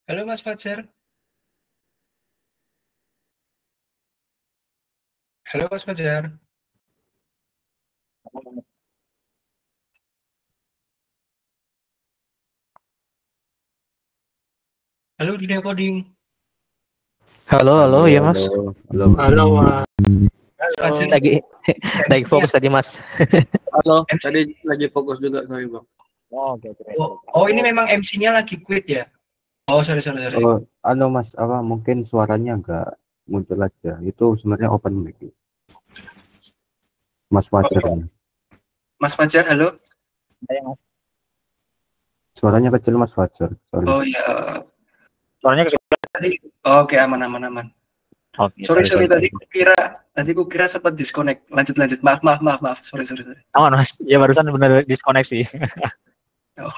Halo Mas Fajar. Halo Mas Fajar. Halo dunia coding. Halo, ya Mas. Halo. Halo, Mas. Mas Fajar. Lagi fokus tadi Mas. Halo, MC. tadi lagi fokus juga, sorry Bang. Oh, oke, oke. Oh, ini memang MC-nya lagi quit ya? Oh, sorry. Mas, mungkin suaranya agak muncul aja. Itu sebenarnya open mic. Mas Fajar. Mas Fajar, halo. Saya Mas. Suaranya kecil Mas Fajar. Sorry. Oh ya. Suaranya kecil. Oke, aman. Oke, Sorry, tadi kukira sempat disconnect. Lanjut. Maaf. Sorry. Aman Mas. Ya barusan benar diskoneksi. Oh.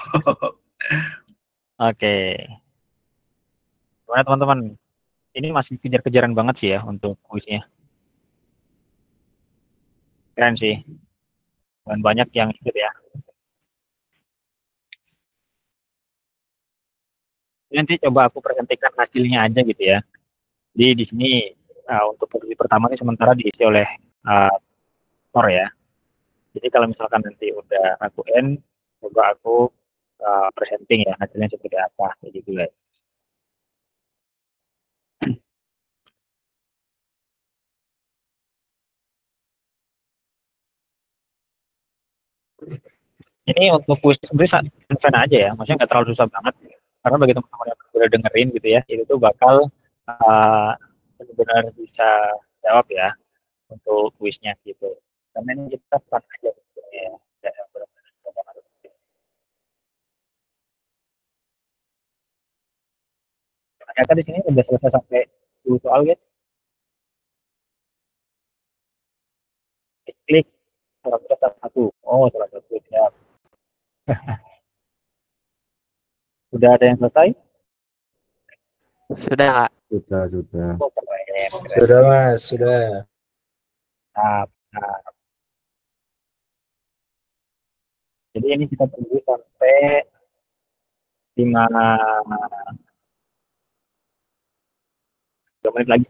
Oke. Gimana teman-teman? Ini masih kejar-kejaran banget sih ya untuk kuisnya. Keren sih. Dan banyak yang ikut ya. Nanti coba aku presentasikan hasilnya aja gitu ya. Jadi di sini untuk posisi pertama ini sementara diisi oleh Thor ya. Jadi kalau misalkan nanti udah aku end, coba aku presenting ya hasilnya seperti apa, kayak gitu guys. Ini untuk kuis sebenarnya fun aja ya, maksudnya nggak terlalu susah banget. Karena bagi teman-teman yang udah dengerin gitu ya, itu tuh bakal benar-benar bisa jawab ya untuk kuisnya gitu. Karena ini kita fun aja sebenarnya ya. Ternyata di sini udah selesai sampai 10 soal guys. Klik salah satu. Oh, salah satu ya. Udah ada yang selesai? Sudah Kak. Sudah. Oh, keren. Sudah, Mas, sudah. Nah, jadi ini kita tunggu sampai 3 menit lagi.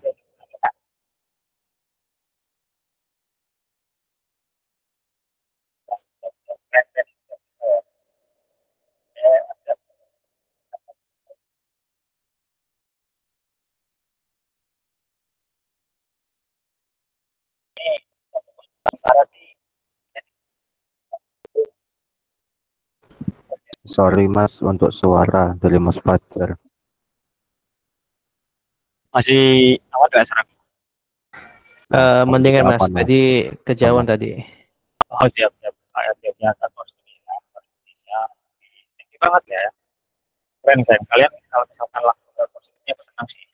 Sorry Mas untuk suara dari Mas Fajar. Masih aman nggak suara? Mendingan Mas. Aman, Mas. Tadi kejauhan tadi. Oh, siap. Siap. Thank you banget ya. Keren. Kalian kalau misalkan langsung ke posisinya senang sih.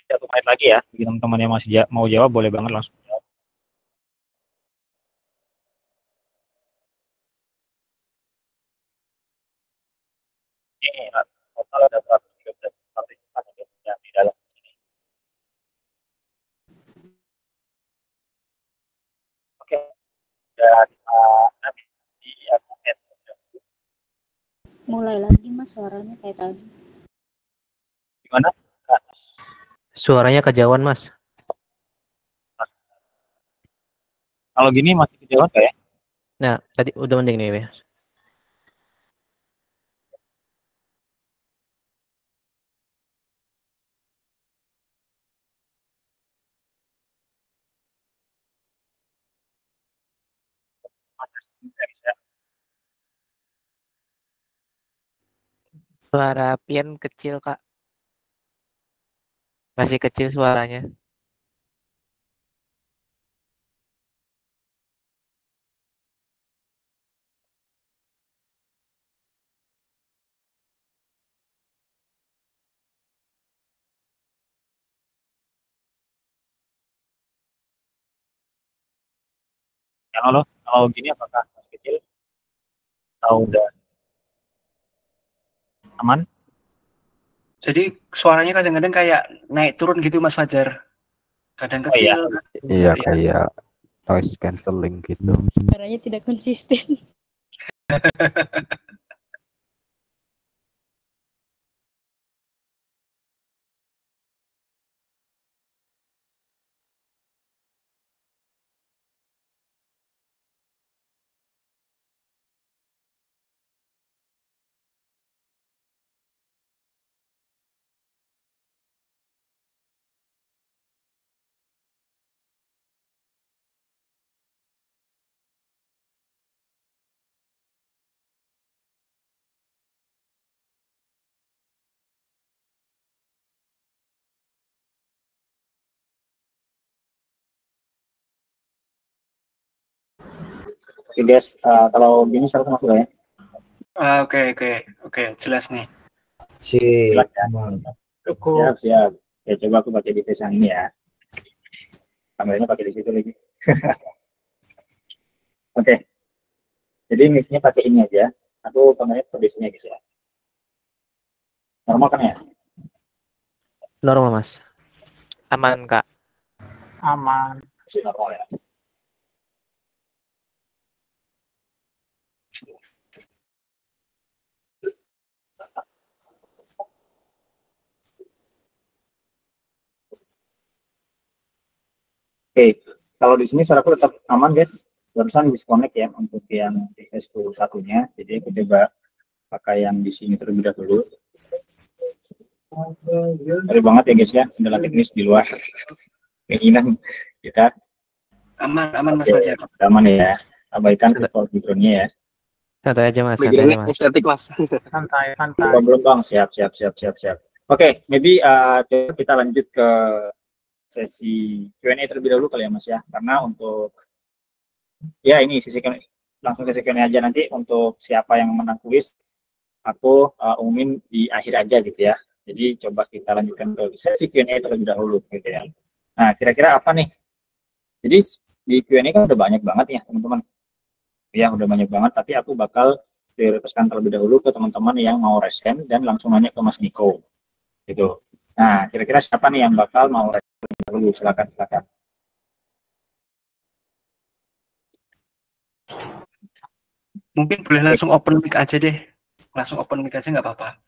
Satu menit lagi ya. Bagi teman-teman yang masih mau jawab, boleh banget langsung jawab. Ini total ada 113 partisipan yang di dalam sini. Oke. Dan nanti di advocate. Mulai lagi Mas suaranya kayak tadi. Gimana? Suaranya kejauhan Mas. Kalau gini masih kejauhan nggak ya? Nah, tadi udah mending nih Mas. Suara Pian kecil Kak. Masih kecil suaranya. Ya, kalau gini apakah masih kecil? Atau udah aman? Jadi suaranya kadang-kadang kayak naik turun gitu Mas Fajar. Kadang Oh, iya. kecil. Iya, kayak noise cancelling gitu. Suaranya tidak konsisten. Oke guys, kalau gini saya masuk ya. Oke, jelas nih. Siap, ya. Cukup. Siap. Ya coba aku pakai device yang ini ya. Kameranya pakai di situ lagi. Oke. Jadi mic-nya pakai ini aja. Aku kameranya pakai sini guys ya. Normal kan ya? Normal mas. Aman kak. Aman. Masih normal ya. Oke, kalau di sini suaraku tetap aman guys. Barusan disconnect ya untuk yang device satunya. Jadi aku coba pakai yang di sini terlebih dahulu. Sorry banget ya guys ya, kendala teknis di luar keinginan kita. Aman Mas Oke, Fajar. aman ya. Abaikan virtual background-nya ya. Santai aja mas. Santai aja mas. estetik Mas. Santai. Belum bang, siap. Oke, maybe coba kita lanjut ke sesi Q&A terlebih dahulu kali ya mas ya. Karena untuk ya ini sesi langsung sesi Q&A aja, nanti untuk siapa yang menang kuis aku umumin di akhir aja gitu ya. Jadi coba kita lanjutkan ke sesi Q&A terlebih dahulu gitu ya. Nah, kira-kira apa nih? Jadi di Q&A kan udah banyak banget ya teman-teman. Ya udah banyak banget, tapi aku bakal direpeskan terlebih dahulu ke teman-teman yang mau resen dan langsung nanya ke Mas Niko gitu. Nah, kira-kira siapa nih yang bakal mau resen dulu? Silakan. Mungkin boleh langsung open mic aja deh. Langsung open mic aja nggak apa-apa.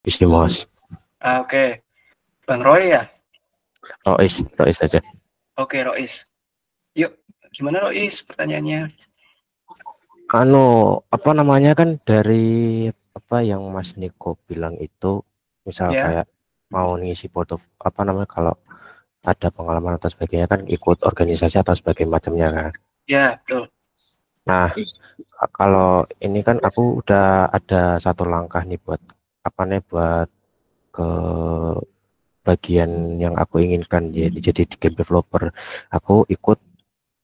Isi mas. Oke. Bang Roy ya? Rois aja. Oke, Rois. Yuk, gimana Rois pertanyaannya? Apa namanya kan dari apa yang Mas Niko bilang itu, misal Ya. kayak mau ngisi foto apa namanya, kalau ada pengalaman atau sebagainya kan ikut organisasi atau sebagainya macamnya kan. Ya, betul. Nah, kalau ini kan aku udah ada satu langkah nih buat ke bagian yang aku inginkan, jadi di game developer. Aku ikut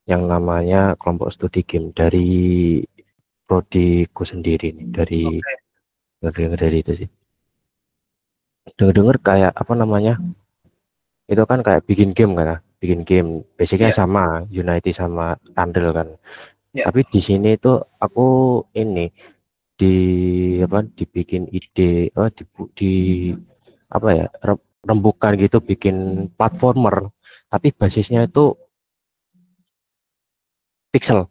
yang namanya kelompok studi game dari prodiku sendiri nih, dari itu sih. Dengar kayak apa namanya, itu kan kayak bikin game basicnya Yeah. sama Unity sama Unreal kan. Yeah. Tapi di sini itu aku ini dibikin ide rembukan gitu, bikin platformer tapi basisnya itu pixel.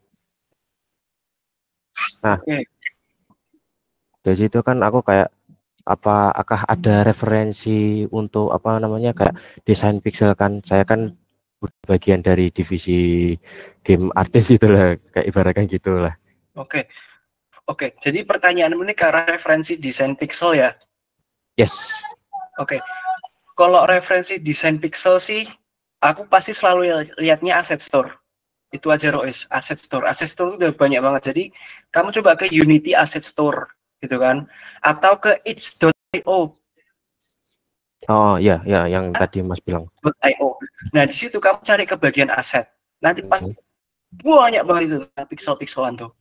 Nah, dari situ kan aku kayak apakah ada referensi untuk apa namanya kayak desain pixel kan, saya kan bagian dari divisi game artis itulah, kayak ibaratkan gitulah. Oke, jadi pertanyaan ini ke arah referensi desain pixel ya? Yes. Oke, kalau referensi desain pixel sih, aku pasti selalu lihatnya asset store. Itu aja Rois, asset store udah banyak banget. Jadi kamu coba ke Unity Asset Store gitu kan, atau ke itch.io. Oh iya, yang tadi Mas bilang. .io. Nah di situ kamu cari ke bagian aset. Nanti pas banyak banget itu pixel-pixelan tuh.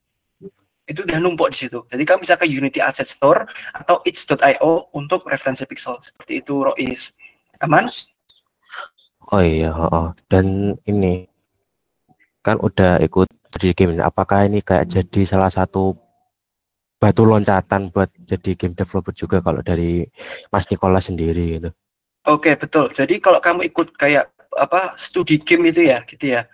Itu udah numpuk di situ. Jadi kamu bisa ke Unity Asset Store atau itch.io untuk referensi pixel. Seperti itu Rois. Aman? Oh iya, dan ini kan udah ikut 3D game. Apakah ini kayak jadi salah satu batu loncatan buat jadi game developer juga kalau dari Mas Nikola sendiri gitu? Oke, betul. Jadi kalau kamu ikut kayak studi game itu ya, gitu ya.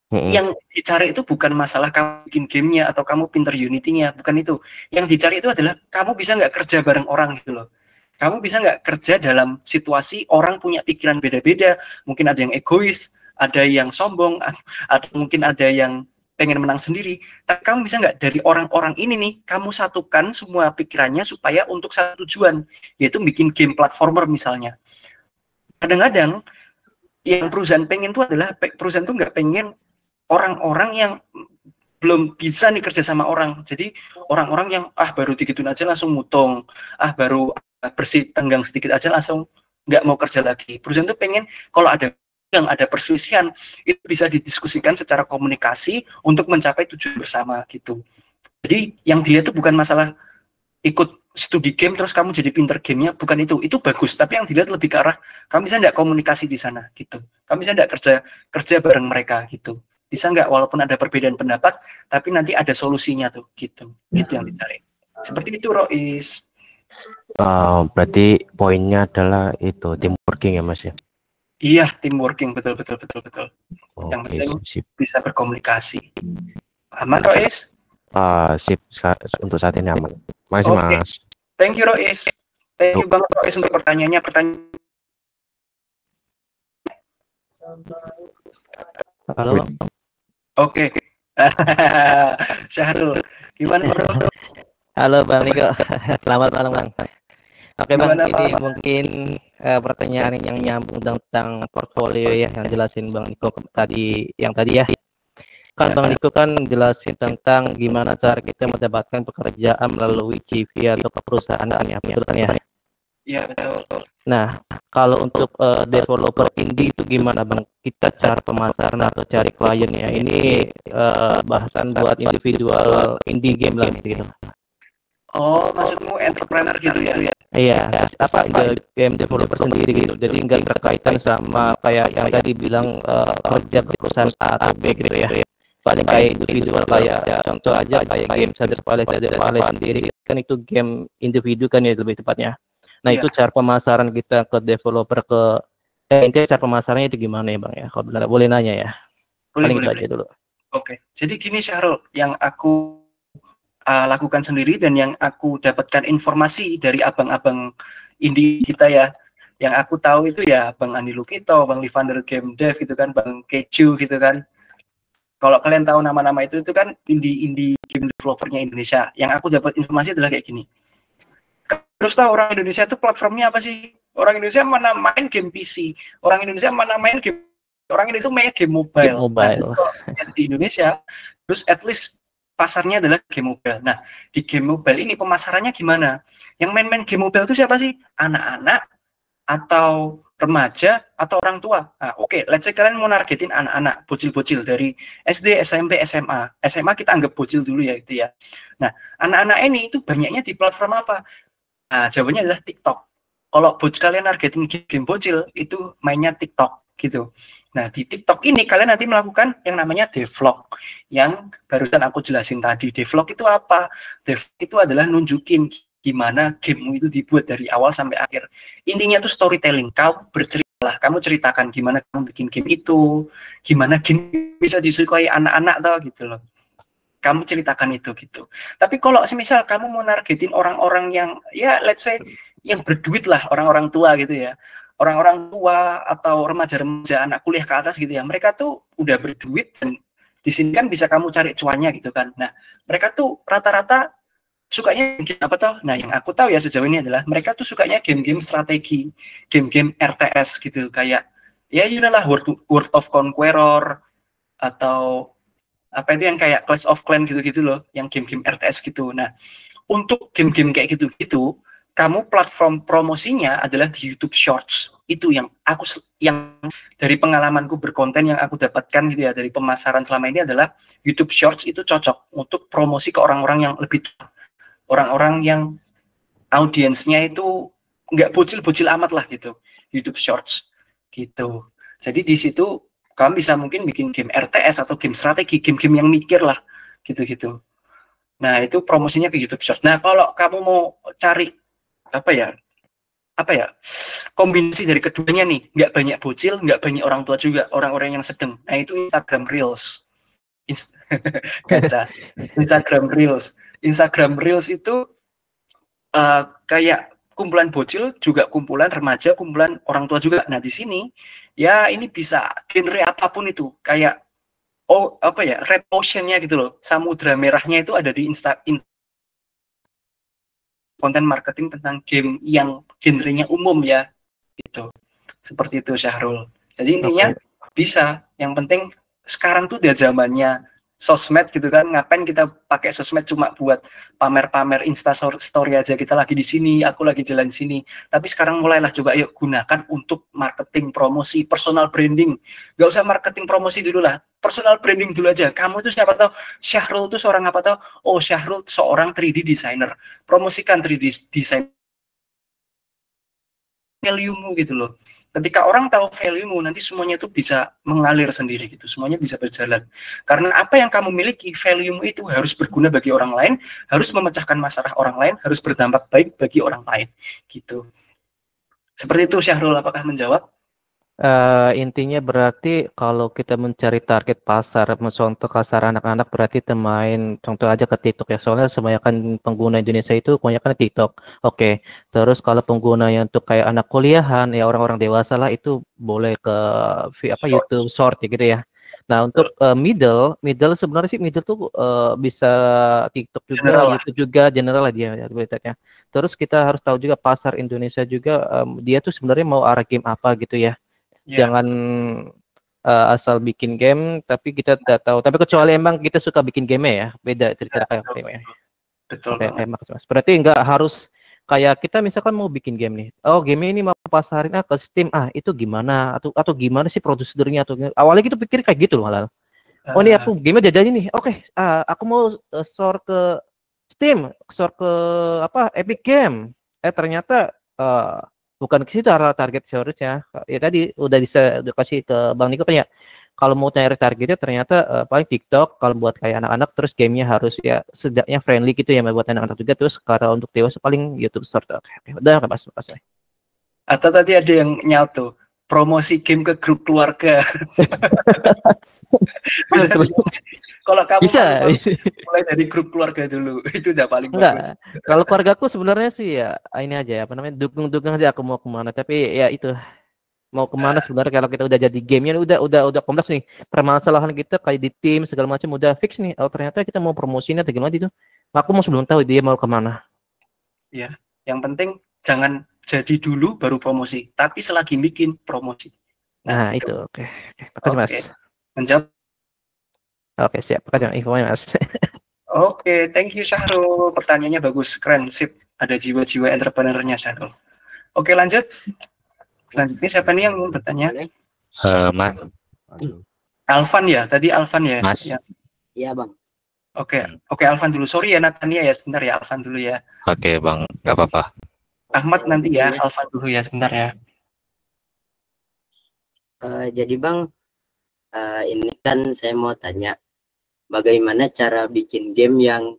Yang dicari itu bukan masalah kamu bikin gamenya atau kamu pinter Unity-nya, bukan itu. Yang dicari itu adalah kamu bisa nggak kerja bareng orang gitu loh. Kamu bisa nggak kerja dalam situasi orang punya pikiran beda-beda, mungkin ada yang egois, ada yang sombong, atau mungkin ada yang pengen menang sendiri. Tapi kamu bisa nggak dari orang-orang ini nih, kamu satukan semua pikirannya supaya untuk satu tujuan, yaitu bikin game platformer misalnya. Kadang-kadang yang perusahaan pengen itu adalah perusahaan itu nggak pengen orang-orang yang belum bisa nih kerja sama orang. Jadi orang-orang yang baru digituin aja langsung mutung, baru bersih tenggang sedikit aja langsung nggak mau kerja lagi. Perusahaan itu pengen kalau ada perselisihan itu bisa didiskusikan secara komunikasi untuk mencapai tujuan bersama gitu. Jadi yang dilihat itu bukan masalah ikut studi game terus kamu jadi pinter gamenya, bukan itu bagus, tapi yang dilihat lebih ke arah kamu bisa nggak komunikasi di sana gitu, kamu bisa nggak kerja bareng mereka gitu, bisa nggak walaupun ada perbedaan pendapat tapi nanti ada solusinya tuh gitu, itu yang dicari. Seperti itu Rois. Berarti poinnya adalah itu team working ya Mas ya? Iya, team working, betul. Yang Oke, penting sip. bisa berkomunikasi. Aman Rois? Sip, untuk saat ini aman. Makasih Mas. Thank you Rois. Thank you banget Rois untuk pertanyaannya. Halo. Oke. Syahrul, gimana bro? Halo Bang Niko. Selamat malam Bang. Oke Bang, Gimana, ini Pak? mungkin pertanyaan yang nyambung tentang portfolio ya, yang jelasin Bang Niko tadi ya. Kan Bang Niko kan jelasin tentang gimana cara kita mendapatkan pekerjaan melalui CV atau perusahaan ya, betul kan ya? Iya betul. Nah, kalau untuk developer indie itu gimana Bang? Kita cara pemasaran atau cari klien ya? Ini bahasan buat individual indie game lah gitu. Oh, maksudmu entrepreneur gitu ya? Iya, apa game developer sendiri gitu. Jadi nggak berkaitan sama kayak yang tadi bilang kerja di perusahaan A atau B gitu ya. Paling kayak individual kayak contoh aja kayak game Shaders Palace sendiri kan itu game individu kan ya lebih tepatnya. Nah itu cara pemasaran kita ke developer intinya cara pemasarannya itu gimana ya Bang ya? Kalau boleh nanya ya. Paling itu aja dulu. Oke, jadi gini Syahrul, yang aku lakukan sendiri dan yang aku dapatkan informasi dari abang-abang indie kita ya, yang aku tahu itu ya Bang Andi Lukito, Bang Livander Game Dev gitu kan, Bang Keju gitu kan. Kalau kalian tahu nama-nama itu kan indie game developernya Indonesia. Yang aku dapat informasi adalah kayak gini. Terus tahu orang Indonesia itu platformnya apa sih? Orang Indonesia mana main game PC, orang Indonesia mana main game, orang Indonesia main game mobile. Nah, di Indonesia, terus at least pasarnya adalah game mobile. Nah, di game mobile ini pemasarannya gimana? Yang main-main game mobile itu siapa sih? Anak-anak atau remaja atau orang tua? Nah, oke, let's say kalian mau nargetin anak-anak, bocil-bocil dari SD, SMP, SMA. SMA kita anggap bocil dulu ya itu ya. Nah, anak-anak ini itu banyaknya di platform apa? Nah, jawabannya adalah TikTok. Kalau kalian nargetin game bocil itu mainnya TikTok gitu. Nah, di TikTok ini kalian nanti melakukan yang namanya devlog. Yang barusan aku jelasin tadi. Devlog itu apa? Devlog itu adalah nunjukin gimana gamemu itu dibuat dari awal sampai akhir. Intinya itu storytelling. Kamu bercerita, kamu ceritakan gimana kamu bikin game itu, gimana game bisa disukai anak-anak tau gitu loh. Kamu ceritakan itu gitu. Tapi kalau semisal kamu mau nargetin orang-orang yang ya let's say yang berduit lah, orang-orang tua gitu ya. Orang-orang tua atau remaja-remaja anak kuliah ke atas gitu ya, mereka tuh udah berduit dan di sini kan bisa kamu cari cuannya gitu kan. Nah, mereka tuh rata-rata sukanya game apa toh? Nah, yang aku tahu ya sejauh ini adalah mereka tuh sukanya game-game strategi, game-game RTS gitu, kayak ya you know lah World of Conqueror atau apa itu yang kayak Clash of Clans gitu-gitu loh, yang game-game RTS gitu. Nah, untuk game-game kayak gitu-gitu kamu platform promosinya adalah di YouTube Shorts. Itu yang dari pengalamanku berkonten yang aku dapatkan gitu ya, dari pemasaran selama ini adalah YouTube Shorts itu cocok untuk promosi ke orang-orang yang lebih tua. Orang-orang yang audiensnya itu nggak bocil-bocil amat lah gitu. YouTube Shorts gitu. Jadi di situ kamu bisa mungkin bikin game RTS atau game strategi, game-game yang mikir lah gitu-gitu. Nah, itu promosinya ke YouTube Shorts. Nah, kalau kamu mau cari apa ya kombinasi dari keduanya nih, nggak banyak bocil, nggak banyak orang tua juga, orang-orang yang sedang. Nah itu Instagram Reels. Kaca. Instagram Reels. Instagram Reels itu kayak kumpulan bocil, juga kumpulan remaja, kumpulan orang tua juga. Nah di sini ya ini bisa genre apapun itu, kayak red ocean-nya gitu loh, samudra merahnya itu ada di konten marketing tentang game yang genrenya umum ya. Gitu. Seperti itu Syahrul. Jadi intinya bisa, yang penting sekarang tuh udah zamannya sosmed gitu kan, ngapain kita pakai sosmed cuma buat pamer-pamer Insta story aja, kita lagi di sini, aku lagi jalan sini. Tapi sekarang mulailah coba yuk gunakan untuk marketing, promosi, personal branding. Gak usah marketing promosi dulu lah, personal branding dulu aja. Kamu tuh siapa tahu Syahrul tuh seorang apa tahu? Oh Syahrul seorang 3D designer. Promosikan 3D design value-mu gitu loh. Ketika orang tahu value-mu, nanti semuanya itu bisa mengalir sendiri gitu. Semuanya bisa berjalan. Karena apa yang kamu miliki, value-mu itu harus berguna bagi orang lain, harus memecahkan masalah orang lain, harus berdampak baik bagi orang lain gitu. Seperti itu Syahrul, apakah menjawab? Intinya berarti kalau kita mencari target pasar, contoh kasar anak-anak, berarti main contoh aja ke TikTok ya, soalnya kebanyakan pengguna Indonesia itu kebanyakan TikTok. Oke. Terus kalau pengguna yang untuk kayak anak kuliahan ya, orang-orang dewasa lah, itu boleh ke YouTube Short ya gitu ya. Nah untuk middle sebenarnya sih middle tuh bisa TikTok juga, General lah. YouTube juga, general lah dia ya. Terus kita harus tahu juga pasar Indonesia juga, dia tuh sebenarnya mau arah game apa gitu ya. Jangan asal bikin game tapi kita tidak tahu. Tapi kecuali emang kita suka bikin game ya, beda cerita kayak game ya. Betul. Mas. Berarti nggak harus kayak kita misalkan mau bikin game nih. Oh, game ini mau pasarin ke Steam. Itu gimana? Atau gimana sih prosedurnya atau awalnya kita pikir kayak gitu loh malah. Oh, ini aku game aja jadi nih. Oke, aku mau share ke Steam, share ke Epic Game. Ternyata bukan ke situ arah target seharusnya. Ya tadi udah kasih ke Bang Niko ya. Kalau mau cari targetnya ternyata paling TikTok kalau buat kayak anak-anak, terus gamenya harus ya setidaknya friendly gitu ya buat anak-anak juga. Terus kalau untuk dewasa paling YouTube Short. Oke. Udah pas. Atau tadi ada yang nyauto promosi game ke grup keluarga. Kalau kamu bisa mulai dari grup keluarga dulu, itu udah paling bagus. Enggak. Kalau keluargaku sebenarnya sih ya ini aja ya, dukung aja aku mau kemana. Tapi ya itu mau kemana sebenarnya kalau kita udah jadi gamenya udah kompleks nih, permasalahan kita kayak di tim segala macam udah fix nih. Oh ternyata kita mau promosinya atau gimana itu, aku mau sebelum tahu dia mau kemana. Ya, yang penting jangan jadi dulu baru promosi, tapi selagi bikin promosi. Nah itu oke. Makasih Mas. Menjawab. Oke siap, makasih infonya Mas. Oke, thank you Syahrul. Pertanyaannya bagus, keren, sip. Ada jiwa-jiwa entrepreneurnya Syahrul. Oke lanjut. Selanjutnya siapa nih yang mau bertanya? Mas. Alvan ya, tadi Alvan ya. Mas. Iya Bang. Oke Alvan dulu. Sorry ya Natania ya, sebentar ya Alvan dulu ya. Oke Bang, nggak apa-apa. Ahmad nanti ya, Alvan dulu ya, sebentar ya. Jadi Bang, ini kan saya mau tanya, bagaimana cara bikin game yang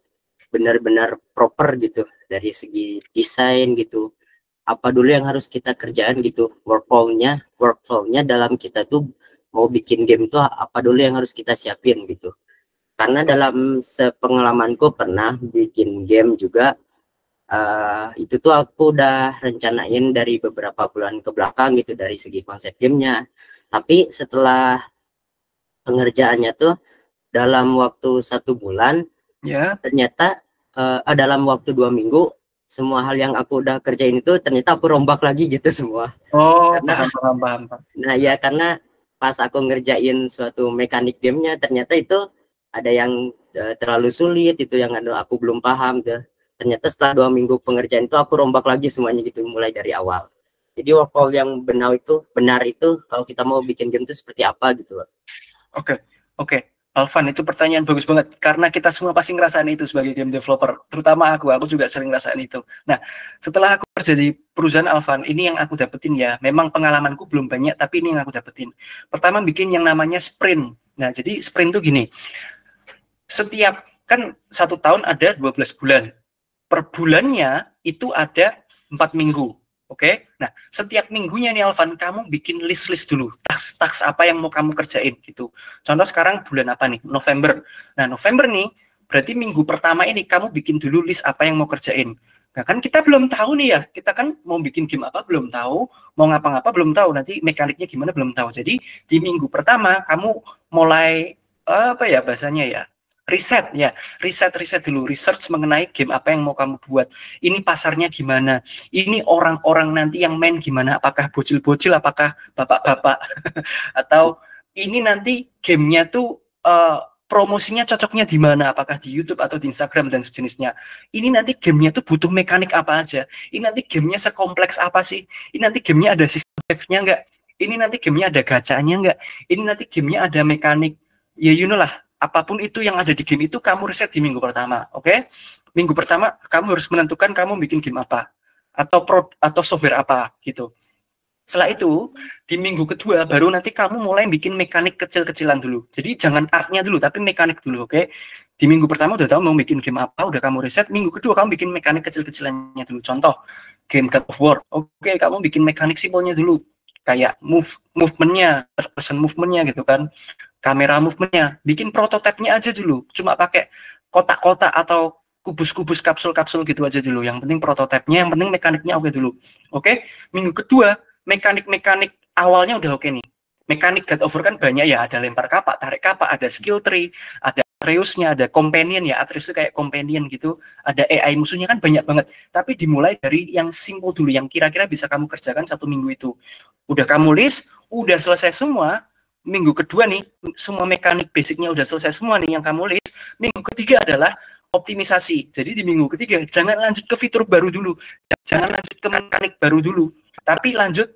benar-benar proper gitu dari segi desain gitu. Apa dulu yang harus kita kerjain gitu, workflow-nya dalam kita tuh mau bikin game tuh apa dulu yang harus kita siapin gitu. Karena dalam sepengalamanku pernah bikin game juga, itu tuh aku udah rencanain dari beberapa bulan ke belakang gitu dari segi konsep gamenya. Tapi setelah pengerjaannya tuh dalam waktu 1 bulan, ternyata dalam waktu 2 minggu semua hal yang aku udah kerjain itu ternyata aku rombak lagi gitu semua. Oh, paham. Nah ya karena pas aku ngerjain suatu mekanik gamenya ternyata itu ada yang terlalu sulit, itu yang aku belum paham gitu. Ternyata setelah 2 minggu pengerjaan itu aku rombak lagi semuanya gitu mulai dari awal. Jadi workflow yang benar itu kalau kita mau bikin game itu seperti apa gitu. Oke. Alvan, itu pertanyaan bagus banget karena kita semua pasti ngerasain itu sebagai game developer, terutama aku juga sering ngerasain itu. Nah, setelah aku kerja di perusahaan Alvan, ini yang aku dapetin ya, memang pengalamanku belum banyak tapi ini yang aku dapetin. Pertama bikin yang namanya sprint. Nah, jadi sprint itu gini, setiap kan 1 tahun ada 12 bulan, per bulannya itu ada 4 minggu. Oke, nah setiap minggunya nih Alvan, kamu bikin list-list dulu, task-task apa yang mau kamu kerjain gitu. Contoh sekarang bulan apa nih? November. Nah November nih, berarti minggu pertama ini kamu bikin dulu list apa yang mau kerjain. Nah kan kita belum tahu nih ya, kita kan mau bikin game apa belum tahu, mau ngapa-ngapa belum tahu, nanti mekaniknya gimana belum tahu. Jadi di minggu pertama kamu mulai apa ya bahasanya ya, riset dulu, research mengenai game apa yang mau kamu buat. Ini pasarnya gimana? Ini orang-orang nanti yang main gimana? Apakah bocil-bocil? Apakah bapak-bapak? Atau ini nanti gamenya tuh promosinya cocoknya di mana? Apakah di YouTube atau di Instagram dan sejenisnya? Ini nanti gamenya tuh butuh mekanik apa aja? Ini nanti gamenya sekompleks apa sih? Ini nanti gamenya ada sistem save-nya nggak? Ini nanti gamenya ada gacanya nggak? Ini nanti gamenya ada mekanik? Ya you know lah. Apapun itu yang ada di game itu kamu riset di minggu pertama, oke? Minggu pertama kamu harus menentukan kamu bikin game apa atau software apa gitu. Setelah itu di minggu kedua baru nanti kamu mulai bikin mekanik kecil-kecilan dulu. Jadi jangan artnya dulu tapi mekanik dulu, oke? Di minggu pertama udah tahu mau bikin game apa, udah kamu riset. Minggu kedua kamu bikin mekanik kecil-kecilannya dulu. Contoh game God of War, oke? Kamu bikin mekanik simpelnya dulu. Kayak movementnya, person movementnya gitu kan, kamera movementnya, bikin prototipenya aja dulu, cuma pakai kotak-kotak atau kubus-kubus kapsul-kapsul gitu aja dulu, yang penting prototipenya, yang penting mekaniknya oke dulu. Oke, minggu kedua mekanik-mekanik awalnya udah oke nih. Mekanik God of War kan banyak ya, ada lempar kapak, tarik kapak, ada skill tree, ada Atreus-nya, ada companion ya, Atreus itu kayak companion gitu, ada AI musuhnya kan banyak banget. Tapi dimulai dari yang simple dulu, yang kira-kira bisa kamu kerjakan 1 minggu itu. Udah kamu list, udah selesai semua, minggu kedua nih, semua mekanik basicnya udah selesai semua nih yang kamu list. Minggu ketiga adalah optimisasi. Jadi di minggu ketiga, jangan lanjut ke fitur baru dulu, jangan lanjut ke mekanik baru dulu, tapi lanjut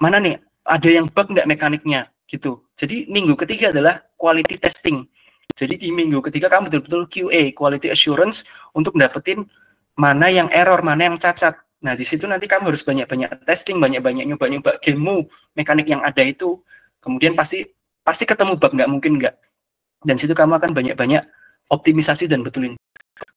mana nih, ada yang bug nggak mekaniknya gitu. Jadi minggu ketiga adalah quality testing. Jadi di minggu ketiga kamu betul-betul QA, quality assurance, untuk dapetin mana yang error, mana yang cacat. Nah di situ nanti kamu harus banyak-banyak testing, banyak-banyak nyoba-nyoba gamemu, mekanik yang ada itu. Kemudian pasti ketemu bug, nggak mungkin nggak. Dan situ kamu akan banyak-banyak optimisasi dan betulin.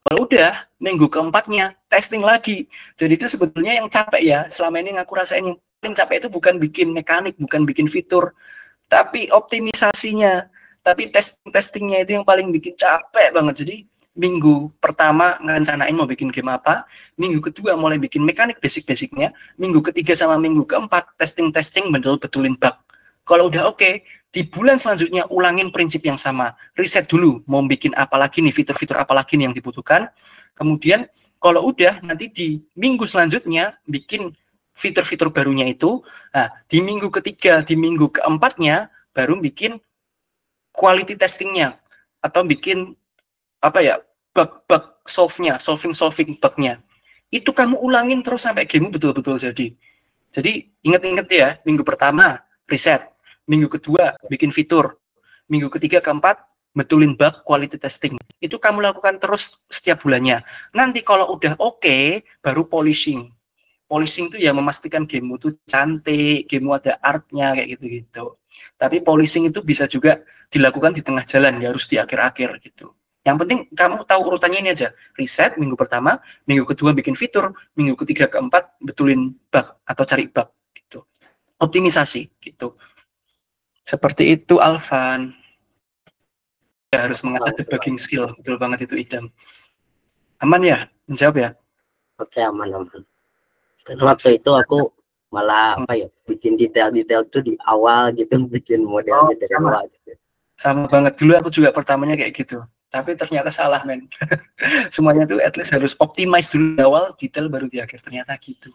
Kalau udah minggu keempatnya testing lagi. Jadi itu sebetulnya yang capek ya, selama ini yang aku rasain yang paling capek itu bukan bikin mekanik, bukan bikin fitur, tapi optimisasinya. Tapi testingnya itu yang paling bikin capek banget. Jadi minggu pertama ngerencanain mau bikin game apa, minggu kedua mulai bikin mekanik basic-basicnya, minggu ketiga sama minggu keempat testing betulin bug. Kalau udah oke, di bulan selanjutnya ulangin prinsip yang sama, riset dulu mau bikin apa lagi nih, fitur-fitur apa lagi nih yang dibutuhkan. Kemudian kalau udah nanti di minggu selanjutnya bikin fitur-fitur barunya itu. Nah di minggu ketiga, di minggu keempatnya baru bikin quality testingnya, atau bikin apa ya, bug solving bugnya. Itu kamu ulangin terus sampai game betul-betul jadi. Jadi ingat-ingat ya, minggu pertama riset, minggu kedua bikin fitur, minggu ketiga keempat betulin bug, quality testing. Itu kamu lakukan terus setiap bulannya. Nanti kalau udah oke, baru polishing. Polishing itu ya memastikan game itu cantik, game ada artnya kayak gitu-gitu. Tapi polishing itu bisa juga dilakukan di tengah jalan, ya harus di akhir-akhir gitu. Yang penting kamu tahu urutannya ini aja. Riset minggu pertama, minggu kedua bikin fitur, minggu ketiga keempat betulin bug atau cari bug gitu. Optimisasi gitu. Seperti itu Alvan. Ya, harus mengasah debugging skill, betul banget itu Idam. Aman ya? Menjawab ya? Oke, aman. Karena waktu itu aku malah bikin detail-detail tuh di awal gitu, bikin modelnya dari awal gitu. Sama banget, dulu aku juga pertamanya kayak gitu, tapi ternyata salah men. Semuanya tuh at least harus optimize dulu di awal, detail baru di akhir, ternyata gitu.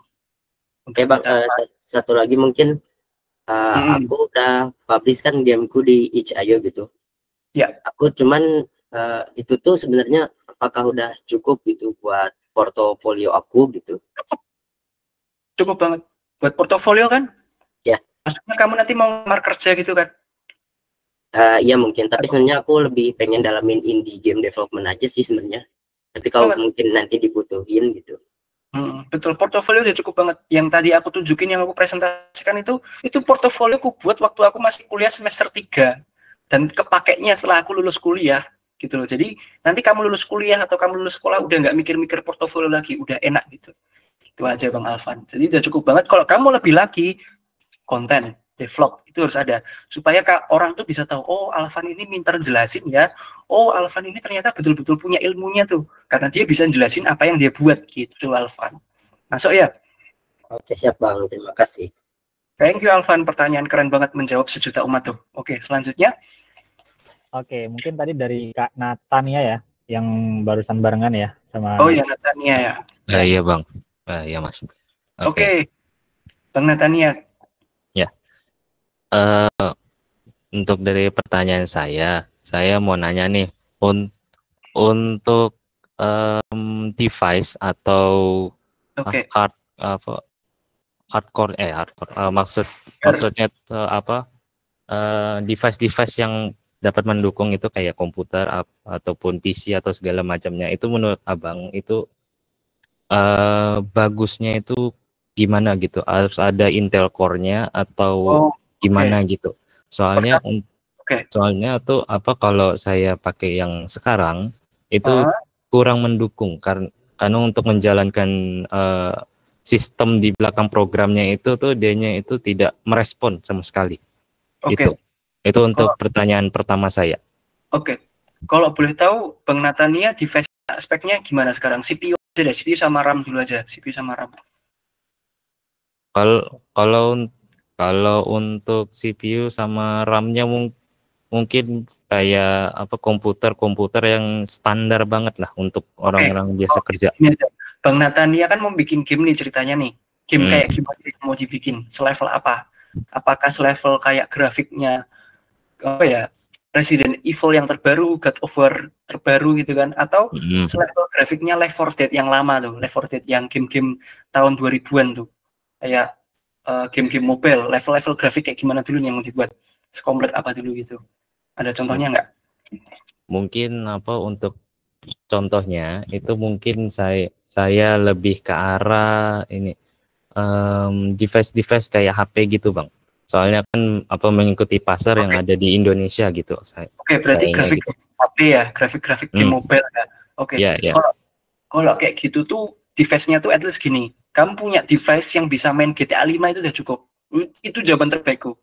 Oke Bang, satu lagi mungkin aku udah publish kan gameku di itch.io gitu. Ya. Aku cuman itu tuh sebenarnya apakah udah cukup gitu buat portofolio aku gitu? Cukup banget buat portofolio kan? Ya. Maksudnya kamu nanti mau ngelamar kerja gitu kan? Iya mungkin, tapi sebenarnya aku lebih pengen dalamin indie game development aja sih sebenarnya. Tapi kalau mungkin nanti dibutuhin gitu. Betul, portofolio udah cukup banget. Yang tadi aku tunjukin, yang aku presentasikan itu portofolio aku buat waktu aku masih kuliah semester 3 dan kepakainya setelah aku lulus kuliah gitu loh. Jadi nanti kamu lulus kuliah atau kamu lulus sekolah udah nggak mikir-mikir portofolio lagi, udah enak gitu. Itu aja Bang Alvan. Jadi udah cukup banget. Kalau kamu lebih lagi, konten, develop, itu harus ada. Supaya orang tuh bisa tahu, oh Alvan ini pintar jelasin ya. Oh Alvan ini ternyata betul-betul punya ilmunya tuh. Karena dia bisa jelasin apa yang dia buat gitu Alvan. Masuk ya? Oke, siap Bang. Terima kasih. Thank you Alvan, pertanyaan keren banget menjawab sejuta umat tuh. Oke, selanjutnya. Oke, mungkin tadi dari Kak Natania ya, yang barusan barengan ya sama. Oh ya, Natania ya. Iya Bang. Iya Mas. Oke. Bang Natania. Ya. Untuk dari pertanyaan saya mau nanya nih, untuk device atau hardcore maksudnya device yang dapat mendukung itu kayak komputer ataupun PC atau segala macamnya, itu menurut Abang itu bagusnya itu gimana gitu? Harus ada Intel Core-nya atau gimana gitu? Soalnya tuh kalau saya pakai yang sekarang itu kurang mendukung karena untuk menjalankan sistem di belakang programnya itu tuh dianya itu tidak merespon sama sekali. Itu untuk pertanyaan pertama saya. Oke. Kalau boleh tahu Bang Natania device speknya gimana sekarang? CPU aja deh, CPU sama RAM dulu aja, CPU sama RAM. Kalau untuk CPU sama RAM-nya mungkin kayak komputer yang standar banget lah untuk orang-orang biasa kerja. Bang Natania kan mau bikin game nih ceritanya nih. Game kayak gimana mau dibikin? Selevel apa? Apakah selevel kayak grafiknya Resident Evil yang terbaru, God of War terbaru gitu kan? Atau selevel grafiknya Left 4 Dead yang lama tuh, Left 4 Dead yang game-game tahun 2000-an tuh. Kayak game-game mobile, level-level grafik kayak gimana dulu nih yang mau dibuat? Sekomplek apa dulu gitu? Ada contohnya nggak? Mungkin untuk contohnya itu mungkin saya lebih ke arah ini device kayak HP gitu Bang. Soalnya kan mengikuti pasar yang ada di Indonesia gitu. Berarti grafik gitu. HP ya, grafik game mobile ya. Kalau kayak gitu tuh device-nya tuh at least gini. Kamu punya device yang bisa main GTA 5 itu udah cukup. Itu jawaban terbaikku.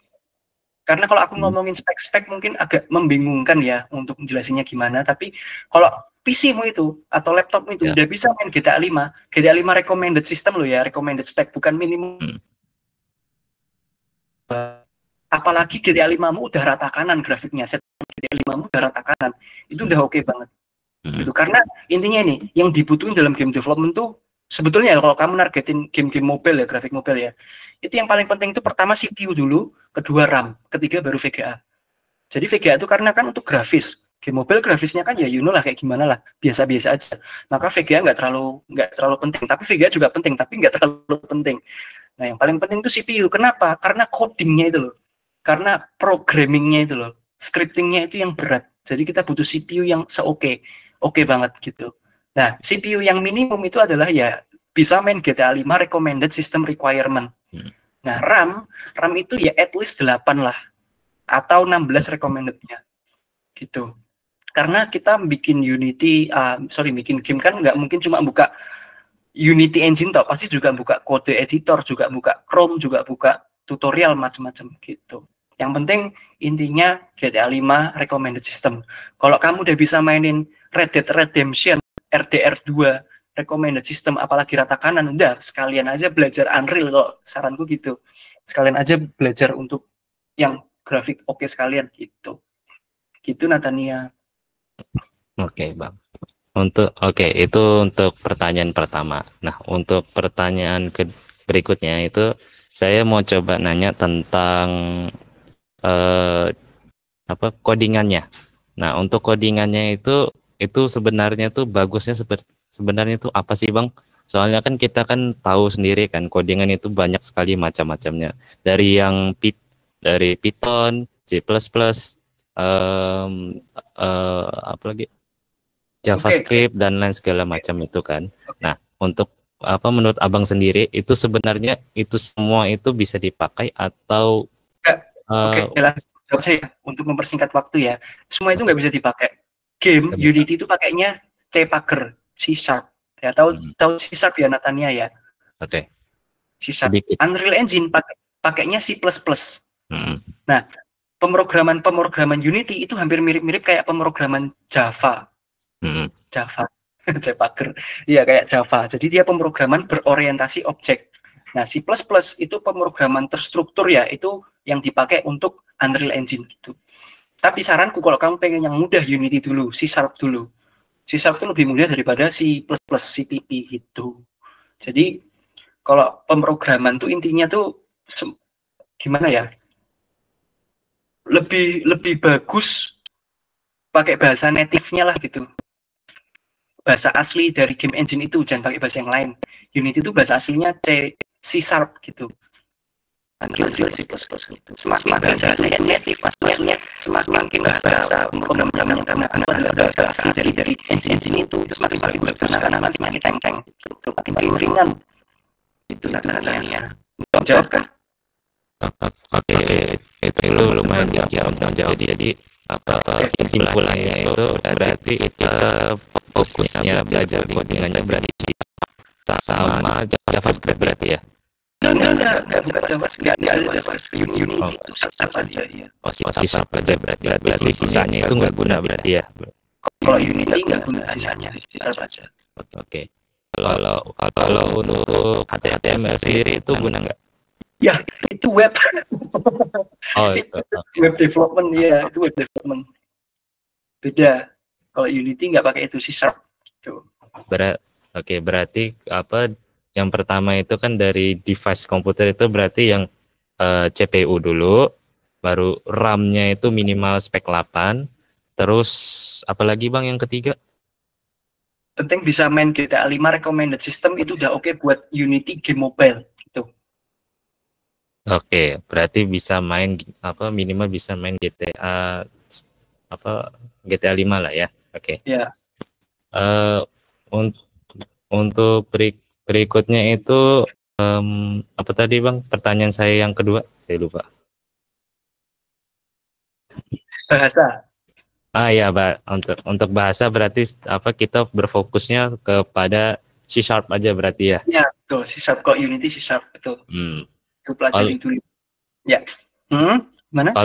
Karena kalau aku ngomongin spek-spek mungkin agak membingungkan ya untuk menjelasinnya gimana. Tapi kalau PC-mu itu atau laptopmu itu udah bisa main GTA 5. GTA 5 recommended system loh ya, recommended spek bukan minimum. Apalagi GTA 5-mu udah rata kanan grafiknya, set GTA 5-mu udah rata kanan. Itu udah oke banget. Gitu. Karena intinya ini yang dibutuhin dalam game development tuh sebetulnya kalau kamu nargetin game-game mobile ya, grafik mobile ya, itu yang paling penting itu pertama CPU dulu, kedua RAM, ketiga baru VGA. Jadi VGA itu karena kan untuk grafis, game mobile grafisnya kan ya lah kayak gimana lah, biasa-biasa aja. Maka VGA nggak terlalu penting, tapi VGA juga penting, tapi nggak terlalu penting. Nah yang paling penting itu CPU. Kenapa? Karena codingnya itu loh, karena programmingnya itu loh, scriptingnya itu yang berat. Jadi kita butuh CPU yang oke banget gitu. Nah, CPU yang minimum itu adalah ya bisa main GTA 5 recommended system requirement. Nah, RAM itu ya at least 8 lah atau 16 recommended-nya. Gitu. Karena kita bikin bikin game kan nggak mungkin cuma buka Unity Engine toh, pasti juga buka kode editor, juga buka Chrome, juga buka tutorial macam-macam gitu. Yang penting intinya GTA 5 recommended system. Kalau kamu udah bisa mainin Red Dead Redemption RDR 2 recommended system apalagi rata kanan, udah sekalian aja belajar Unreal kok, saranku gitu. Sekalian aja belajar untuk yang grafik oke sekalian gitu. Gitu Natania. Oke, Bang. Itu untuk pertanyaan pertama. Nah, untuk pertanyaan berikutnya itu saya mau coba nanya tentang codingannya. Nah, untuk codingannya itu sebenarnya tuh bagusnya sebenarnya itu apa sih, Bang? Soalnya kan kita kan tahu sendiri kan codingan itu banyak sekali macam-macamnya. Dari Python, C++, apalagi JavaScript dan lain segala macam itu kan. Nah, untuk menurut Abang sendiri itu sebenarnya itu semua itu bisa dipakai atau jawab saya untuk mempersingkat waktu ya. Semua itu nggak bisa dipakai. Game Unity itu pakainya C Packer, C Sharp. Ya tahu C Sharp ya Natania ya. Oke. C Sharp. Sedikit. Unreal Engine pakainya C++. Hmm. Nah, pemrograman Unity itu hampir mirip-mirip kayak pemrograman Java. Java. Javaker. Iya, kayak Java. Jadi dia pemrograman berorientasi objek. Nah, C++ itu pemrograman terstruktur ya, itu yang dipakai untuk Unreal Engine gitu. Tapi saranku kalau kamu pengen yang mudah, Unity dulu, C# dulu. C# itu lebih mudah daripada C++, CPP gitu. Jadi kalau pemrograman tuh intinya tuh gimana ya? Lebih bagus pakai bahasa native-nya lah gitu. Bahasa asli dari game engine itu, jangan pakai bahasa yang lain. Unity itu bahasa aslinya C# gitu. Unreal C++ gitu. Semakin bahasa saya native aslinya, semakin bahasa pemrograman yang karena adalah bahasa asli dari engine itu semakin bagus karena nanti makin teng-teng itu makin ringan. Itu katanya. Jawab kan? Oke, itu lumayan jauh. Jadi kesimpulannya itu berarti fokusnya belajar codingannya berarti sama JavaScript berarti ya? Enggak, bukan JavaScript, enggak ada JavaScript, Unity itu apa aja ya. C# aja berarti sisanya itu nggak guna berarti ya? Kalau Unity nggak guna sisanya, apa aja. Oke. Kalau untuk HTML sendiri itu guna nggak? Ya, itu web. Oh, itu. Web development ya, itu web development. Beda. Kalau Unity nggak pakai itu C#. Gitu. Oke, berarti apa yang pertama itu kan dari device komputer itu berarti yang CPU dulu, baru RAM-nya itu minimal spek 8, terus apalagi Bang yang ketiga? Penting bisa main GTA 5 recommended system itu udah oke buat Unity game mobile gitu. Oke, berarti bisa main minimal bisa main GTA 5 lah ya. Oke. Ya. Untuk berikutnya itu apa tadi Bang? Pertanyaan saya yang kedua, saya lupa. Bahasa. Ya, untuk bahasa berarti kita berfokusnya kepada C# aja berarti ya? Ya, betul. C# kok Unity C# betul. Itu pelajari dulu. Ya. Mana?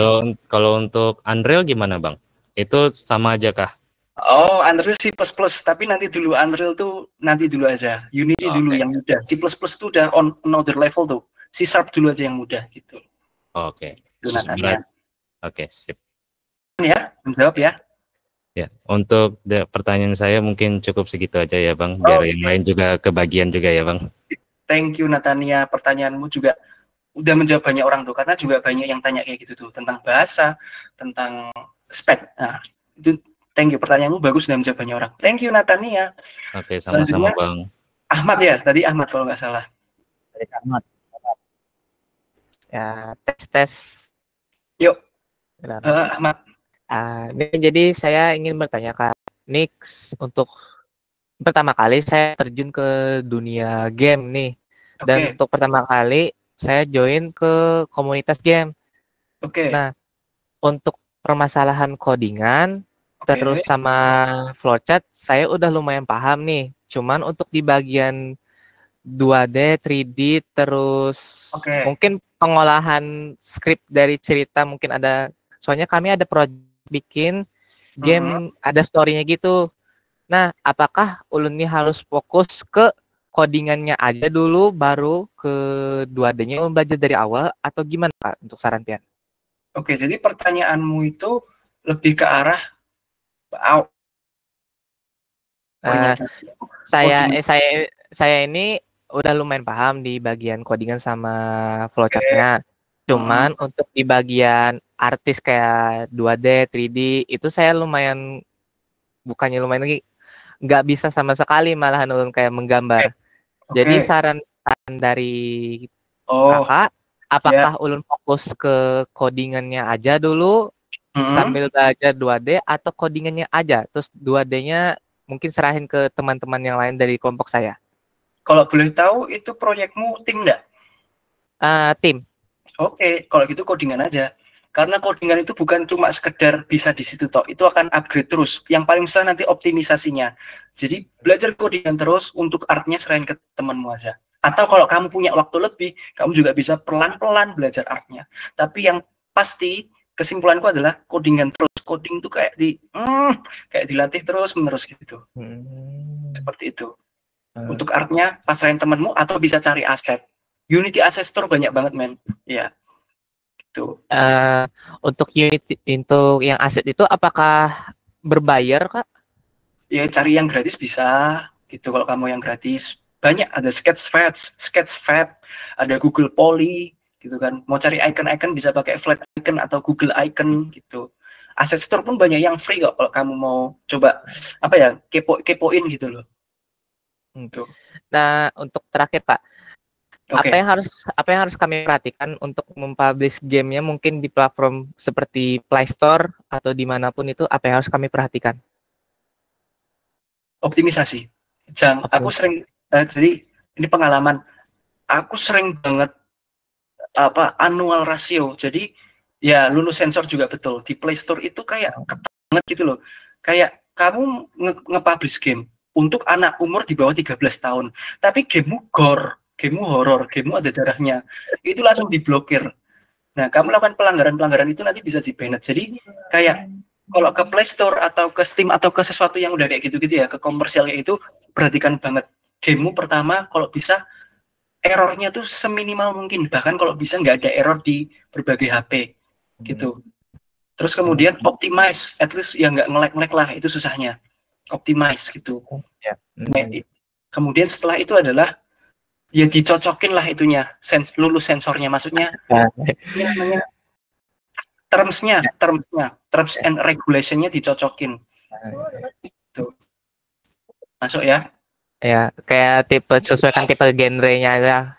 Kalau untuk Unreal gimana Bang? Itu sama aja kah? Oh, Unreal C++, tapi nanti dulu Unreal tuh nanti dulu aja. Unity dulu yang mudah. C++ tuh udah on another level tuh. C# dulu aja yang mudah gitu. Oke. Oke, sip. Ya, menjawab ya. Ya, untuk pertanyaan saya mungkin cukup segitu aja ya Bang, biar yang lain juga kebagian juga ya Bang. Thank you Natania, pertanyaanmu juga udah menjawab banyak orang tuh, karena juga banyak yang tanya kayak gitu tuh, tentang bahasa, tentang spek. Nah, itu thank you, pertanyaanmu bagus, udah menjawab banyak orang. Thank you Natania. Oke, sama-sama Bang. Ahmad ya, tadi Ahmad kalau nggak salah. Tadi Ahmad. Ya, tes. Yuk, Ahmad. Ini jadi saya ingin bertanya Kak Nix, untuk pertama kali saya terjun ke dunia game nih. Dan untuk pertama kali saya join ke komunitas game. Nah, untuk permasalahan codingan, terus sama flowchart, saya udah lumayan paham nih. Cuman untuk di bagian 2D, 3D, terus mungkin pengolahan skrip dari cerita mungkin ada. Soalnya kami ada project bikin game, ada story-nya gitu. Nah, apakah ulun ini harus fokus ke codingannya aja dulu, baru ke 2D-nya belajar dari awal, atau gimana Pak untuk saran pian? Oke, jadi pertanyaanmu itu lebih ke arah saya ini udah lumayan paham di bagian codingan sama flowchart-nya. Cuman untuk di bagian artis kayak 2D, 3D itu saya lumayan, bukannya lumayan lagi, nggak bisa sama sekali, malahan ulun kayak menggambar. Jadi saran dari kakak, apakah ulun fokus ke codingannya aja dulu sambil belajar 2D, atau codingannya aja terus 2D-nya mungkin serahin ke teman-teman yang lain dari kelompok saya? Kalau boleh tahu itu proyekmu tim nggak? Tim. Oke, kalau gitu codingan aja. Karena codingan itu bukan cuma sekedar bisa di situ toh, itu akan upgrade terus. Yang paling susah nanti optimisasinya. Jadi belajar codingan terus, untuk artnya serahin ke temanmu aja. Atau kalau kamu punya waktu lebih, kamu juga bisa pelan-pelan belajar artnya. Tapi yang pasti kesimpulanku adalah codingan terus. Coding itu kayak kayak dilatih terus menerus gitu. Seperti itu. Untuk artnya pasrahin temenmu atau bisa cari aset. Unity Asset Store banyak banget, men. Ya. Gitu. Untuk Unity, untuk yang aset itu apakah berbayar, Kak? Ya cari yang gratis bisa. Gitu kalau kamu yang gratis. Banyak, ada Sketchfab, ada Google Poly, gitu kan. Mau cari icon-icon bisa pakai Flat Icon atau Google Icon, gitu. Asset Store pun banyak yang free kok kalau kamu mau coba apa ya kepoin gitu loh. Tuh. Nah, untuk terakhir Pak, apa yang harus kami perhatikan untuk mempublish gamenya mungkin di platform seperti Play Store atau dimanapun itu, apa yang harus kami perhatikan? Optimisasi. Aku sering jadi ini pengalaman, aku sering banget annual rasio. Jadi ya lulus sensor juga betul. Di Play Store itu kayak ketat banget gitu loh. Kayak kamu nge-publish game untuk anak umur di bawah 13 tahun. Tapi gamemu gore, gamemu horor, gamemu ada darahnya. Itu langsung diblokir. Nah, kamu lakukan pelanggaran-pelanggaran itu nanti bisa di-banned. Jadi kayak kalau ke Play Store atau ke Steam atau ke sesuatu yang udah kayak gitu-gitu ya, ke komersial kayak itu, perhatikan banget. Gamemu pertama kalau bisa errornya tuh seminimal mungkin, bahkan kalau bisa nggak ada error di berbagai HP gitu. Terus kemudian optimize, at least ya nggak nge-lag lah, itu susahnya. Optimize gitu. Kemudian setelah itu adalah ya dicocokin lah itunya, lulus sensornya, maksudnya namanya terms and regulation-nya dicocokin. Tuh. Masuk ya? Ya, kayak sesuaikan tipe genrenya ya.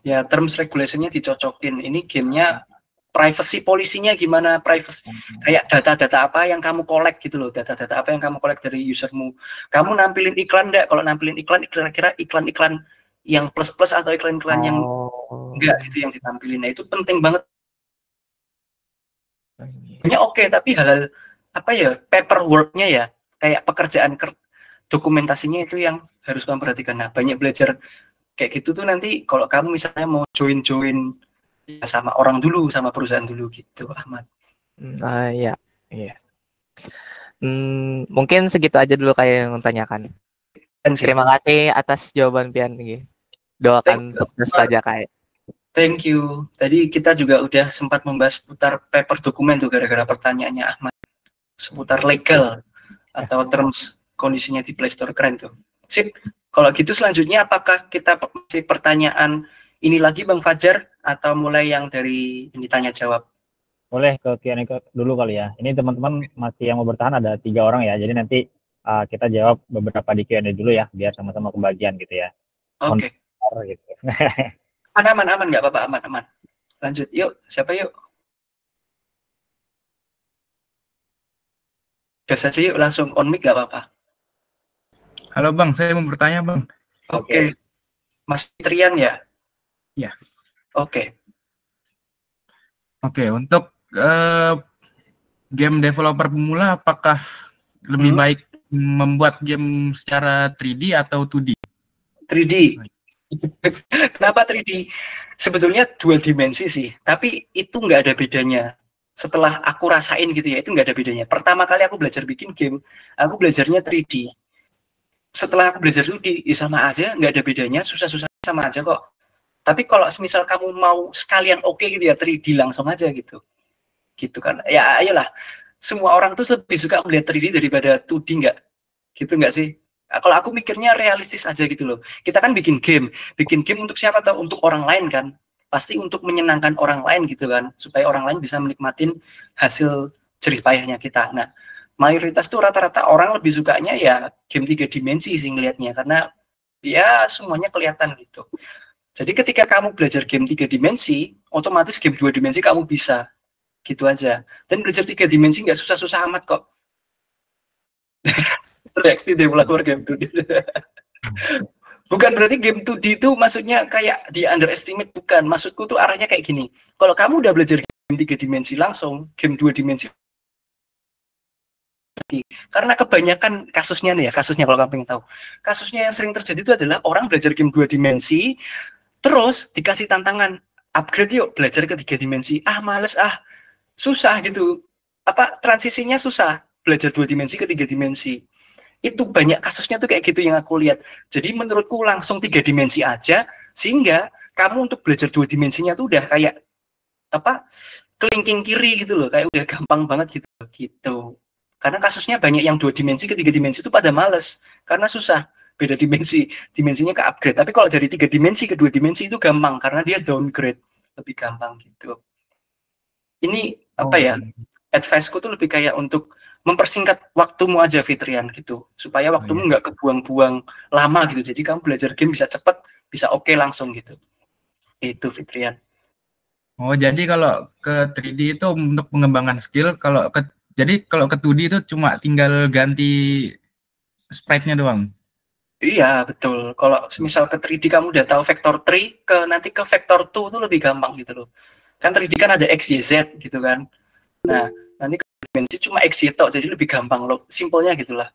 Ya terms regulation-nya dicocokin. Ini gamenya privacy policy-nya gimana, privacy kayak data-data apa yang kamu collect gitu loh, data-data apa yang kamu collect dari usermu. Kamu nampilin iklan enggak? Kalau nampilin iklan, kira-kira iklan-iklan yang plus-plus atau iklan-iklan yang enggak gitu yang ditampilin. Nah, itu penting banget. Oke, tapi hal-hal paperwork-nya ya, kayak pekerjaan dokumentasinya itu yang harus kamu perhatikan. Nah, banyak belajar kayak gitu tuh nanti kalau kamu misalnya mau join ya sama orang dulu, sama perusahaan dulu gitu, Ahmad. Iya. Mungkin segitu aja dulu kayak yang tanyakan. Terima kasih atas jawaban Pian. Doakan sukses saja kayak. Thank you. Tadi kita juga udah sempat membahas seputar paper dokumen tuh gara-gara pertanyaannya Ahmad. Seputar legal atau terms kondisinya di Play Store, keren tuh. Sip. Kalau gitu selanjutnya apakah kita masih pertanyaan ini lagi Bang Fajar atau mulai yang dari ini tanya jawab? Boleh ke Q&A dulu kali ya. Ini teman-teman masih yang mau bertahan ada 3 orang ya. Jadi nanti kita jawab beberapa di Q&A dulu ya, biar sama-sama kebagian gitu ya. Oke. Gitu. aman nggak apa-apa, aman. Lanjut, yuk. Siapa yuk? Gas aja yuk, langsung on mic nggak apa-apa. Halo Bang, saya mau bertanya Bang. Oke. Mas Trian ya? Ya. Oke, untuk game developer pemula apakah lebih baik membuat game secara 3D atau 2D? 3D. Kenapa 3D? Sebetulnya 2 dimensi sih, tapi itu nggak ada bedanya. Setelah aku rasain gitu ya, itu nggak ada bedanya. Pertama kali aku belajar bikin game, aku belajarnya 3D. Setelah aku belajar 2D, ya sama aja, nggak ada bedanya, susah-susah sama aja kok. Tapi kalau misal kamu mau sekalian gitu ya 3D langsung aja gitu. Gitu kan. Ya ayolah. Semua orang tuh lebih suka melihat 3D daripada 2D nggak? Gitu nggak sih? Nah, kalau aku mikirnya realistis aja gitu loh. Kita kan bikin game untuk siapa atau untuk orang lain kan? Pasti untuk menyenangkan orang lain gitu kan, supaya orang lain bisa menikmatin hasil jerih payahnya kita. Nah, mayoritas tuh rata-rata orang lebih sukanya ya game 3 dimensi sih ngelihatnya, karena ya semuanya kelihatan gitu. Jadi ketika kamu belajar game 3 dimensi, otomatis game 2 dimensi kamu bisa. Gitu aja. Dan belajar 3 dimensi nggak susah-susah amat kok. Reaksi developer game 2D. Bukan berarti game 2D itu maksudnya kayak di underestimate, bukan. Maksudku tuh arahnya kayak gini. Kalau kamu udah belajar game 3 dimensi langsung, game 2 dimensi Karena kebanyakan kasusnya nih ya, kasusnya kalau kamu pengen tahu, kasusnya yang sering terjadi itu adalah orang belajar game 2 dimensi, terus dikasih tantangan upgrade yuk belajar ke 3 dimensi, males susah gitu, transisinya susah belajar 2 dimensi ke 3 dimensi. Itu banyak kasusnya tuh kayak gitu yang aku lihat. Jadi menurutku langsung 3 dimensi aja, sehingga kamu untuk belajar 2 dimensinya tuh udah kayak kelingking kiri gitu loh, kayak udah gampang banget gitu. Karena kasusnya banyak yang 2 dimensi ke 3 dimensi itu pada males karena susah, beda dimensinya ke upgrade. Tapi kalau dari 3 dimensi ke 2 dimensi itu gampang karena dia downgrade, lebih gampang gitu. Ini advice-ku tuh lebih kayak untuk mempersingkat waktumu aja, Fitrian, gitu, supaya waktumu nggak kebuang-buang lama gitu. Jadi kamu belajar game bisa cepet, bisa oke langsung gitu. Itu, Fitrian. Oh, jadi kalau ke 3D itu untuk pengembangan skill, jadi kalau ke 2D itu cuma tinggal ganti sprite-nya doang. Iya, betul. Kalau misal ke 3D kamu udah tahu vector 3, nanti ke vector 2 itu lebih gampang gitu loh. Kan 3D kan ada X, Y, Z gitu kan. Nah, nanti ke dimensi cuma X, Y tok, jadi lebih gampang loh. Simpelnya gitulah.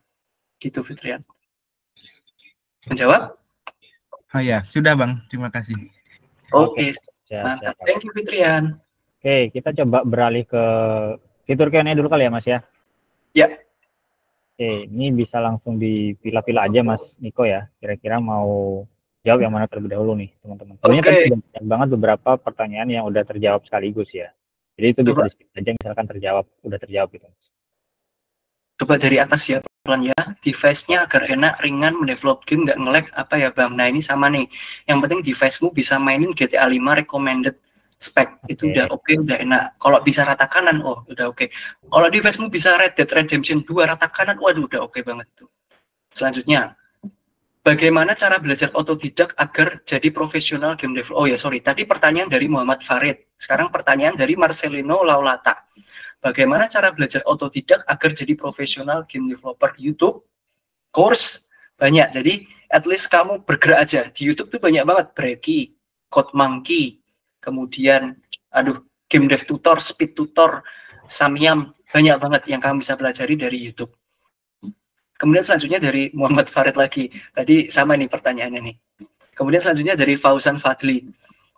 Gitu, Fitrian. Menjawab? Oh ya, sudah Bang. Terima kasih. Oke, mantap. Thank you, Fitrian. Oke, kita coba beralih ke fitur Q&A dulu kali ya, Mas ya? Ya. Oke, ini bisa langsung dipilah-pilah aja Mas Niko ya. Kira-kira mau jawab yang mana terlebih dahulu nih, teman-teman. Soalnya tadi banyak banget beberapa pertanyaan yang udah terjawab sekaligus ya. Jadi itu bisa di-skip aja misalkan udah terjawab gitu. Coba dari atas ya, pelan ya. Device-nya agar enak, ringan, mendevelop game, nggak nge-lag, ya Bang? Nah, ini sama nih. Yang penting device-mu bisa mainin GTA 5 recommended spek, itu udah oke, udah enak. Kalau bisa rata kanan, udah oke. Kalau device-mu bisa Red Dead Redemption 2 rata kanan, waduh, udah oke banget tuh. Selanjutnya, bagaimana cara belajar otodidak agar jadi profesional game developer? Tadi pertanyaan dari Muhammad Farid. Sekarang pertanyaan dari Marcelino Laulata. Bagaimana cara belajar otodidak agar jadi profesional game developer? YouTube, course, banyak. Jadi, at least kamu bergerak aja. Di YouTube tuh banyak banget. Breaky, CodeMonkey, kemudian, game dev tutor, speed tutor, Samyam, banyak banget yang kamu bisa pelajari dari YouTube. Kemudian selanjutnya dari Muhammad Farid lagi. Tadi sama nih pertanyaannya nih. Kemudian selanjutnya dari Fauzan Fadli.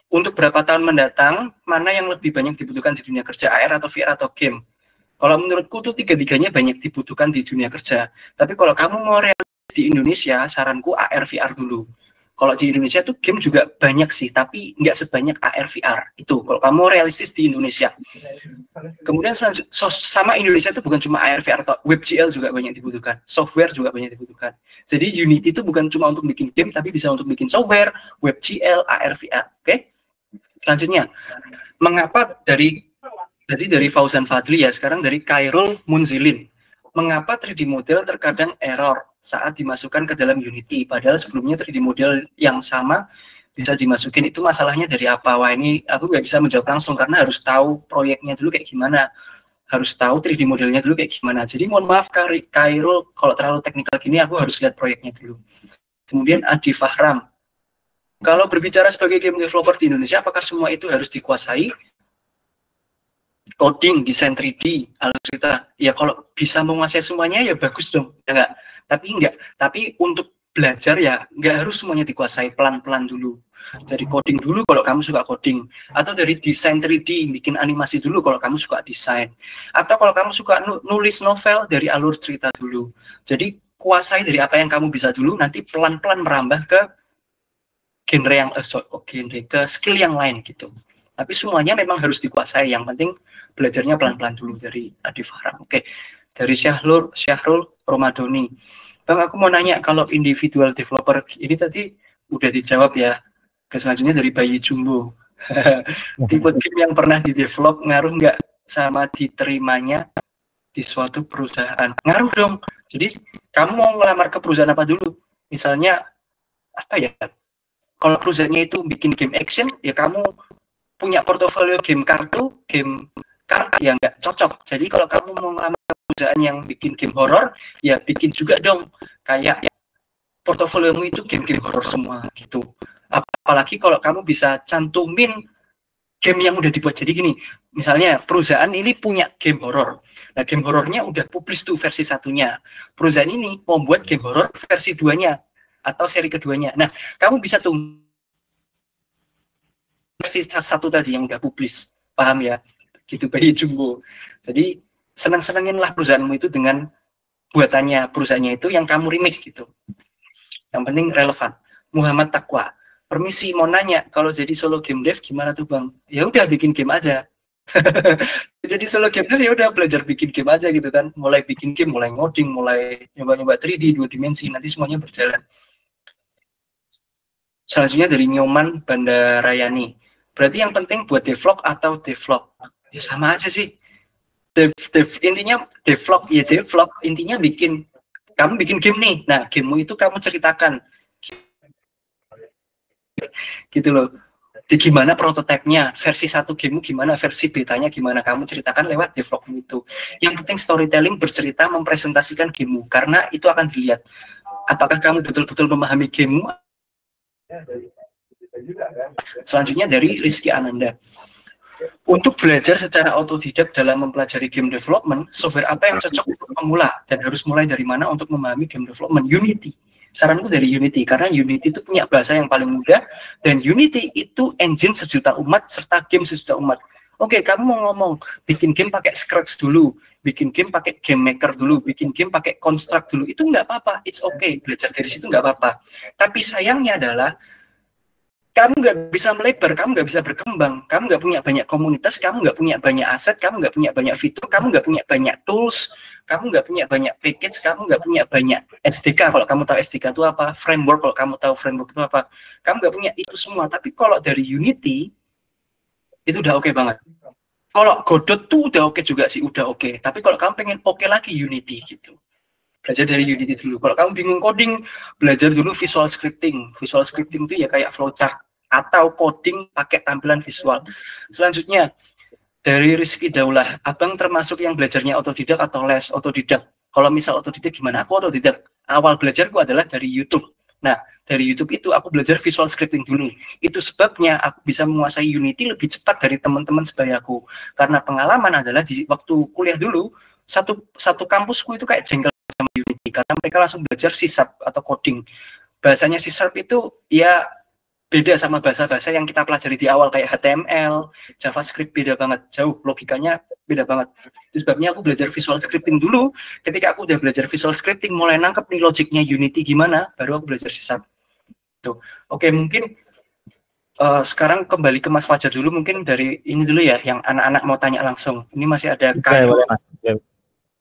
Untuk berapa tahun mendatang, mana yang lebih banyak dibutuhkan di dunia kerja, AR atau VR atau game? Kalau menurutku tuh tiga-tiganya banyak dibutuhkan di dunia kerja. Tapi kalau kamu mau realistis di Indonesia, saranku AR VR dulu. Kalau di Indonesia tuh game juga banyak sih, tapi nggak sebanyak AR VR. Itu kalau kamu realistis di Indonesia. Kemudian sama Indonesia itu bukan cuma AR VR, atau WebGL juga banyak dibutuhkan. Software juga banyak dibutuhkan. Jadi Unity itu bukan cuma untuk bikin game, tapi bisa untuk bikin software, WebGL, AR VR. Oke? Selanjutnya, mengapa dari Fauzan Fadli ya, sekarang dari Khairul Munzilin. Mengapa 3D model terkadang error saat dimasukkan ke dalam Unity, padahal sebelumnya 3D model yang sama bisa dimasukin, itu masalahnya dari apa? Wah, ini aku nggak bisa menjawab langsung karena harus tahu proyeknya dulu kayak gimana, harus tahu 3D modelnya dulu kayak gimana. Jadi mohon maaf Khairul, kalau terlalu teknikal gini aku harus lihat proyeknya dulu. Kemudian Adi Fahram, kalau berbicara sebagai game developer di Indonesia, apakah semua itu harus dikuasai? Coding, desain 3D, alur cerita, ya kalau bisa menguasai semuanya ya bagus dong, ya enggak? Tapi untuk belajar ya nggak harus semuanya dikuasai, pelan-pelan dulu. Dari coding dulu kalau kamu suka coding, atau dari desain 3D, bikin animasi dulu kalau kamu suka desain, atau kalau kamu suka nulis novel, dari alur cerita dulu. Jadi kuasai dari apa yang kamu bisa dulu, nanti pelan-pelan merambah ke genre yang ke skill yang lain gitu. Tapi semuanya memang harus dikuasai. Yang penting belajarnya pelan-pelan dulu dari Adi Fahram. Oke, dari Syahrul Romadoni. Bang, aku mau nanya, kalau individual developer ini tadi udah dijawab ya. Selanjutnya dari Bayi Jumbo. Tipe game yang pernah di-develop ngaruh nggak sama diterimanya di suatu perusahaan? Ngaruh dong. Jadi kamu mau ngelamar ke perusahaan apa dulu? Misalnya kalau perusahaannya itu bikin game action, ya kamu punya portofolio game kartu ya nggak cocok. Jadi kalau kamu mau ngelamar ke perusahaan yang bikin game horror, ya bikin juga dong kayak portofoliomu itu game-game horror semua gitu. Apalagi kalau kamu bisa cantumin game yang udah dibuat. Jadi gini, misalnya perusahaan ini punya game horor. Nah, game horornya udah publish tuh versi satunya. Perusahaan ini mau buat game horor versi 2-nya atau seri keduanya. Nah, kamu bisa tuh versi satu tadi yang udah publish. Paham ya? Gitu Bayi Jumbo. Jadi senang-senanginlah perusahaanmu itu dengan buatannya perusahaannya itu yang kamu remake gitu. Yang penting relevan. Muhammad Taqwa, permisi mau nanya, kalau jadi solo game dev gimana tuh Bang? Ya udah bikin game aja. Jadi solo game dev ya udah belajar bikin game aja gitu kan. Mulai bikin game, mulai ngoding, mulai nyoba-nyoba 3D 2 dimensi, nanti semuanya berjalan. Selanjutnya dari Nyoman Bandarayani. Berarti yang penting buat devlog atau devlog? Ya sama aja sih. Intinya devlog ya devlog, intinya kamu bikin game nih. Nah, gamemu itu kamu ceritakan. Gitu loh. Di gimana prototipenya, versi 1 gamemu gimana, versi betanya gimana, kamu ceritakan lewat devlogmu itu. Yang penting storytelling, bercerita, mempresentasikan gamemu, karena itu akan dilihat apakah kamu betul-betul memahami gamemu. Selanjutnya dari Rizky Ananda. Untuk belajar secara otodidak dalam mempelajari game development, software apa yang cocok untuk pemula dan harus mulai dari mana untuk memahami game development? Unity. Saranku dari Unity, karena Unity itu punya bahasa yang paling mudah, dan Unity itu engine sejuta umat, serta game sejuta umat. Oke, kamu mau ngomong, bikin game pakai Scratch dulu, bikin game pakai Game Maker dulu, bikin game pakai Construct dulu, itu nggak apa-apa, it's okay, belajar dari situ nggak apa-apa. Tapi sayangnya adalah, kamu nggak bisa melebar, kamu nggak bisa berkembang, kamu nggak punya banyak komunitas, kamu nggak punya banyak aset, kamu nggak punya banyak fitur, kamu nggak punya banyak tools, kamu nggak punya banyak package, kamu nggak punya banyak SDK, kalau kamu tahu SDK itu apa, framework, kalau kamu tahu framework itu apa, kamu nggak punya itu semua. Tapi kalau dari Unity, itu udah oke banget. Kalau Godot tuh udah oke juga sih, udah oke. Tapi kalau kamu pengen oke lagi, Unity gitu. Belajar dari Unity dulu. Kalau kamu bingung coding, belajar dulu visual scripting. Visual scripting itu ya kayak flowchart atau coding pakai tampilan visual. Selanjutnya dari Rizky Daulah, abang termasuk yang belajarnya otodidak atau les? Otodidak. Kalau misal otodidak gimana? Aku otodidak. Awal belajarku adalah dari YouTube. Nah, dari YouTube itu aku belajar visual scripting dulu. Itu sebabnya aku bisa menguasai Unity lebih cepat dari teman-teman sebayaku. Karena pengalaman adalah di waktu kuliah dulu, satu kampusku itu kayak jengkel sama Unity, karena mereka langsung belajar C# atau coding. Bahasanya C# itu ya beda sama bahasa-bahasa yang kita pelajari di awal, kayak HTML, JavaScript, beda banget, jauh, logikanya beda banget. Itu sebabnya aku belajar visual scripting dulu. Ketika aku udah belajar visual scripting, mulai nangkep nih logiknya Unity gimana, baru aku belajar C#. Tuh. Oke, mungkin sekarang kembali ke Mas Fajar dulu, mungkin dari ini dulu ya, yang anak-anak mau tanya langsung. Ini masih ada Kayu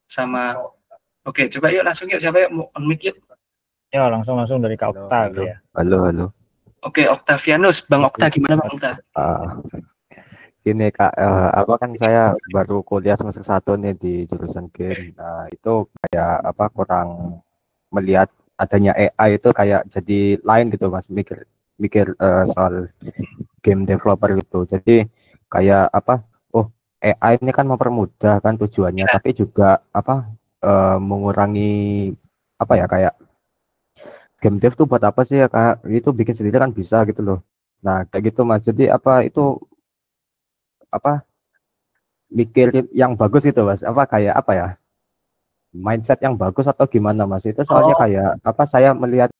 sama, oke, coba yuk langsung yuk, siapa yuk, mau unmute yuk. Ya, langsung dari Kak Okta ya. Halo. Oke, Octavianus, Bang Okta, gimana Bang Okta? Gini Kak, apa kan saya baru kuliah semester 1 nih di jurusan game. Nah, itu kayak apa, kurang melihat adanya AI itu kayak jadi lain gitu Mas, mikir soal game developer gitu. Jadi kayak apa, AI ini kan mempermudah kan tujuannya, tapi juga apa, mengurangi apa ya, kayak game dev tuh buat apa sih ya Kak? Itu bikin sendiri kan bisa gitu loh. Nah, kayak gitu Mas. Jadi apa itu apa, mikir yang bagus gitu Mas. Apa kayak apa ya? Mindset yang bagus atau gimana Mas? Itu soalnya kayak apa, saya melihat